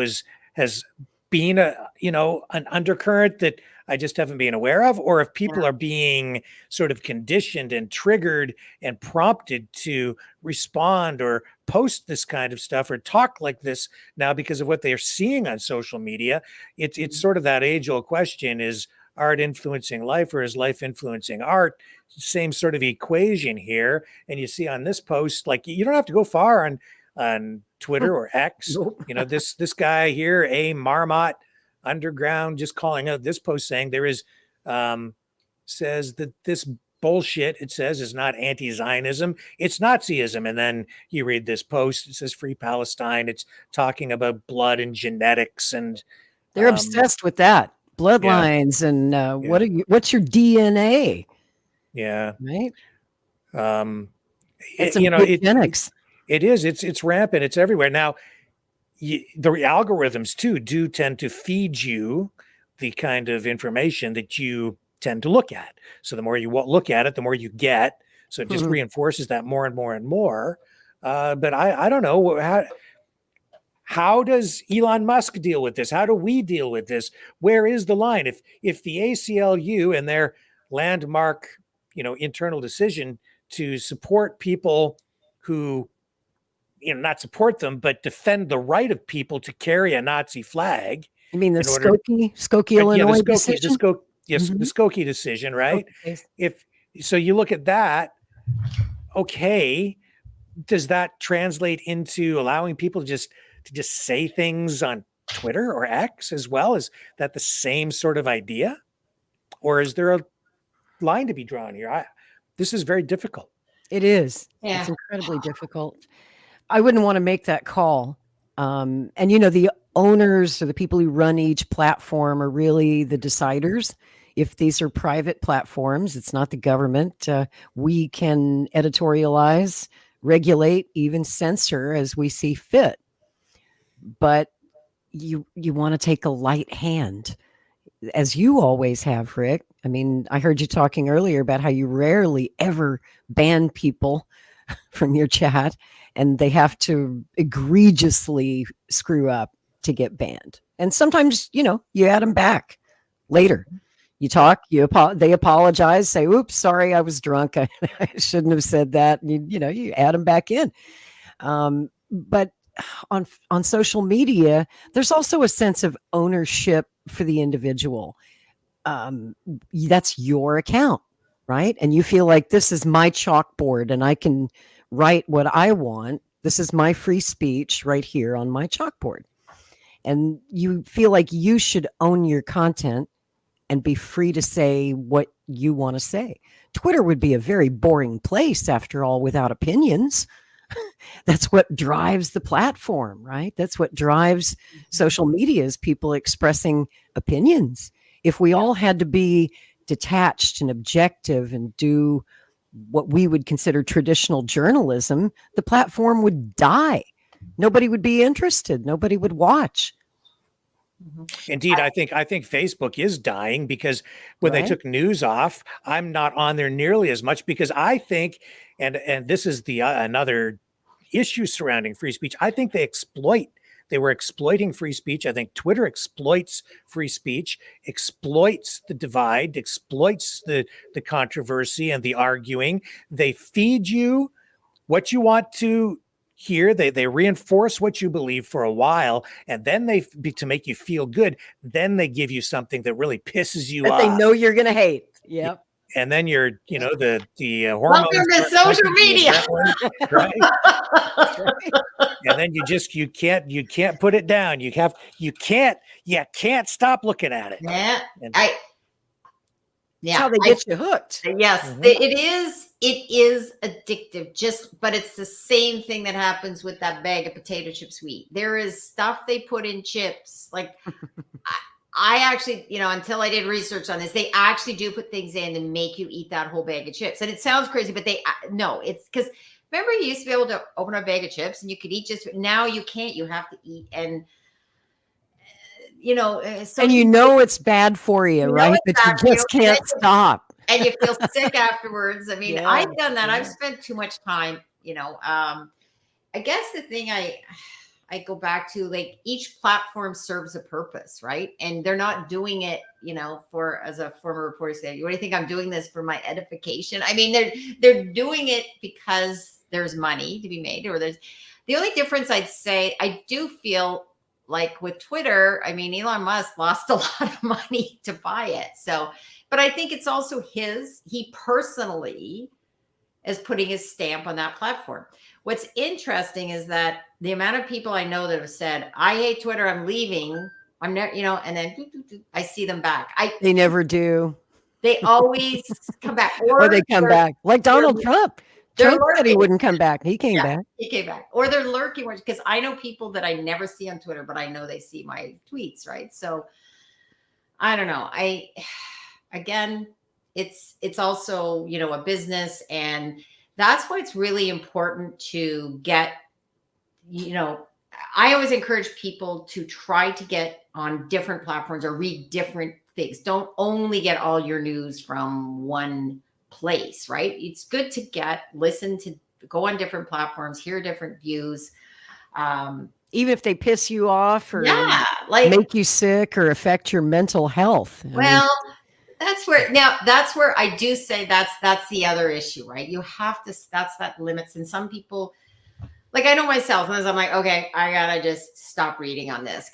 has been an undercurrent that I just haven't been aware of, or if people are being sort of conditioned and triggered and prompted to respond or post this kind of stuff or talk like this now because of what they are seeing on social media. It's sort of that age-old question: is art influencing life, or is life influencing art? Same sort of equation here. And you see on this post, like, you don't have to go far on Twitter or X. Nope. You know, this guy here, a Marmot Underground, just calling out this post saying there is says that this bullshit, it says, is not anti-Zionism, it's Nazism. And then you read this post, it says Free Palestine. It's talking about blood and genetics, and they're obsessed with that. Bloodlines and what's your DNA? Yeah. Right. It's eugenics. It is. It's rampant. It's everywhere now. The algorithms too do tend to feed you the kind of information that you tend to look at. So the more you look at it, the more you get. So it just reinforces that more and more and more. But I don't know how does Elon Musk deal with this? How do we deal with this? Where is the line? If the ACLU and their landmark, internal decision to support people who, not support them, but defend the right of people to carry a Nazi flag. You mean the Skokie, Illinois decision? The Skokie decision, right? Okay. If so, you look at that. Okay, does that translate into allowing people to just say things on Twitter or X as well? Is that the same sort of idea, or is there a line to be drawn here? This is very difficult. It is. Yeah. It's incredibly difficult. I wouldn't want to make that call. And the owners or the people who run each platform are really the deciders. If these are private platforms, it's not the government. We can editorialize, regulate, even censor as we see fit. But you want to take a light hand, as you always have, Rick. I mean, I heard you talking earlier about how you rarely ever ban people from your chat, and they have to egregiously screw up to get banned. And sometimes, you add them back later. You talk, they apologize, say, oops, sorry, I was drunk. I shouldn't have said that. And you add them back in. But on social media, there's also a sense of ownership for the individual. That's your account, right? And you feel like this is my chalkboard and I can write what I want. This is my free speech right here on my chalkboard. And you feel like you should own your content and be free to say what you want to say. Twitter would be a very boring place, after all, without opinions. That's what drives the platform, right? That's what drives social media, is people expressing opinions. If we all had to be detached and objective and do what we would consider traditional journalism, the platform would die. Nobody would be interested. Nobody would watch. Indeed, I think Facebook is dying, because when they Right. took news off, I'm not on there nearly as much, because I think, and this is the another issue surrounding free speech. I think they were exploiting free speech. I think Twitter exploits free speech, exploits the divide, exploits the controversy and the arguing. They feed you what you want to hear. They reinforce what you believe for a while, and then to make you feel good, then they give you something that really pisses you That off. they know you're going to hate. Yep. And then you're, the hormones. Welcome to start social pumping, the media. adrenaline, right? And then you can't put it down. You can't stop looking at it. Yeah. And- That's how they get you hooked. Yes, Mhm. it is addictive. But it's the same thing that happens with that bag of potato chips we eat. There is stuff they put in chips. Like I actually, until I did research on this, they actually do put things in to make you eat that whole bag of chips. And it sounds crazy, but it's because remember you used to be able to open a bag of chips and you could eat now you can't. You have to eat and. So it's bad for you, right? But you just can't stop. And you feel sick afterwards. I mean, Yeah, I've done that. yeah. I've spent too much time, I guess the thing I go back to, like, each platform serves a purpose, right? And they're not doing it, as a former reporter said, what do you think I'm doing this for my edification? I mean, they're doing it because there's money to be made, or the only difference I'd say, I do feel like with Twitter, I mean, Elon Musk lost a lot of money to buy it. So, but I think it's also he personally is putting his stamp on that platform. What's interesting is that the amount of people I know that have said, I hate Twitter, I'm leaving, I'm never, and then I see them back. They never do. They always come back. Or they come back. Like Donald Trump. Trump said he wouldn't come back. He came back. He came back. Or they're lurking, because I know people that I never see on Twitter, but I know they see my tweets, right? So I don't know. Again, it's also, a business, and that's why it's really important to get, I always encourage people to try to get on different platforms or read different things. Don't only get all your news from one place, right? It's good to go on different platforms, hear different views. Even if they piss you off or like make you sick or affect your mental health. that's where I do say that's the other issue, right? You have to, that limits. And some people, like, I know myself, and I'm like, okay, I gotta just stop reading on this,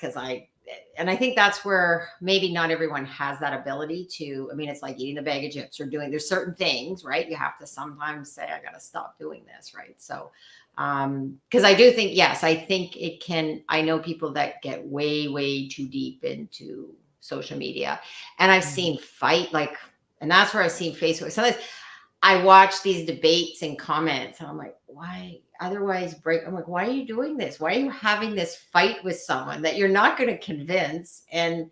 and I think that's where maybe not everyone has that ability to. I mean, it's like eating a bag of chips or there's certain things, right? You have to sometimes say, I got to stop doing this, right? So, because I do think, yes, I think it can. I know people that get way, way too deep into social media, and I've seen and that's where I've seen Facebook. Sometimes I watch these debates and comments, and I'm like, why? Otherwise I'm like, why are you doing this? Why are you having this fight with someone that you're not going to convince? And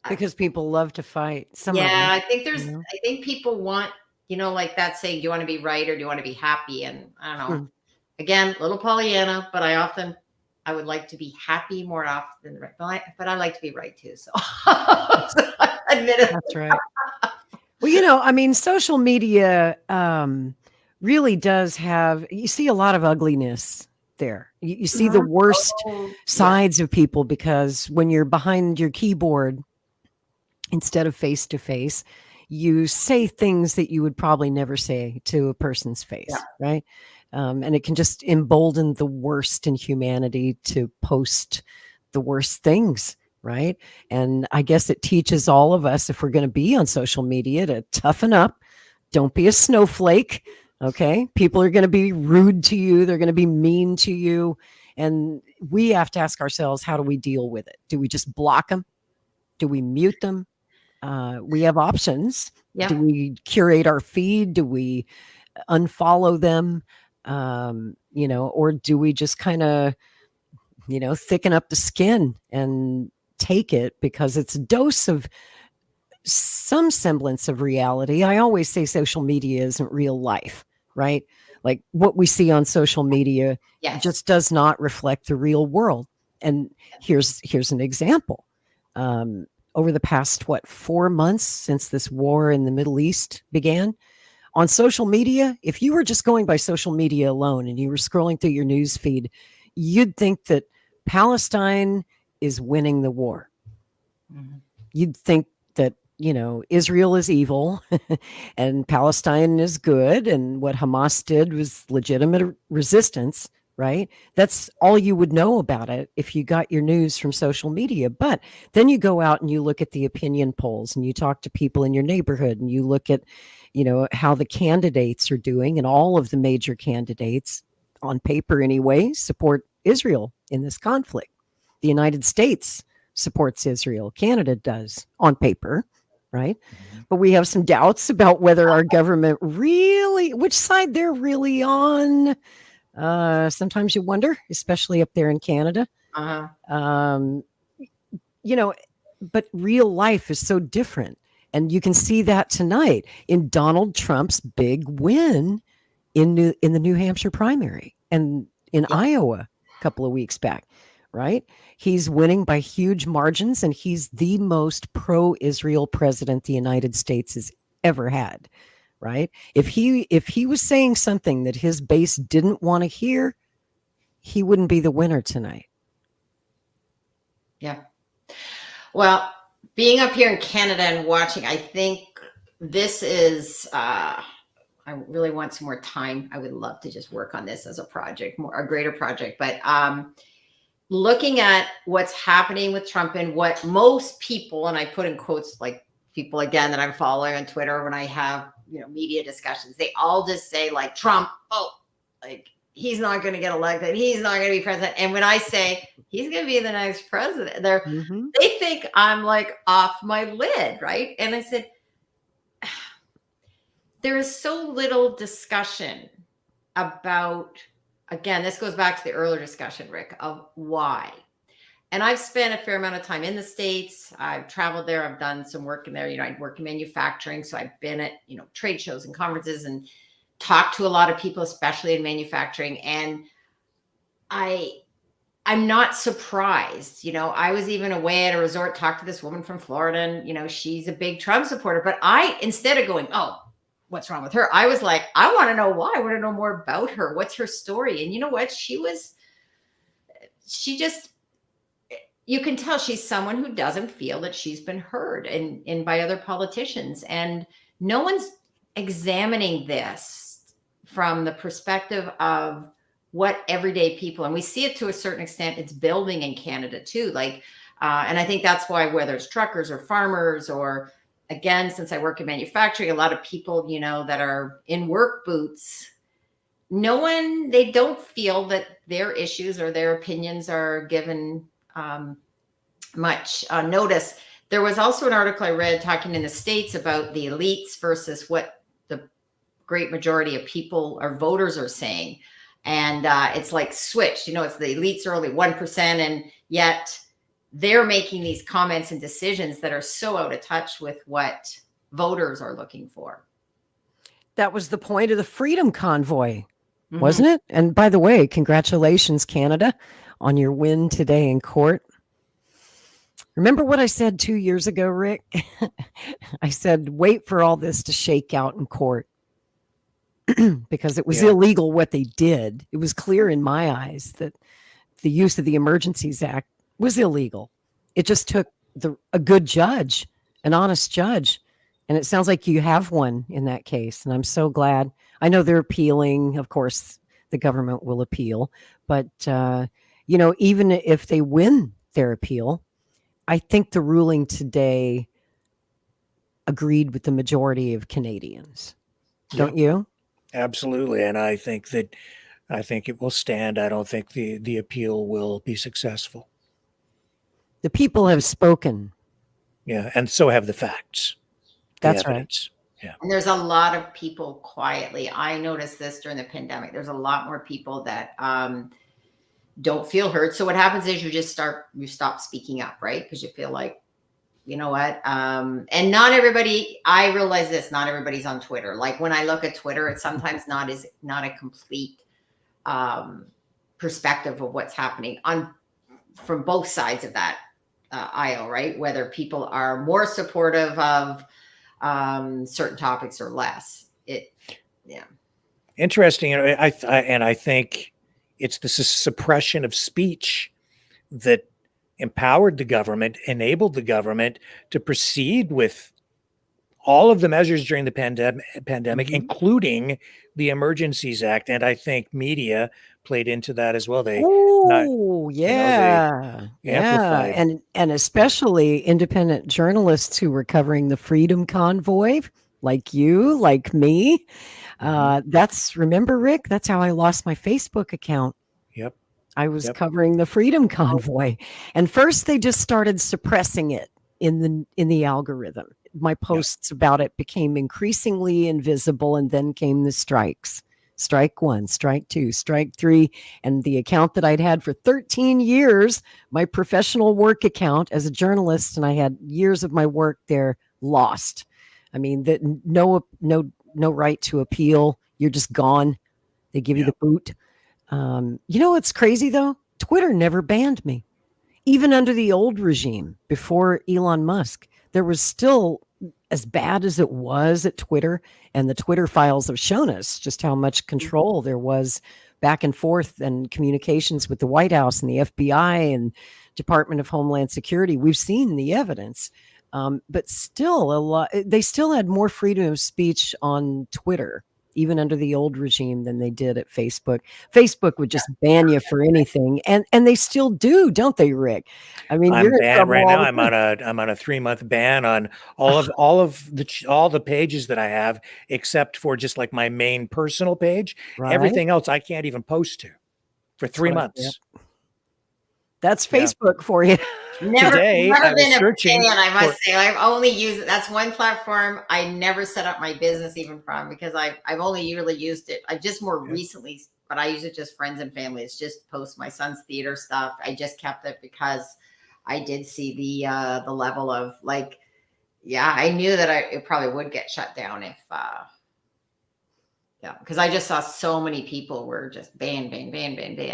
because people love to fight. I think I think people want, like that saying, do you want to be right or do you want to be happy? And I don't know, again, little Pollyanna, but I would like to be happy more often than right. But I like to be right too. So admit it. That's right. Well, I mean, social media, really does you see a lot of ugliness there. You see the worst sides of people, because when you're behind your keyboard instead of face to face, you say things that you would probably never say to a person's face, right? And it can just embolden the worst in humanity to post the worst things, right? And I guess it teaches all of us, if we're going to be on social media, to toughen up. Don't be a snowflake. Okay. People are going to be rude to you. They're going to be mean to you. And we have to ask ourselves, how do we deal with it? Do we just block them? Do we mute them? We have options. Yeah. Do we curate our feed? Do we unfollow them? Or do we just kind of, thicken up the skin and take it because it's a dose of some semblance of reality. I always say social media isn't real life, right? Like what we see on social media just does not reflect the real world. And here's an example. Over the past 4 months since this war in the Middle East began, on social media, if you were just going by social media alone and you were scrolling through your news feed, you'd think that Palestine is winning the war. Mm-hmm. You'd think that, Israel is evil and Palestine is good, and what Hamas did was legitimate resistance, right? That's all you would know about it if you got your news from social media. But then you go out and you look at the opinion polls and you talk to people in your neighborhood and you look at, how the candidates are doing, and all of the major candidates, on paper anyway, support Israel in this conflict. The United States supports Israel. Canada does on paper, right? Mm-hmm. But we have some doubts about whether our government really, which side they're really on. Sometimes you wonder, especially up there in Canada. But real life is so different. And you can see that tonight in Donald Trump's big win in the New Hampshire primary and in Iowa a couple of weeks back, right? He's winning by huge margins, and he's the most pro-Israel president the United States has ever had, right? If he was saying something that his base didn't want to hear, he wouldn't be the winner tonight. Yeah. Well, being up here in Canada and watching, I think this is, I really want some more time. I would love to just work on this as a project, a greater project. But looking at what's happening with Trump and what most people, and I put in quotes like people again that I'm following on Twitter when I have, media discussions, they all just say like Trump, he's not going to get elected. He's not going to be president. And when I say he's going to be the next president, they think I'm like off my lid, right? And I said, there is so little discussion about, again, this goes back to the earlier discussion, Rick, of why. And I've spent a fair amount of time in the States. I've traveled there. I've done some work in there. I work in manufacturing. So I've been at, trade shows and conferences and talked to a lot of people, especially in manufacturing. And I'm not surprised. I was even away at a resort, talked to this woman from Florida, and, she's a big Trump supporter. But instead of going, oh, what's wrong with her? I was like, I want to know why. I want to know more about her. What's her story? And you know what? You can tell she's someone who doesn't feel that she's been heard and by other politicians. And no one's examining this from the perspective of what everyday people, and we see it to a certain extent, it's building in Canada too. And I think that's why, whether it's truckers or farmers, or again, since I work in manufacturing, a lot of people, that are in work boots, they don't feel that their issues or their opinions are given much notice. There was also an article I read talking in the States about the elites versus what the great majority of people or voters are saying. And it's like switched, it's the elites are only 1%. And yet they're making these comments and decisions that are so out of touch with what voters are looking for. That was the point of the Freedom Convoy, wasn't it? And by the way, congratulations, Canada, on your win today in court. Remember what I said 2 years ago, Rick? I said, wait for all this to shake out in court. Because it was illegal what they did. It was clear in my eyes that the use of the Emergencies Act was illegal. It just took a good judge, an honest judge. And it sounds like you have one in that case. And I'm so glad. I know they're appealing. Of course, the government will appeal. But, even if they win their appeal, I think the ruling today agreed with the majority of Canadians. Don't you? Absolutely. And I think it will stand. I don't think the appeal will be successful. The people have spoken. Yeah, and so have the facts, the That's right. evidence. Yeah. And there's a lot of people quietly. I noticed this during the pandemic. There's a lot more people that don't feel heard. So what happens is you stop speaking up, right? Because you feel like, you know what? And not everybody, I realize this, not everybody's on Twitter. Like when I look at Twitter, it's sometimes not a complete perspective of what's happening from both sides of that aisle, right? Whether people are more supportive of certain topics or less. Interesting. I think it's the suppression of speech that empowered the government, enabled the government to proceed with all of the measures during the pandemic, including the Emergencies Act. And I think media played into that as well. They yeah. amplified. And especially independent journalists who were covering the Freedom Convoy, like you, like me. Remember, Rick, that's how I lost my Facebook account. Yep. I was covering the Freedom Convoy. And first they just started suppressing it in the algorithm. My posts about it became increasingly invisible, and then came the strikes. Strike 1, strike 2, strike 3. And the account that I'd had for 13 years, my professional work account as a journalist, and I had years of my work there, lost. I mean, no right to appeal. You're just gone. They give you the boot. You know what's crazy though? Twitter never banned me. Even under the old regime, before Elon Musk, there was still, as bad as it was at Twitter, and the Twitter files have shown us just how much control there was back and forth and communications with the White House and the FBI and Department of Homeland Security. We've seen the evidence. But still, they still had more freedom of speech on Twitter, even under the old regime, than they did at Facebook. Facebook would just ban you for anything, and they still do, don't they, Rick? I mean, I'm you're in banned trouble right all now. the I'm on a 3-month ban on all the pages that I have, except for just like my main personal page. Right. Everything else I can't even post to for 3 months. That's Facebook for you. Today, never I was been searching a fan, I must for- say. I've only used it. That's one platform I never set up my business even from, because I've only really used it. I just more recently, but I use it just friends and family. It's just post my son's theater stuff. I just kept it because I did see the level of like, I knew that it probably would get shut down if because I just saw so many people were just ban,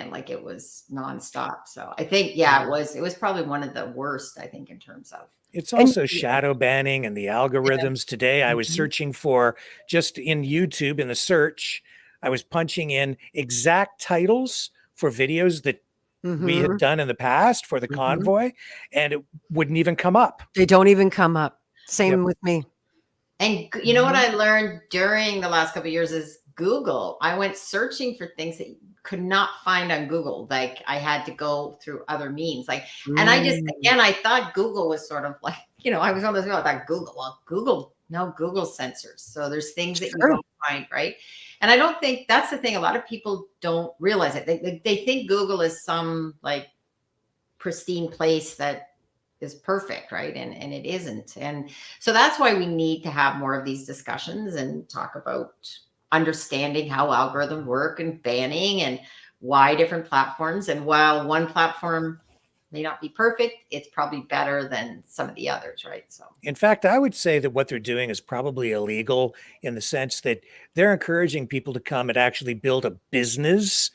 like it was nonstop. So I think, it was probably one of the worst, I think, in terms of. It's also shadow banning and the algorithms. Today, I was searching for, just in YouTube, in the search, I was punching in exact titles for videos that we had done in the past for the convoy, and it wouldn't even come up. They don't even come up. Same with me. And you know what I learned during the last couple of years is Google. I went searching for things that you could not find on Google. Like I had to go through other means. Like, and I just, again, I thought Google was sort of like, I was on this, I thought Google censors. So there's things that you don't find, right? And I don't think that's the thing. A lot of people don't realize it. They think Google is some like pristine place that is perfect, right? And it isn't. And so that's why we need to have more of these discussions and talk about understanding how algorithms work and banning and why different platforms. And while one platform may not be perfect, it's probably better than some of the others, right? So in fact, I would say that what they're doing is probably illegal, in the sense that they're encouraging people to come and actually build a business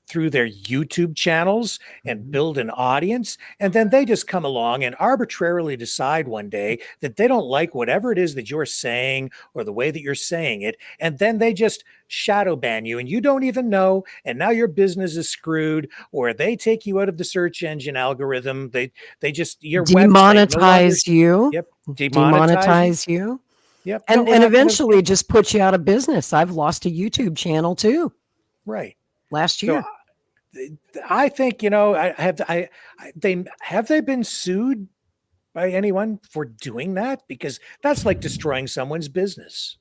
through their YouTube channels and build an audience. And then they just come along and arbitrarily decide one day that they don't like whatever it is that you're saying or the way that you're saying it. And then they just shadow ban you and you don't even know. And now your business is screwed, or they take you out of the search engine algorithm. They just, your demonetize you. Yep. Demonetize you. Yep. And eventually just put you out of business. I've lost a YouTube channel too. Right. Last year. So I think, have they been sued by anyone for doing that? Because that's like destroying someone's business.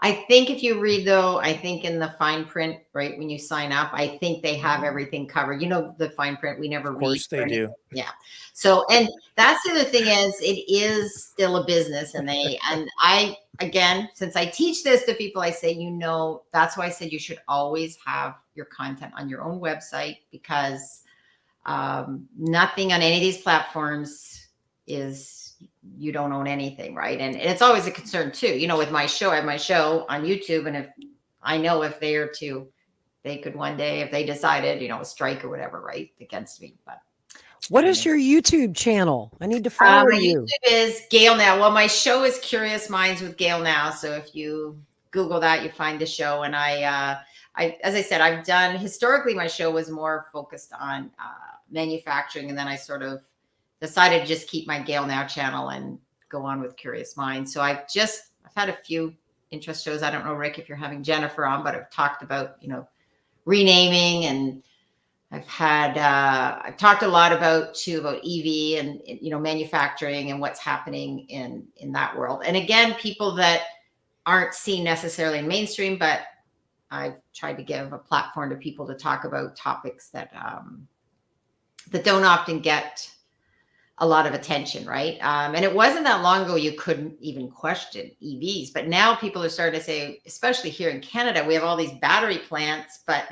I think if you read though, I think in the fine print, right, when you sign up, I think they have everything covered. You know, the fine print we never Of read. course they do. Yeah. So, and that's the other thing is it is still a business, and I again, since I teach this to people, I say, you know, that's why I said you should always have your content on your own website, because nothing on any of these platforms is, you don't own anything, right? And it's always a concern too. You know, with my show, I have my show on YouTube, and if I know if they are to, they could one day, if they decided, you know, a strike or whatever, right, against me. But What is your YouTube channel? I need to follow my you. YouTube is Gail Now. Well, my show is Curious Minds with Gail Now. So if you Google that, you find the show. And I, as I said, I've done historically. My show was more focused on manufacturing, and then I sort of decided to just keep my Gail Now channel and go on with Curious Minds. So I've had a few interest shows. I don't know, Rick, if you're having Jennifer on, but I've talked about, you know, renaming, and I've talked a lot about EV and, you know, manufacturing and what's happening in that world. And again, people that aren't seen necessarily in mainstream, but I've tried to give a platform to people to talk about topics that that don't often get a lot of attention, right? And it wasn't that long ago you couldn't even question EVs, but now people are starting to say, especially here in Canada, we have all these battery plants, but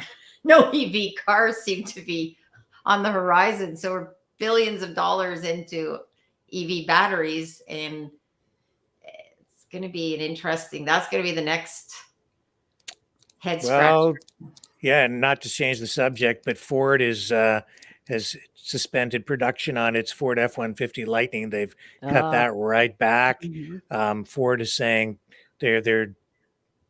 no EV cars seem to be on the horizon. So we're billions of dollars into EV batteries, and it's going to be that's going to be the next head scratch. Well, yeah, and not to change the subject, but Ford has suspended production on its Ford F-150 Lightning. They've cut that right back. Ford is saying they're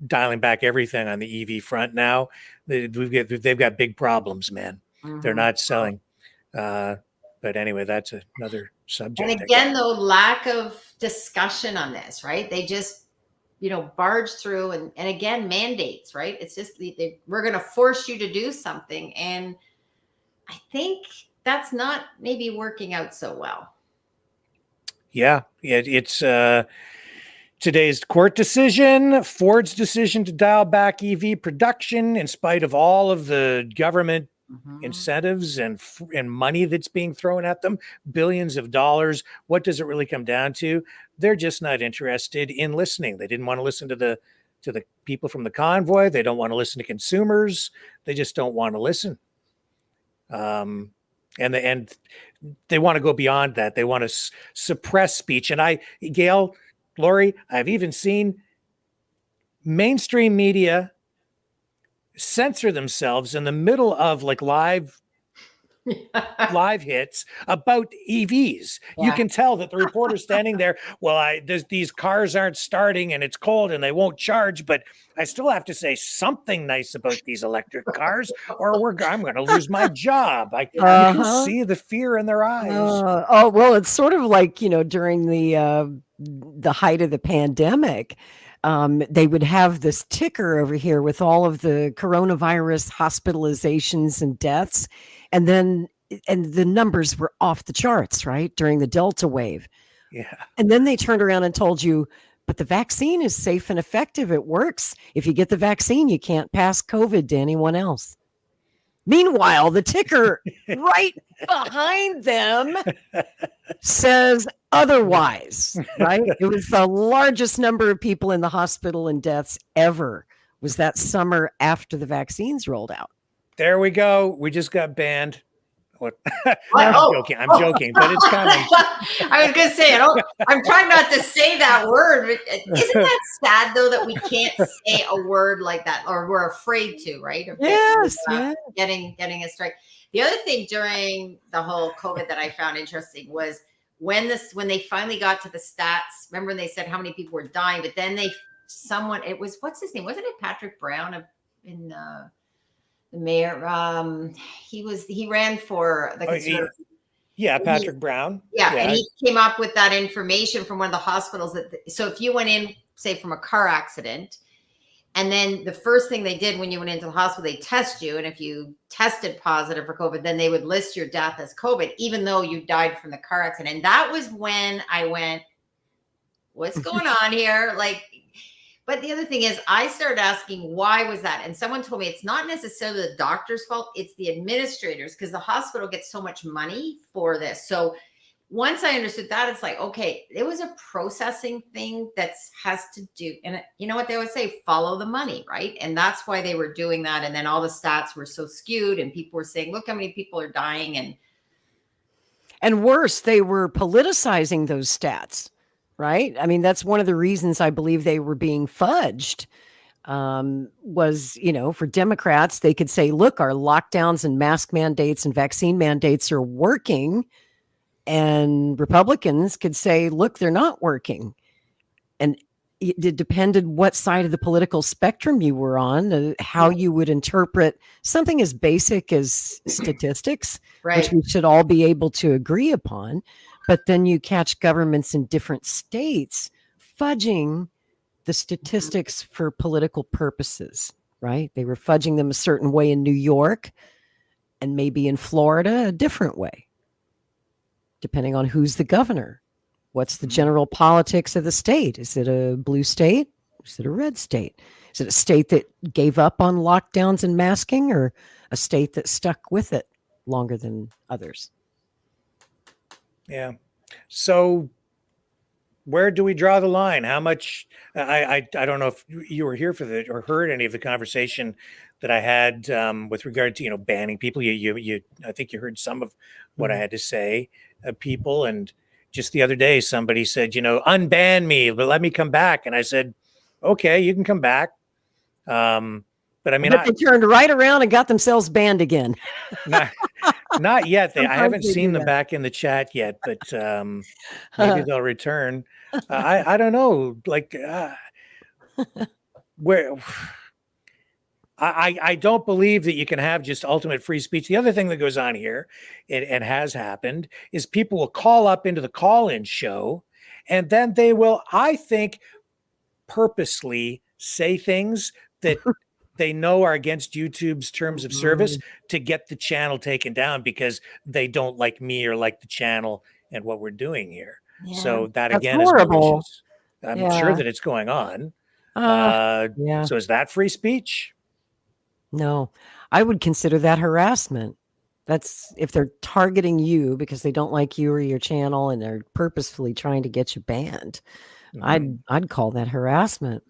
dialing back everything on the EV front now. They've got big problems, man. They're not selling. But anyway, that's another subject. And again, though, lack of discussion on this, right? They just, you know, barge through, and again, mandates, right? It's just we're going to force you to do something, and I think that's not maybe working out so well. Yeah, it's today's court decision, Ford's decision to dial back EV production in spite of all of the government incentives and money that's being thrown at them, billions of dollars. What does it really come down to? They're just not interested in listening. They didn't want to listen to the people from the convoy. They don't want to listen to consumers. They just don't want to listen. And they want to go beyond that. They want to suppress speech. And Gail, Lori, I've even seen mainstream media censor themselves in the middle of like live hits about EVs. Yeah. You can tell that the reporter's standing there. Well, these cars aren't starting, and it's cold, and they won't charge, but I still have to say something nice about these electric cars, or I'm going to lose my job. You can see the fear in their eyes. Well, it's sort of like, you know, during the height of the pandemic. They would have this ticker over here with all of the coronavirus hospitalizations and deaths. And the numbers were off the charts, right? During the Delta wave. Yeah. And then they turned around and told you, but the vaccine is safe and effective. It works. If you get the vaccine, you can't pass COVID to anyone else. Meanwhile, the ticker right behind them says otherwise, right? It was the largest number of people in the hospital and deaths ever was that summer after the vaccines rolled out. There we go. We just got banned. I'm joking, but it's coming. I was going to say, I'm trying not to say that word. Isn't that sad, though, that we can't say a word like that, or we're afraid to, right? Yes. Getting a strike. The other thing during the whole COVID that I found interesting was when they finally got to the stats. Remember when they said how many people were dying, but then what's his name? Wasn't it Patrick Brown in the mayor? He ran for the Conservative. Patrick Brown. Yeah, and he came up with that information from one of the hospitals so if you went in, say, from a car accident, and then the first thing they did when you went into the hospital, they test you, and if you tested positive for COVID, then they would list your death as COVID, even though you died from the car accident. And that was when I went, what's going on here? Like, But the other thing is, I started asking, why was that? And someone told me it's not necessarily the doctor's fault, it's the administrators, because the hospital gets so much money for this. So once I understood that, it's like, okay, it was a processing thing that has to do, and you know what they always say, follow the money, right? And that's why they were doing that. And then all the stats were so skewed, and people were saying, look how many people are dying. And worse, they were politicizing those stats, right? I mean, that's one of the reasons I believe they were being fudged. Was, for Democrats, they could say, look, our lockdowns and mask mandates and vaccine mandates are working. And Republicans could say, look, they're not working. And it depended what side of the political spectrum you were on, how you would interpret something as basic as statistics, Right. which we should all be able to agree upon. But then you catch governments in different states fudging the statistics for political purposes, right? They were fudging them a certain way in New York and maybe in Florida a different way, depending on who's the governor. What's the general politics of the state? Is it a blue state? Is it a red state? Is it a state that gave up on lockdowns and masking, or a state that stuck with it longer than others? Yeah. So where do we draw the line? How much? I don't know if you were here for the or heard any of the conversation that I had with regard to banning people. You I think you heard some of what I had to say. People, and just the other day somebody said, unban me, but let me come back, and I said, okay, you can come back. But I mean, they turned right around and got themselves banned again. Not yet. I haven't they seen do them that. back in the chat yet, but maybe they'll return. I don't know. Like where I don't believe that you can have just ultimate free speech. The other thing that goes on here, and has happened, is people will call up into the call-in show, and then they will, I think, purposely say things that they know are against YouTube's terms of service to get the channel taken down because they don't like me or like the channel and what we're doing here. Yeah, So that that's again horrible. is malicious. I'm sure Yeah. that it's going on. Yeah. So is that free speech? No, I would consider that harassment. That's if they're targeting you because they don't like you or your channel and they're purposefully trying to get you banned. I'd call that harassment.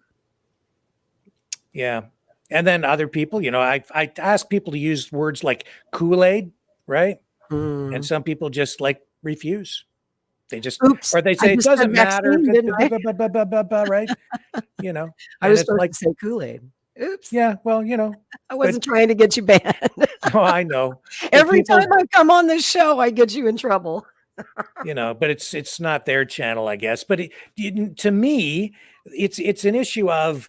Yeah. And then other people, I ask people to use words like Kool-Aid, right? And some people just refuse. They just, Oops, or they say it doesn't matter, vaccine, didn't I? right? I was it's supposed to say Kool-Aid. Oops. Yeah, well, I wasn't trying to get you banned. Oh, I know. Every time I come on this show, I get you in trouble. But it's not their channel, I guess. But to me, it's an issue of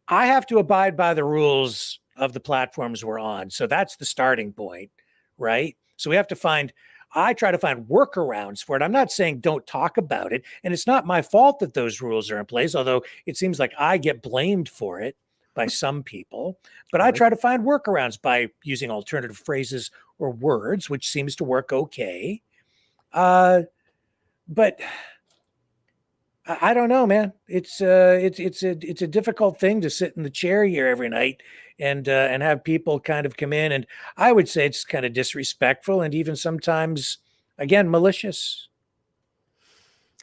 I have to abide by the rules of the platforms we're on. So that's the starting point, right? So we have to I try to find workarounds for it. I'm not saying don't talk about it. And it's not my fault that those rules are in place, although it seems like I get blamed for it by some people. But I try to find workarounds by using alternative phrases or words, which seems to work okay. But I don't know, man. It's a difficult thing to sit in the chair here every night and have people kind of come in, and I would say it's kind of disrespectful and even sometimes, again, malicious.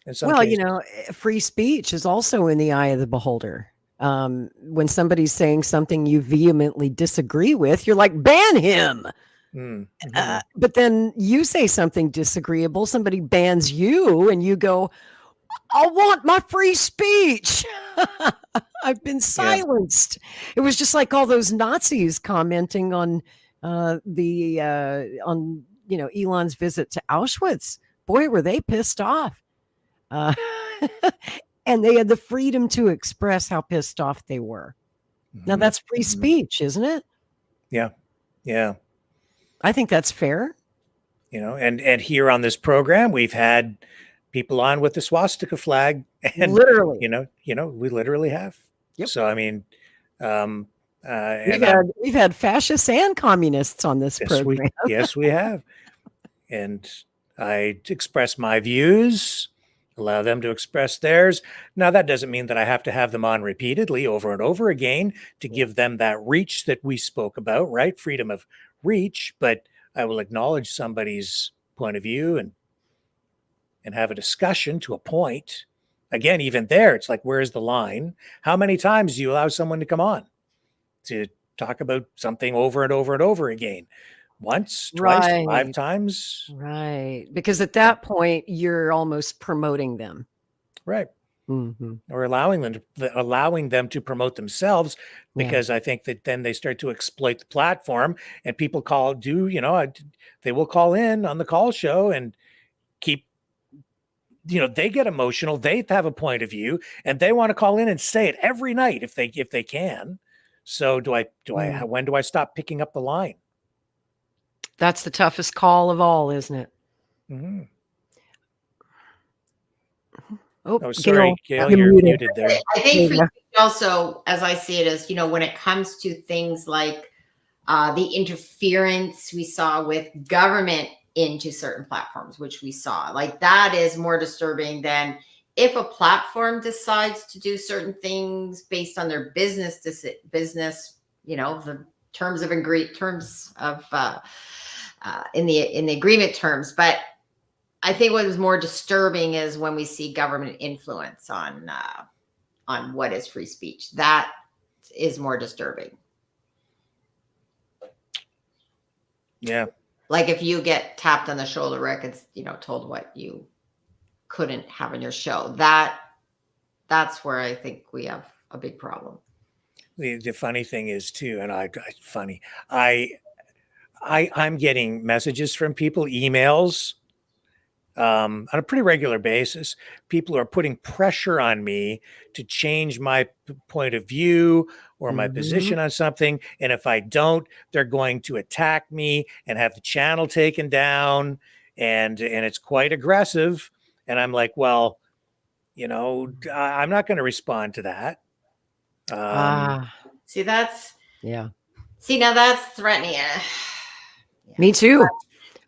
In some cases. Free speech is also in the eye of the beholder. When somebody's saying something you vehemently disagree with, you're like, ban him. But then you say something disagreeable, somebody bans you, and you go, I want my free speech. I've been silenced. It was just like all those Nazis commenting on Elon's visit to Auschwitz. Boy, were they pissed off. And they had the freedom to express how pissed off they were. Now that's free speech, isn't it? Yeah. Yeah. I think that's fair. And here on this program, we've had people on with the swastika flag, and literally, we literally have. Yep. So, I mean, we've had fascists and communists on this program. Yes, we have. And I express my views, allow them to express theirs. Now, that doesn't mean that I have to have them on repeatedly over and over again to give them that reach that we spoke about, right? Freedom of reach, but I will acknowledge somebody's point of view and have a discussion to a point. Again, even there, it's like, where's the line? How many times do you allow someone to come on to talk about something over and over and over again? Once, twice, 5 Right. times? Right. Because at that point, you're almost promoting them. Right. Mhm. Or allowing them to promote themselves, Yeah. because I think that then they start to exploit the platform, and people they will call in on the call show and keep, they get emotional, they have a point of view, and they want to call in and say it every night if they can. So Mm. when do I stop picking up the line? That's the toughest call of all, isn't it? Mhm. Oh, Oh, sorry, Gail, Gail, you're you're muted. muted there. I There think you for go. you also, as I see it, is, when it comes to things like the interference we saw with government into certain platforms, which we saw, like that is more disturbing than if a platform decides to do certain things based on their business, the terms of in the agreement terms. But I think what is more disturbing is when we see government influence on what is free speech. That is more disturbing. Yeah. Like if you get tapped on the shoulder, Rick, it's, told what you couldn't have in your show. That's where I think we have a big problem. The funny thing is too, and I'm getting messages from people, emails, on a pretty regular basis. People are putting pressure on me to change my point of view or my Mhm. position on something. And if I don't, they're going to attack me and have the channel taken down. And it's quite aggressive. And I'm like, well, I'm not going to respond to that. See, Yeah. Now that's threatening. Me too.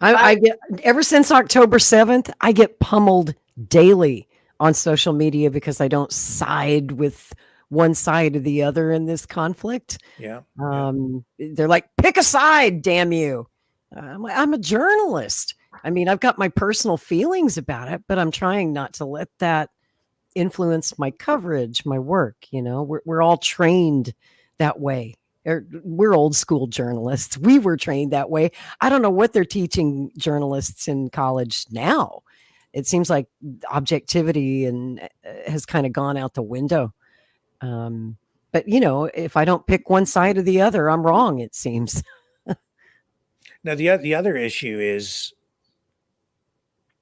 I get, ever since October 7th, I get pummeled daily on social media because I don't side with one side or the other in this conflict. Yeah. They're like, pick a side, damn you. I'm a journalist. I mean, I've got my personal feelings about it, but I'm trying not to let that influence my coverage, my work. We're all trained that way. We're old school journalists. We were trained that way. I don't know what they're teaching journalists in college now. It seems like objectivity and has kind of gone out the window. But if I don't pick one side or the other, I'm wrong, it seems. Now, the other issue is,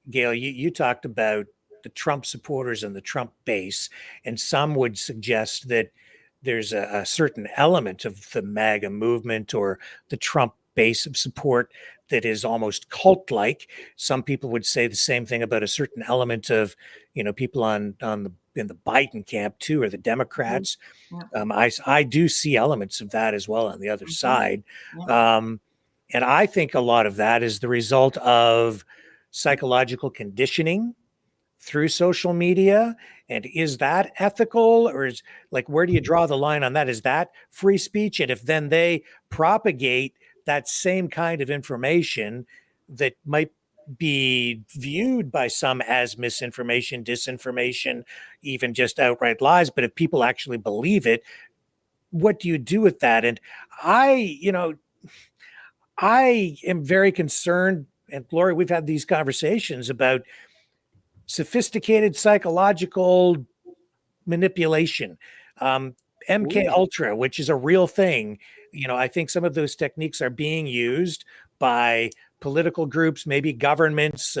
Gail, you talked about the Trump supporters and the Trump base, and some would suggest that there's a certain element of the MAGA movement or the Trump base of support that is almost cult-like. Some people would say the same thing about a certain element of, people in the Biden camp too, or the Democrats. I do see elements of that as well on the other side. And I think a lot of that is the result of psychological conditioning through social media. And is that ethical, or is, like, where do you draw the line on that? Is that free speech? And if then they propagate that same kind of information that might be viewed by some as misinformation, disinformation, even just outright lies, but if people actually believe it, what do you do with that? And I am very concerned, and Lori, we've had these conversations about sophisticated psychological manipulation. MK Ultra, which is a real thing. I think some of those techniques are being used by political groups, maybe governments,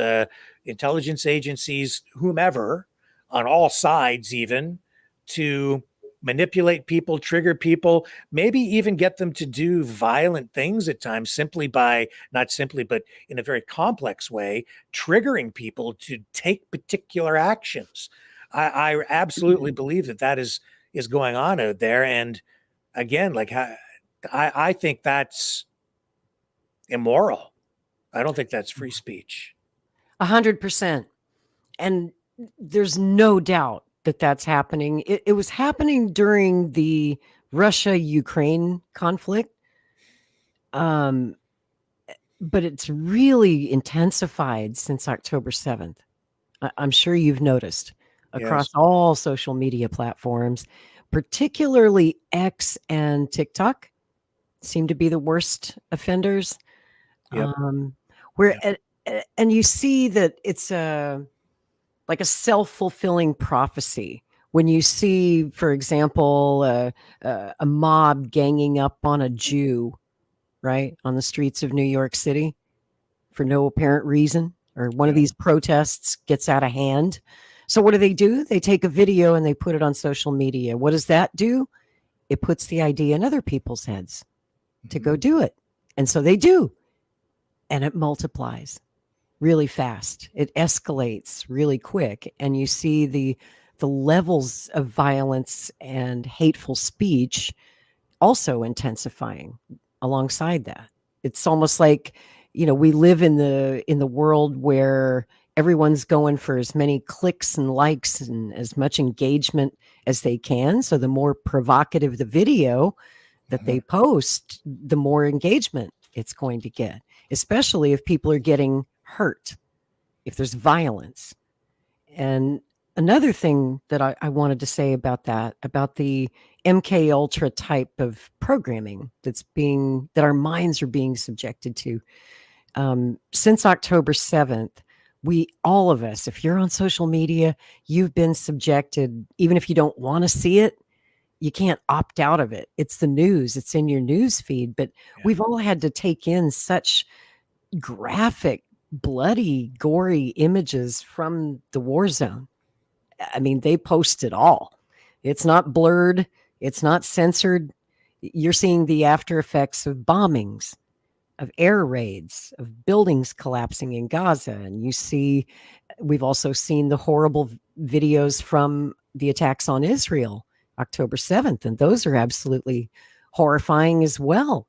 intelligence agencies, whomever, on all sides, even to manipulate people, trigger people, maybe even get them to do violent things at times, not simply, but in a very complex way, triggering people to take particular actions. I absolutely believe that is going on out there. And again, like, I think that's immoral. I don't think that's free speech. 100%. And there's no doubt that that's happening. It was happening during the Russia-Ukraine conflict. But it's really intensified since October 7th. I'm sure you've noticed across Yes. all social media platforms, particularly X and TikTok seem to be the worst offenders. Yep. Where Yep. and you see that it's like a self-fulfilling prophecy when you see, for example, a mob ganging up on a Jew, right, on the streets of New York City for no apparent reason, or one of Yeah. these protests gets out of hand. So what do? They take a video and they put it on social media. What does that do? It puts the idea in other people's heads to go do it. And so they do. And it multiplies really fast. It escalates really quick. And you see the levels of violence and hateful speech also intensifying alongside that. It's almost like, we live in the world where everyone's going for as many clicks and likes and as much engagement as they can. So the more provocative the video that they post, the more engagement it's going to get, especially if people are getting hurt, if there's violence. And another thing that I wanted to say about that, about the MK Ultra type of programming that our minds are being subjected to. Since October 7th, all of us, if you're on social media, you've been subjected, even if you don't want to see it, you can't opt out of it. It's the news, it's in your news feed, but we've all had to take in such graphic, bloody, gory images from the war zone. I mean, they post it all. It's not blurred. It's not censored. You're seeing the after effects of bombings, of air raids, of buildings collapsing in Gaza. And we've also seen the horrible videos from the attacks on Israel, October 7th. And those are absolutely horrifying as well.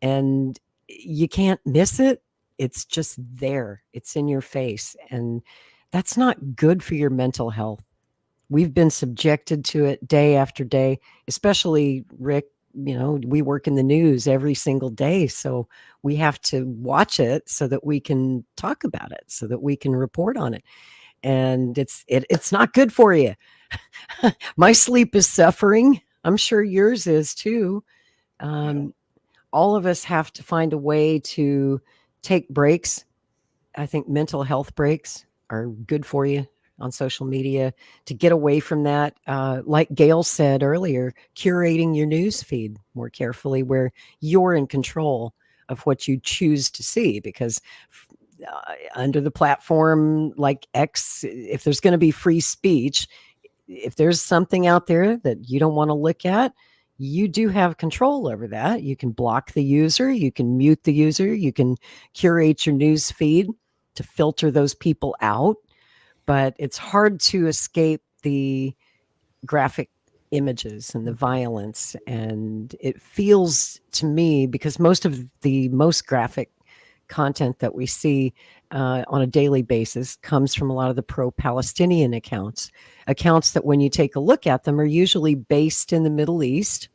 And you can't miss it. It's just there. It's in your face. And that's not good for your mental health. We've been subjected to it day after day, especially Rick. We work in the news every single day. So we have to watch it so that we can talk about it, so that we can report on it. And it's not good for you. My sleep is suffering. I'm sure yours is too. All of us have to find a way to take breaks. I think mental health breaks are good for you on social media, to get away from that. Like Gail said earlier, curating your news feed more carefully, where you're in control of what you choose to see. Because under the platform like X, if there's going to be free speech, if there's something out there that you don't want to look at, you do have control over that. You can block the user, you can mute the user, you can curate your news feed to filter those people out. But it's hard to escape the graphic images and the violence. And it feels to me, because most of the most graphic content that we see on a daily basis comes from a lot of the pro-Palestinian accounts that, when you take a look at them, are usually based in the Middle East,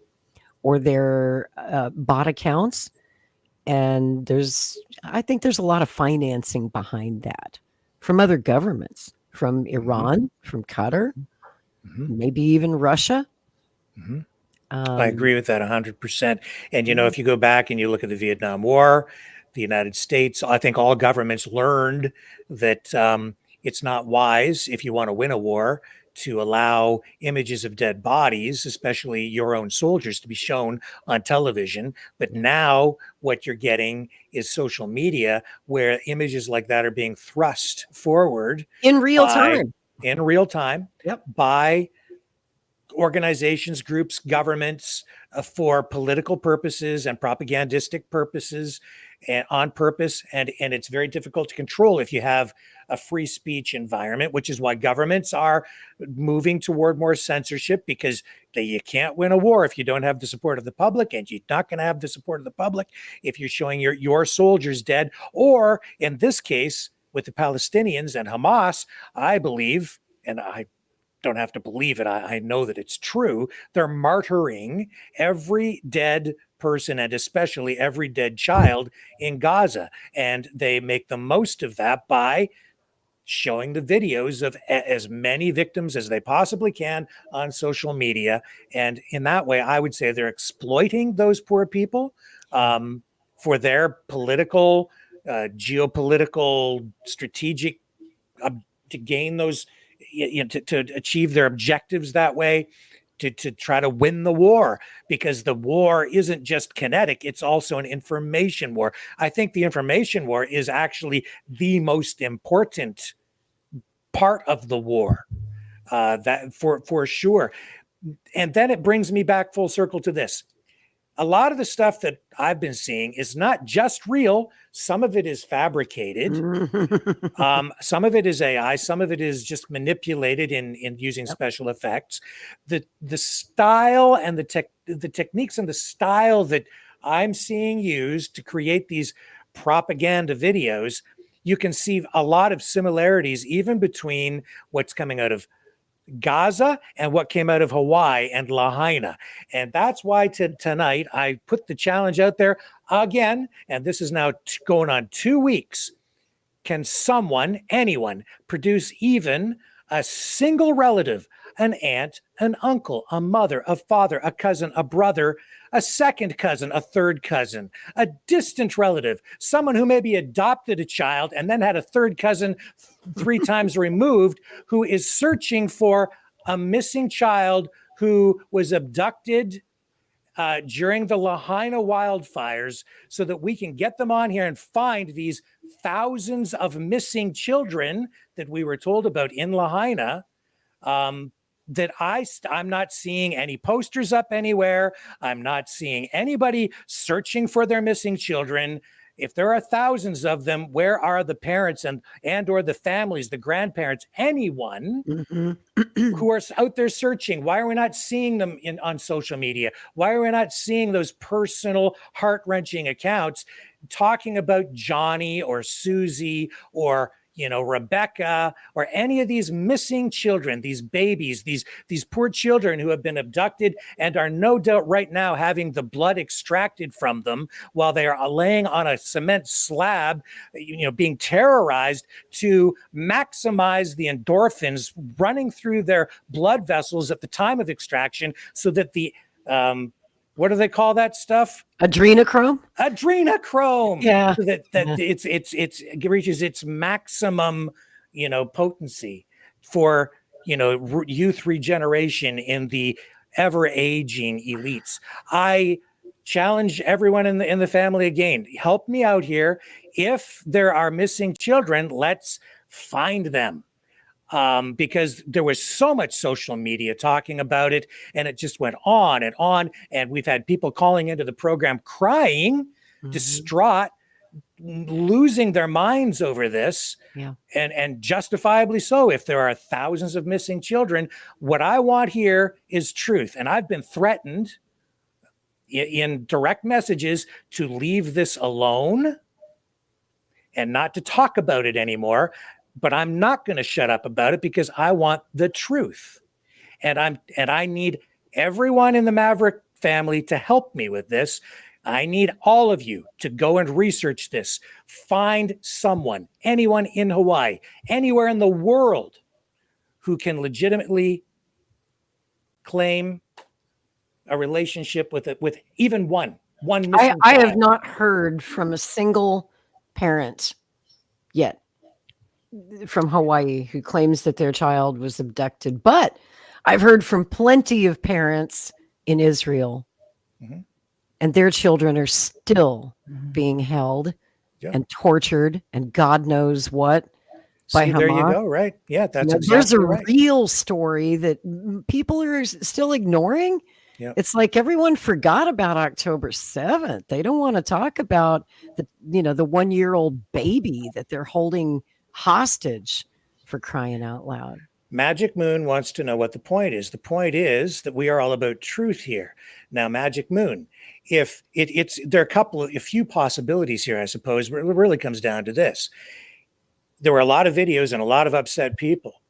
or they're bot accounts. And I think there's a lot of financing behind that from other governments, from Iran, from Qatar, maybe even Russia. I agree with that 100%. And, if you go back and you look at the Vietnam War, the United States, I think all governments learned that it's not wise, if you want to win a war, to allow images of dead bodies, especially your own soldiers, to be shown on television. But now what you're getting is social media, where images like that are being thrust forward in real time. Yep. By organizations, groups, governments, for political purposes and propagandistic purposes, and on purpose. And it's very difficult to control if you have a free speech environment, which is why governments are moving toward more censorship, because you can't win a war if you don't have the support of the public, and you're not going to have the support of the public if you're showing your soldiers dead. Or in this case, with the Palestinians and Hamas, I believe and I don't have to believe it. I know that it's true. They're martyring every dead person and especially every dead child in Gaza. And they make the most of that by showing the videos of as many victims as they possibly can on social media. And in that way, I would say they're exploiting those poor people for their political, geopolitical, strategic, to gain those, to achieve their objectives that way, to try to win the war, because the war isn't just kinetic, it's also an information war. I think the information war is actually the most important part of the war, that for sure. And then it brings me back full circle to this. A lot of the stuff that I've been seeing is not just real. Some of it is fabricated. Some of it is AI. Some of it is just manipulated in using special effects. The style and the techniques and the style that I'm seeing used to create these propaganda videos, you can see a lot of similarities even between what's coming out of Gaza and what came out of Hawaii and Lahaina. And that's why tonight I put the challenge out there again, and this is now going on 2 weeks. Can someone, anyone, produce even a single relative, an aunt, an uncle, a mother, a father, a cousin, a brother, a second cousin, a third cousin, a distant relative, someone who maybe adopted a child and then had a third cousin 3 times removed, who is searching for a missing child who was abducted during the Lahaina wildfires, so that we can get them on here and find these thousands of missing children that we were told about in Lahaina. That I'm not seeing any posters up anywhere. I'm not seeing anybody searching for their missing children. If there are thousands of them, where are the parents and or the families, the grandparents, anyone who are out there searching? Why are we not seeing them on social media? Why are we not seeing those personal, heart-wrenching accounts talking about Johnny or Susie or Rebecca, or any of these missing children, these babies, these poor children who have been abducted and are no doubt right now having the blood extracted from them while they are laying on a cement slab, being terrorized to maximize the endorphins running through their blood vessels at the time of extraction, so that the what do they call that stuff? Adrenochrome. Yeah. So that it reaches its maximum, potency for, youth regeneration in the ever aging elites. I challenge everyone in the family again. Help me out here. If there are missing children, let's find them. Because there was so much social media talking about it, and it just went on and on. And we've had people calling into the program crying, distraught, losing their minds over this, and justifiably so. If there are thousands of missing children, what I want here is truth. And I've been threatened in direct messages to leave this alone and not to talk about it anymore. But I'm not going to shut up about it, because I want the truth. And I need everyone in the Maverick family to help me with this. I need all of you to go and research this. Find someone, anyone in Hawaii, anywhere in the world, who can legitimately claim a relationship with even one missing child. I have not heard from a single parent yet from Hawaii who claims that their child was abducted, but I've heard from plenty of parents in Israel, and their children are still being held and tortured and God knows what by Hamas. There you go, right? Yeah, that's exactly there's a right. real story that people are still ignoring. It's like everyone forgot about October 7th. They don't want to talk about the 1-year-old baby that they're holding hostage, for crying out loud. Magic Moon wants to know what the point is. The point is that we are all about truth here. Now, Magic Moon, if there are a few possibilities here, I suppose, but it really comes down to this. There were a lot of videos and a lot of upset people.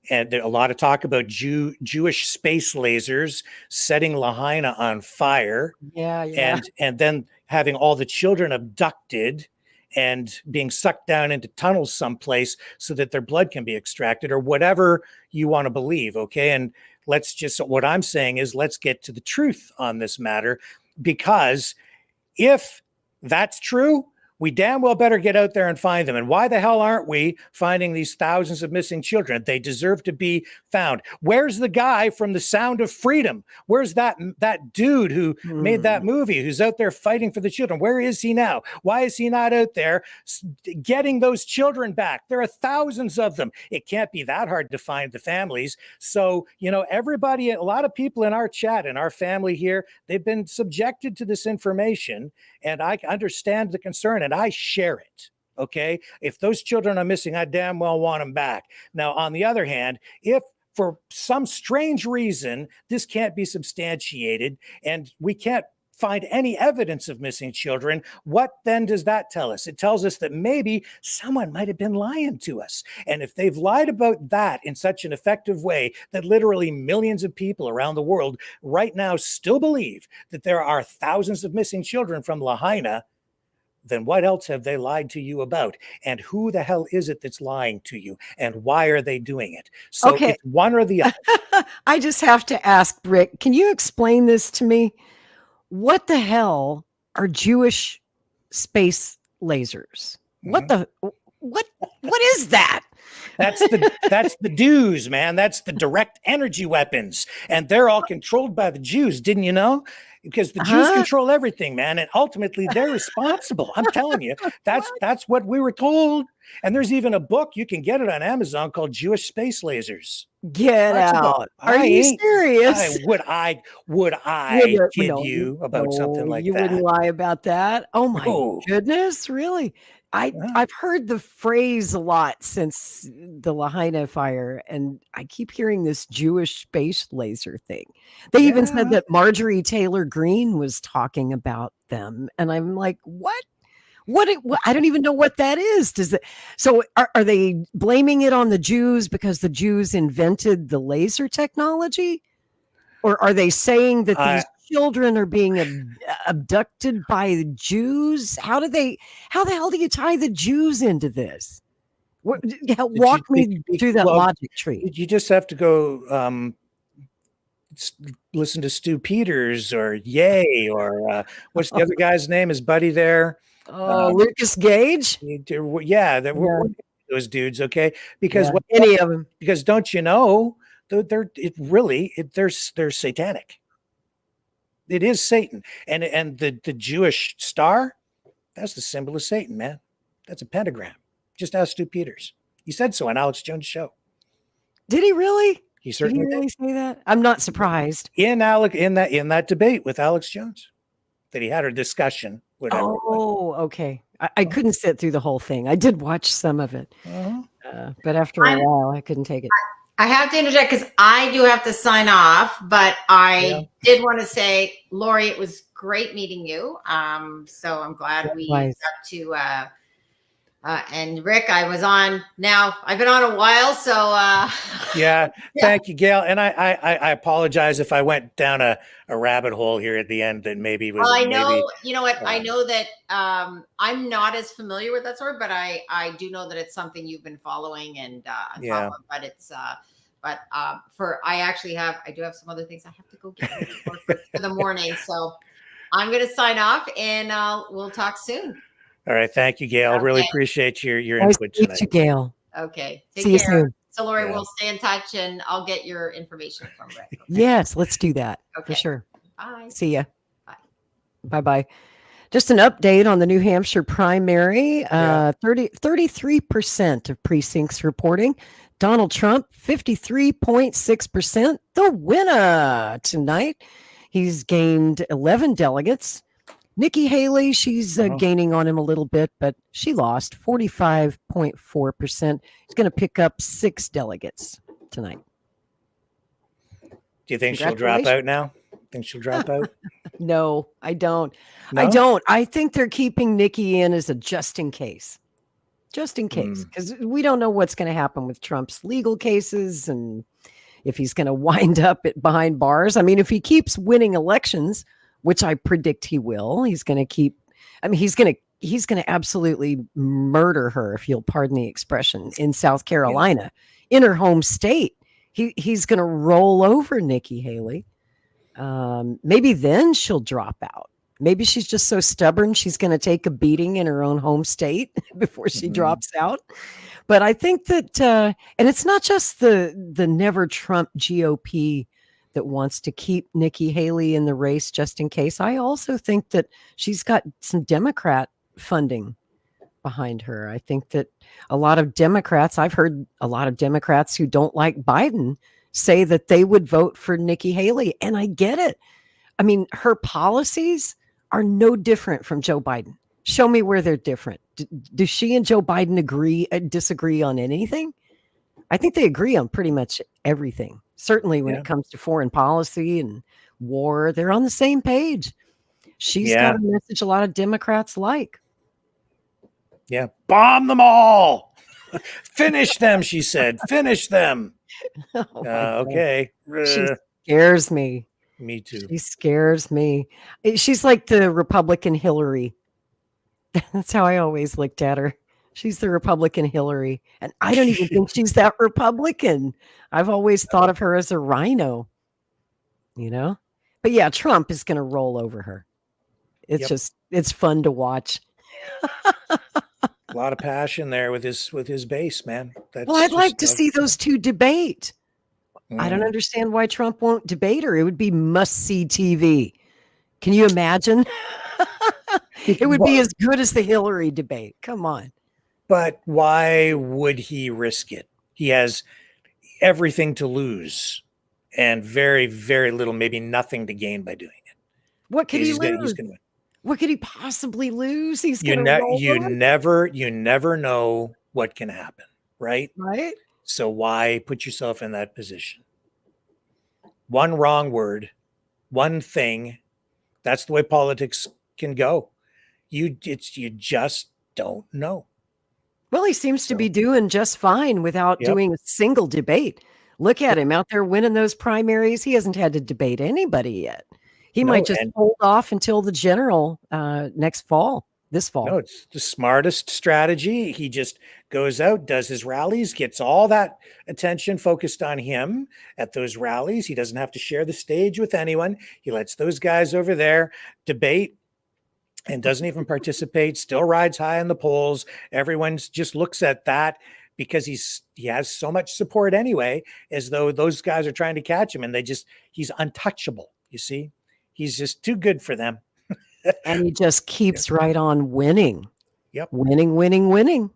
And a lot of talk about Jewish space lasers setting Lahaina on fire. Yeah, yeah. And then having all the children abducted and being sucked down into tunnels someplace so that their blood can be extracted, or whatever you want to believe. Okay. And what I'm saying is, let's get to the truth on this matter, because if that's true, we damn well better get out there and find them. And why the hell aren't we finding these thousands of missing children? They deserve to be found. Where's the guy from The Sound of Freedom? Where's that dude who made that movie, who's out there fighting for the children? Where is he now? Why is he not out there getting those children back? There are thousands of them. It can't be that hard to find the families. So, everybody, a lot of people in our chat, in our family here, they've been subjected to this information, and I understand the concern and I share it. Okay. If those children are missing, I damn well want them back. Now, on the other hand, if for some strange reason this can't be substantiated and we can't find any evidence of missing children, what then does that tell us? It tells us that maybe someone might have been lying to us. And if they've lied about that in such an effective way that literally millions of people around the world right now still believe that there are thousands of missing children from Lahaina, then what else have they lied to you about? And who the hell is it that's lying to you? And why are they doing it? So Okay. It's one or the other. I just have to ask, Rick, can you explain this to me? What the hell are Jewish space lasers? What is that? That's the Jews, man. That's the direct energy weapons. And they're all controlled by the Jews. Didn't you know? Because the Jews control everything, man. And ultimately they're responsible. I'm telling you, that's what we were told. And there's even a book, you can get it on Amazon, called Jewish Space Lasers. Get out. Are you serious? Would I kid you about something like that? You wouldn't lie about that. Oh my goodness, really? I've heard the phrase a lot since the Lahaina fire, and I keep hearing this Jewish space laser thing. They even said that Marjorie Taylor Greene was talking about them, and I'm like, what? What I don't even know what that is. So are they blaming it on the Jews because the Jews invented the laser technology? Or are they saying that these children are being abducted by the Jews? How the hell do you tie the Jews into this? Walk me through that logic tree. You just have to go listen to Stu Peters or Ye, or what's the other guy's name? His buddy there. Lucas Gage. Yeah, those dudes. Okay, because any of them. Because don't you know, they're satanic. It is Satan, and the Jewish star, that's the symbol of Satan, man. That's a pentagram. Just ask Stu Peters. He said so on Alex Jones' show. Did he really? He certainly did. He really say that? I'm not surprised. In that debate with Alex Jones, that he had a discussion. Whatever. Oh, okay. I couldn't sit through the whole thing. I did watch some of it, but after a while, I couldn't take it. I have to interject because I do have to sign off, but I did want to say, Lori, it was great meeting you. So I'm glad we got to. And Rick, I've been on a while, so thank you, Gail. And I apologize if I went down a rabbit hole here at the end that maybe was. Well, I know, you know what? I know that I'm not as familiar with that story, but I do know that it's something you've been following and following, but it's I do have some other things I have to go get for the morning, so I'm going to sign off and we'll talk soon. All right. Thank you, Gail. Okay. Really appreciate your input tonight. Thank you, Gail. Okay. See you soon. So, Lori, we'll stay in touch and I'll get your information from Rick. Okay? Yes, let's do that for sure. Bye. See ya. Bye. Bye-bye. Just an update on the New Hampshire primary. 33% of precincts reporting. Donald Trump, 53.6%. The winner tonight. He's gained 11 delegates. Nikki Haley, she's gaining on him a little bit, but she lost 45.4%. He's going to pick up 6 delegates tonight. Do you think she'll drop out now? Think she'll drop out? No, I don't. No? I don't. I think they're keeping Nikki in as a just in case. just in case, because we don't know what's going to happen with Trump's legal cases and if he's going to wind up behind bars. I mean, if he keeps winning elections, which I predict he will, he's going to keep. I mean, he's going to absolutely murder her, if you'll pardon the expression, in South Carolina, in her home state. He's going to roll over Nikki Haley. Maybe then she'll drop out. Maybe she's just so stubborn she's going to take a beating in her own home state before she drops out. But I think that, and it's not just the never Trump GOP that wants to keep Nikki Haley in the race just in case. I also think that she's got some Democrat funding behind her. I think that a lot of Democrats, I've heard a lot of Democrats who don't like Biden say that they would vote for Nikki Haley. And I get it. I mean, her policies are no different from Joe Biden. Show me where they're different. Do she and Joe Biden disagree on anything? I think they agree on pretty much everything. Certainly when it comes to foreign policy and war, they're on the same page. She's got a message a lot of Democrats like. Yeah. Bomb them all. Finish them, she said. Finish them. Okay. She scares me. Me too. She scares me. She's like the Republican Hillary. That's how I always looked at her. She's the Republican Hillary. And I don't even think she's that Republican. I've always thought of her as a rhino, you know? But yeah, Trump is going to roll over her. It's it's fun to watch. A lot of passion there with his base, man. Well, I'd like to see those two debate. I don't understand why Trump won't debate her. It would be must-see TV. Can you imagine? It would be as good as the Hillary debate. Come on. But why would he risk it? He has everything to lose and very, very little, maybe nothing to gain by doing it. What could he lose? He's gonna win. What could he possibly lose? He's going to you never know what can happen, right? Right. So why put yourself in that position? One wrong word, one thing. That's the way politics can go. You just don't know. Well, he seems to be doing just fine without doing a single debate. Look at him out there winning those primaries. He hasn't had to debate anybody yet. He might just hold off until the general this fall. No, it's the smartest strategy. He just goes out, does his rallies, gets all that attention focused on him at those rallies. He doesn't have to share the stage with anyone. He lets those guys over there debate and doesn't even participate, still rides high in the polls. Everyone just looks at that because he has so much support anyway, as though those guys are trying to catch him, and he's untouchable, you see? He's just too good for them. And he just keeps right on winning. Yep. Winning.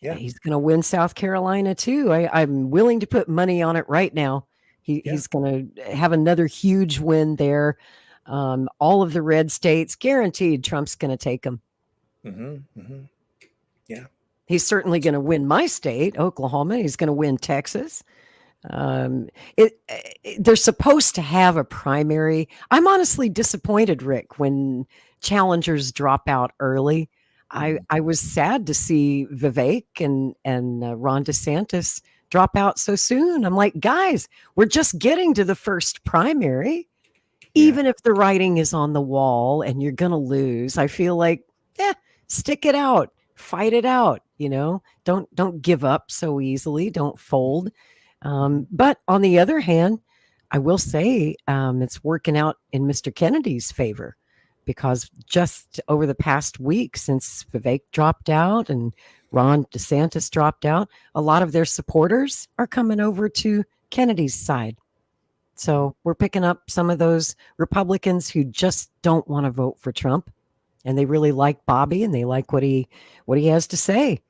Yeah. He's going to win South Carolina too. I'm willing to put money on it right now. He's going to have another huge win there. All of the red states, guaranteed Trump's going to take them. Yeah. He's certainly going to win my state, Oklahoma. He's going to win Texas. They're supposed to have a primary. I'm honestly disappointed, Rick, when challengers drop out early. I was sad to see Vivek and Ron DeSantis drop out so soon. I'm like, guys, we're just getting to the first primary. Even if the writing is on the wall and you're going to lose, I feel like, stick it out, fight it out. You know, don't give up so easily. Don't fold. But on the other hand, I will say it's working out in Mr. Kennedy's favor, because just over the past week since Vivek dropped out and Ron DeSantis dropped out, a lot of their supporters are coming over to Kennedy's side. So we're picking up some of those Republicans who just don't want to vote for Trump, and they really like Bobby and they like what he has to say.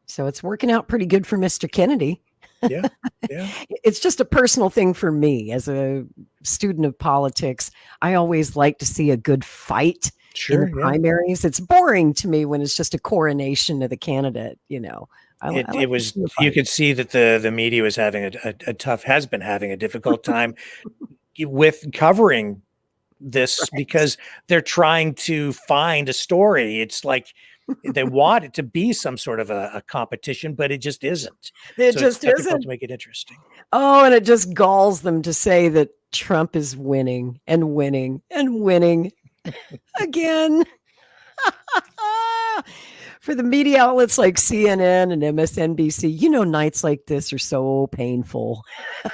So it's working out pretty good for Mr. Kennedy. Yeah. It's just a personal thing for me as a student of politics. I always like to see a good fight in the primaries. It's boring to me when it's just a coronation of the candidate, you know. It was, you could see that the media was having has been having a difficult time with covering this because they're trying to find a story. It's like, They want it to be some sort of a competition, but it just isn't. It So just it's difficult isn't. to make it interesting. Oh, and it just galls them to say that Trump is winning and winning and winning again. For the media outlets like CNN and MSNBC, nights like this are so painful.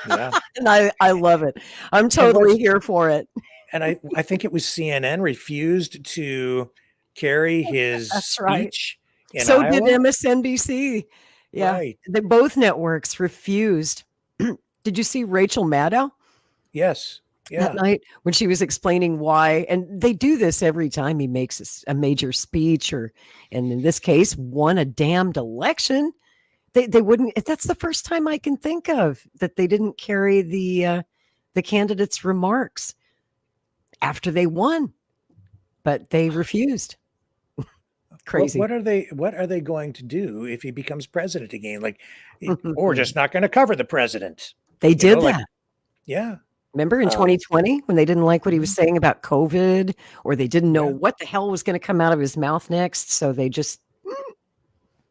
Yeah. And I love it. I'm totally here for it. And I think it was CNN refused to carry his That's right. speech in So Iowa. did MSNBC. Yeah. Right. Both networks refused. Did you see Rachel Maddow? Yes. Yeah. That night when she was explaining why, and they do this every time he makes a major speech, and in this case, won a damned election. They wouldn't. That's the first time I can think of that they didn't carry the candidate's remarks after they won, but they refused. Crazy. What are they going to do if he becomes president again? Like, or just not going to cover the president? They did that. Yeah. Remember in 2020 when they didn't like what he was saying about COVID, or they didn't know what the hell was going to come out of his mouth next, so they just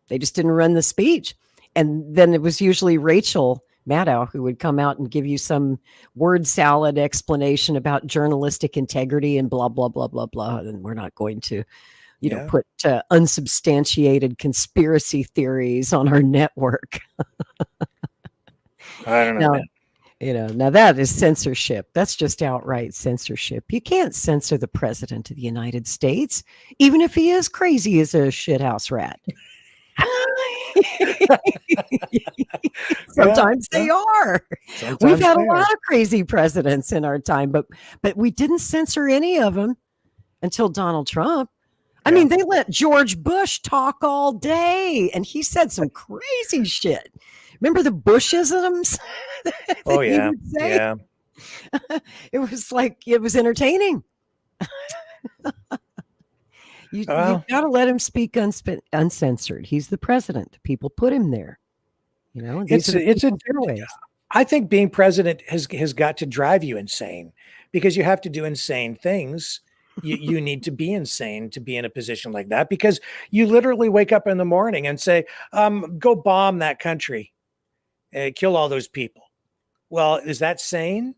didn't run the speech. And then it was usually Rachel Maddow who would come out and give you some word salad explanation about journalistic integrity and blah blah blah blah blah. And we're not going to, put unsubstantiated conspiracy theories on our network. I don't know. Now that is censorship. That's just outright censorship. You can't censor the president of the United States, even if he is crazy as a shithouse rat. Sometimes they are. We've had a lot of crazy presidents in our time, but we didn't censor any of them until Donald Trump. I mean, they let George Bush talk all day, and he said some crazy shit. Remember the Bushisms? Oh yeah, yeah. It was entertaining. You got to let him speak uncensored. He's the president. The people put him there. I think being president has got to drive you insane, because you have to do insane things. You need to be insane to be in a position like that, because you literally wake up in the morning and say, go bomb that country, kill all those people. Well, is that sane?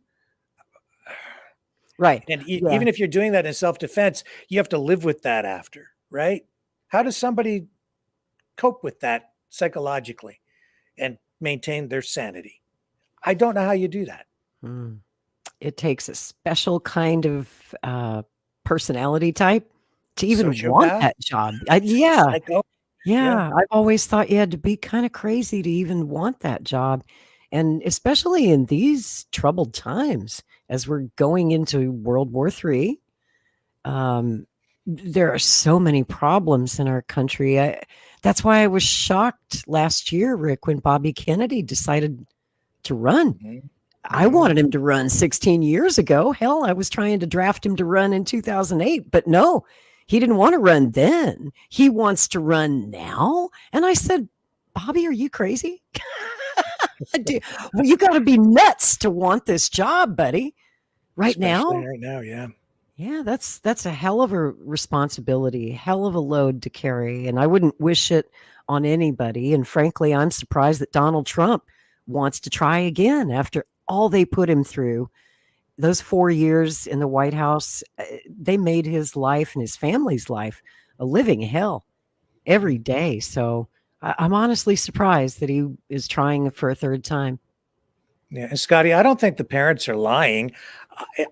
Right. And even if you're doing that in self-defense, you have to live with that after, right? How does somebody cope with that psychologically and maintain their sanity? I don't know how you do that. It takes a special kind of personality type to even want that job. Yeah. I've always thought you had to be kind of crazy to even want that job. And especially in these troubled times, as we're going into World War III, there are so many problems in our country. That's why I was shocked last year, Rick, when Bobby Kennedy decided to run. Mm-hmm. I wanted him to run 16 years ago. Hell, I was trying to draft him to run in 2008, but no, he didn't want to run then. He wants to run now. And I said, Bobby, are you crazy? Well, you got to be nuts to want this job, buddy. Right now, yeah. Yeah, that's a hell of a responsibility, hell of a load to carry. And I wouldn't wish it on anybody. And frankly, I'm surprised that Donald Trump wants to try again after all they put him through. Those 4 years in the White House, they made his life and his family's life a living hell every day. So I'm honestly surprised that he is trying for a third time. Yeah, and Scotty, I don't think the parents are lying.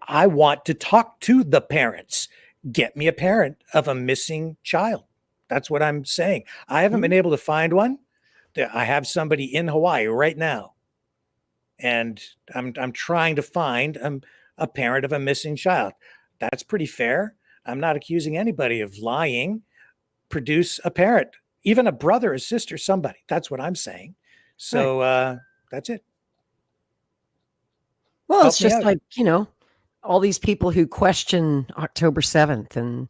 I want to talk to the parents. Get me a parent of a missing child. That's what I'm saying. I haven't been able to find one. I have somebody in Hawaii right now, and I'm trying to find a parent of a missing child. That's pretty fair. I'm not accusing anybody of lying. Produce a parent, even a brother, a sister, somebody. That's what I'm saying. So that's it. Well, it's just like, all these people who question October 7th and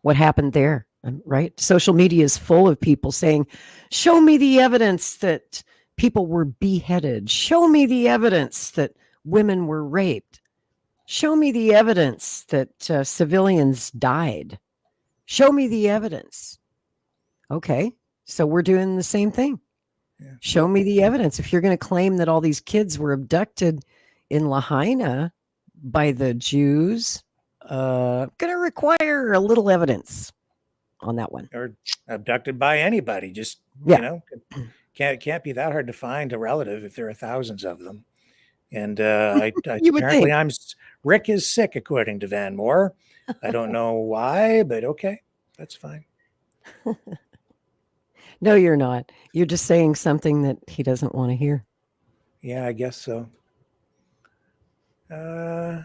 what happened there, right? Social media is full of people saying, show me the evidence that people were beheaded. Show me the evidence that women were raped. Show me the evidence that civilians died. Show me the evidence. Okay. So we're doing the same thing. Yeah. Show me the evidence. If you're going to claim that all these kids were abducted in Lahaina by the Jews, going to require a little evidence on that one. Or abducted by anybody. Just, Yeah. Can't be that hard to find a relative if there are thousands of them. And You would apparently think. Rick is sick, according to Van Moore. I don't know why, but okay, that's fine. No, you're not. You're just saying something that he doesn't want to hear. Yeah, I guess so. Oh,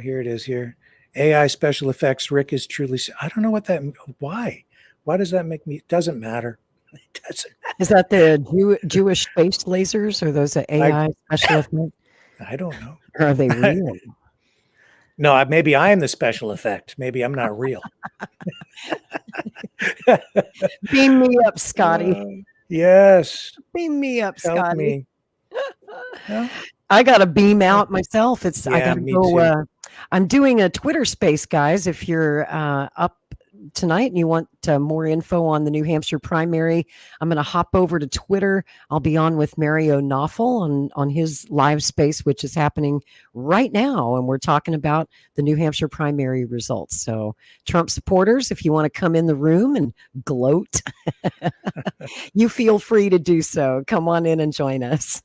here it is here. AI special effects. Rick is truly. I don't know what that. Why? Why does that make me? It doesn't matter. It doesn't matter. Is that the Jewish space lasers or those AI special effects? I don't know. Or are they real? No, maybe I'm the special effect. Maybe I'm not real. Beam me up, Scotty. Yes. Beam me up, Help Scotty. me. Huh? I got to beam out myself. I Yeah, got to me go. too. I'm doing a Twitter space, guys. If you're up tonight and you want more info on the New Hampshire primary, I'm going to hop over to Twitter. I'll be on with Mario Knopfel on his live space, which is happening right now. And we're talking about the New Hampshire primary results. So Trump supporters, if you want to come in the room and gloat, you feel free to do so. Come on in and join us.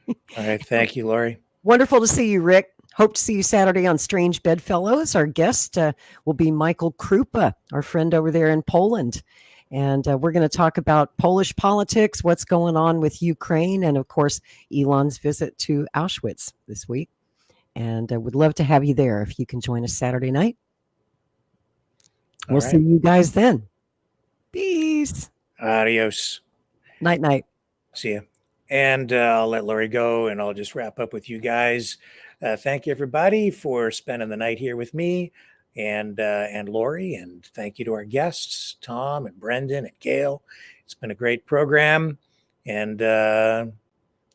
All right. Thank you, Lori. Wonderful to see you, Rick. Hope to see you Saturday on Strange Bedfellows. Our guest will be Michael Krupa, our friend over there in Poland. And we're going to talk about Polish politics, what's going on with Ukraine, and of course, Elon's visit to Auschwitz this week. And would love to have you there if you can join us Saturday night. We'll see you guys then. Peace. Adios. Night, night. See ya. And I'll let Lori go, and I'll just wrap up with you guys. Thank you, everybody, for spending the night here with me and Lori. And thank you to our guests, Tom and Brendan and Gail. It's been a great program. And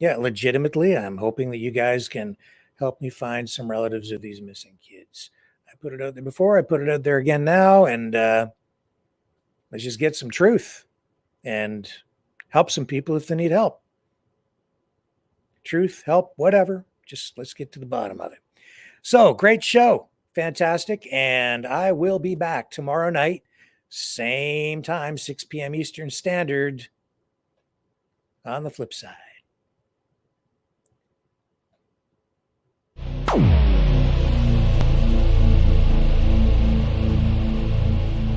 legitimately, I'm hoping that you guys can help me find some relatives of these missing kids. I put it out there before. I put it out there again now. And let's just get some truth and help some people if they need help. Truth, help, whatever. Just let's get to the bottom of it. So great show. Fantastic. And I will be back tomorrow night, same time, 6 p.m. Eastern Standard, on the flip side.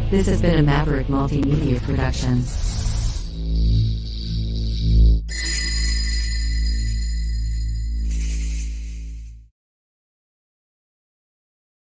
This has been a Maverick Multimedia production.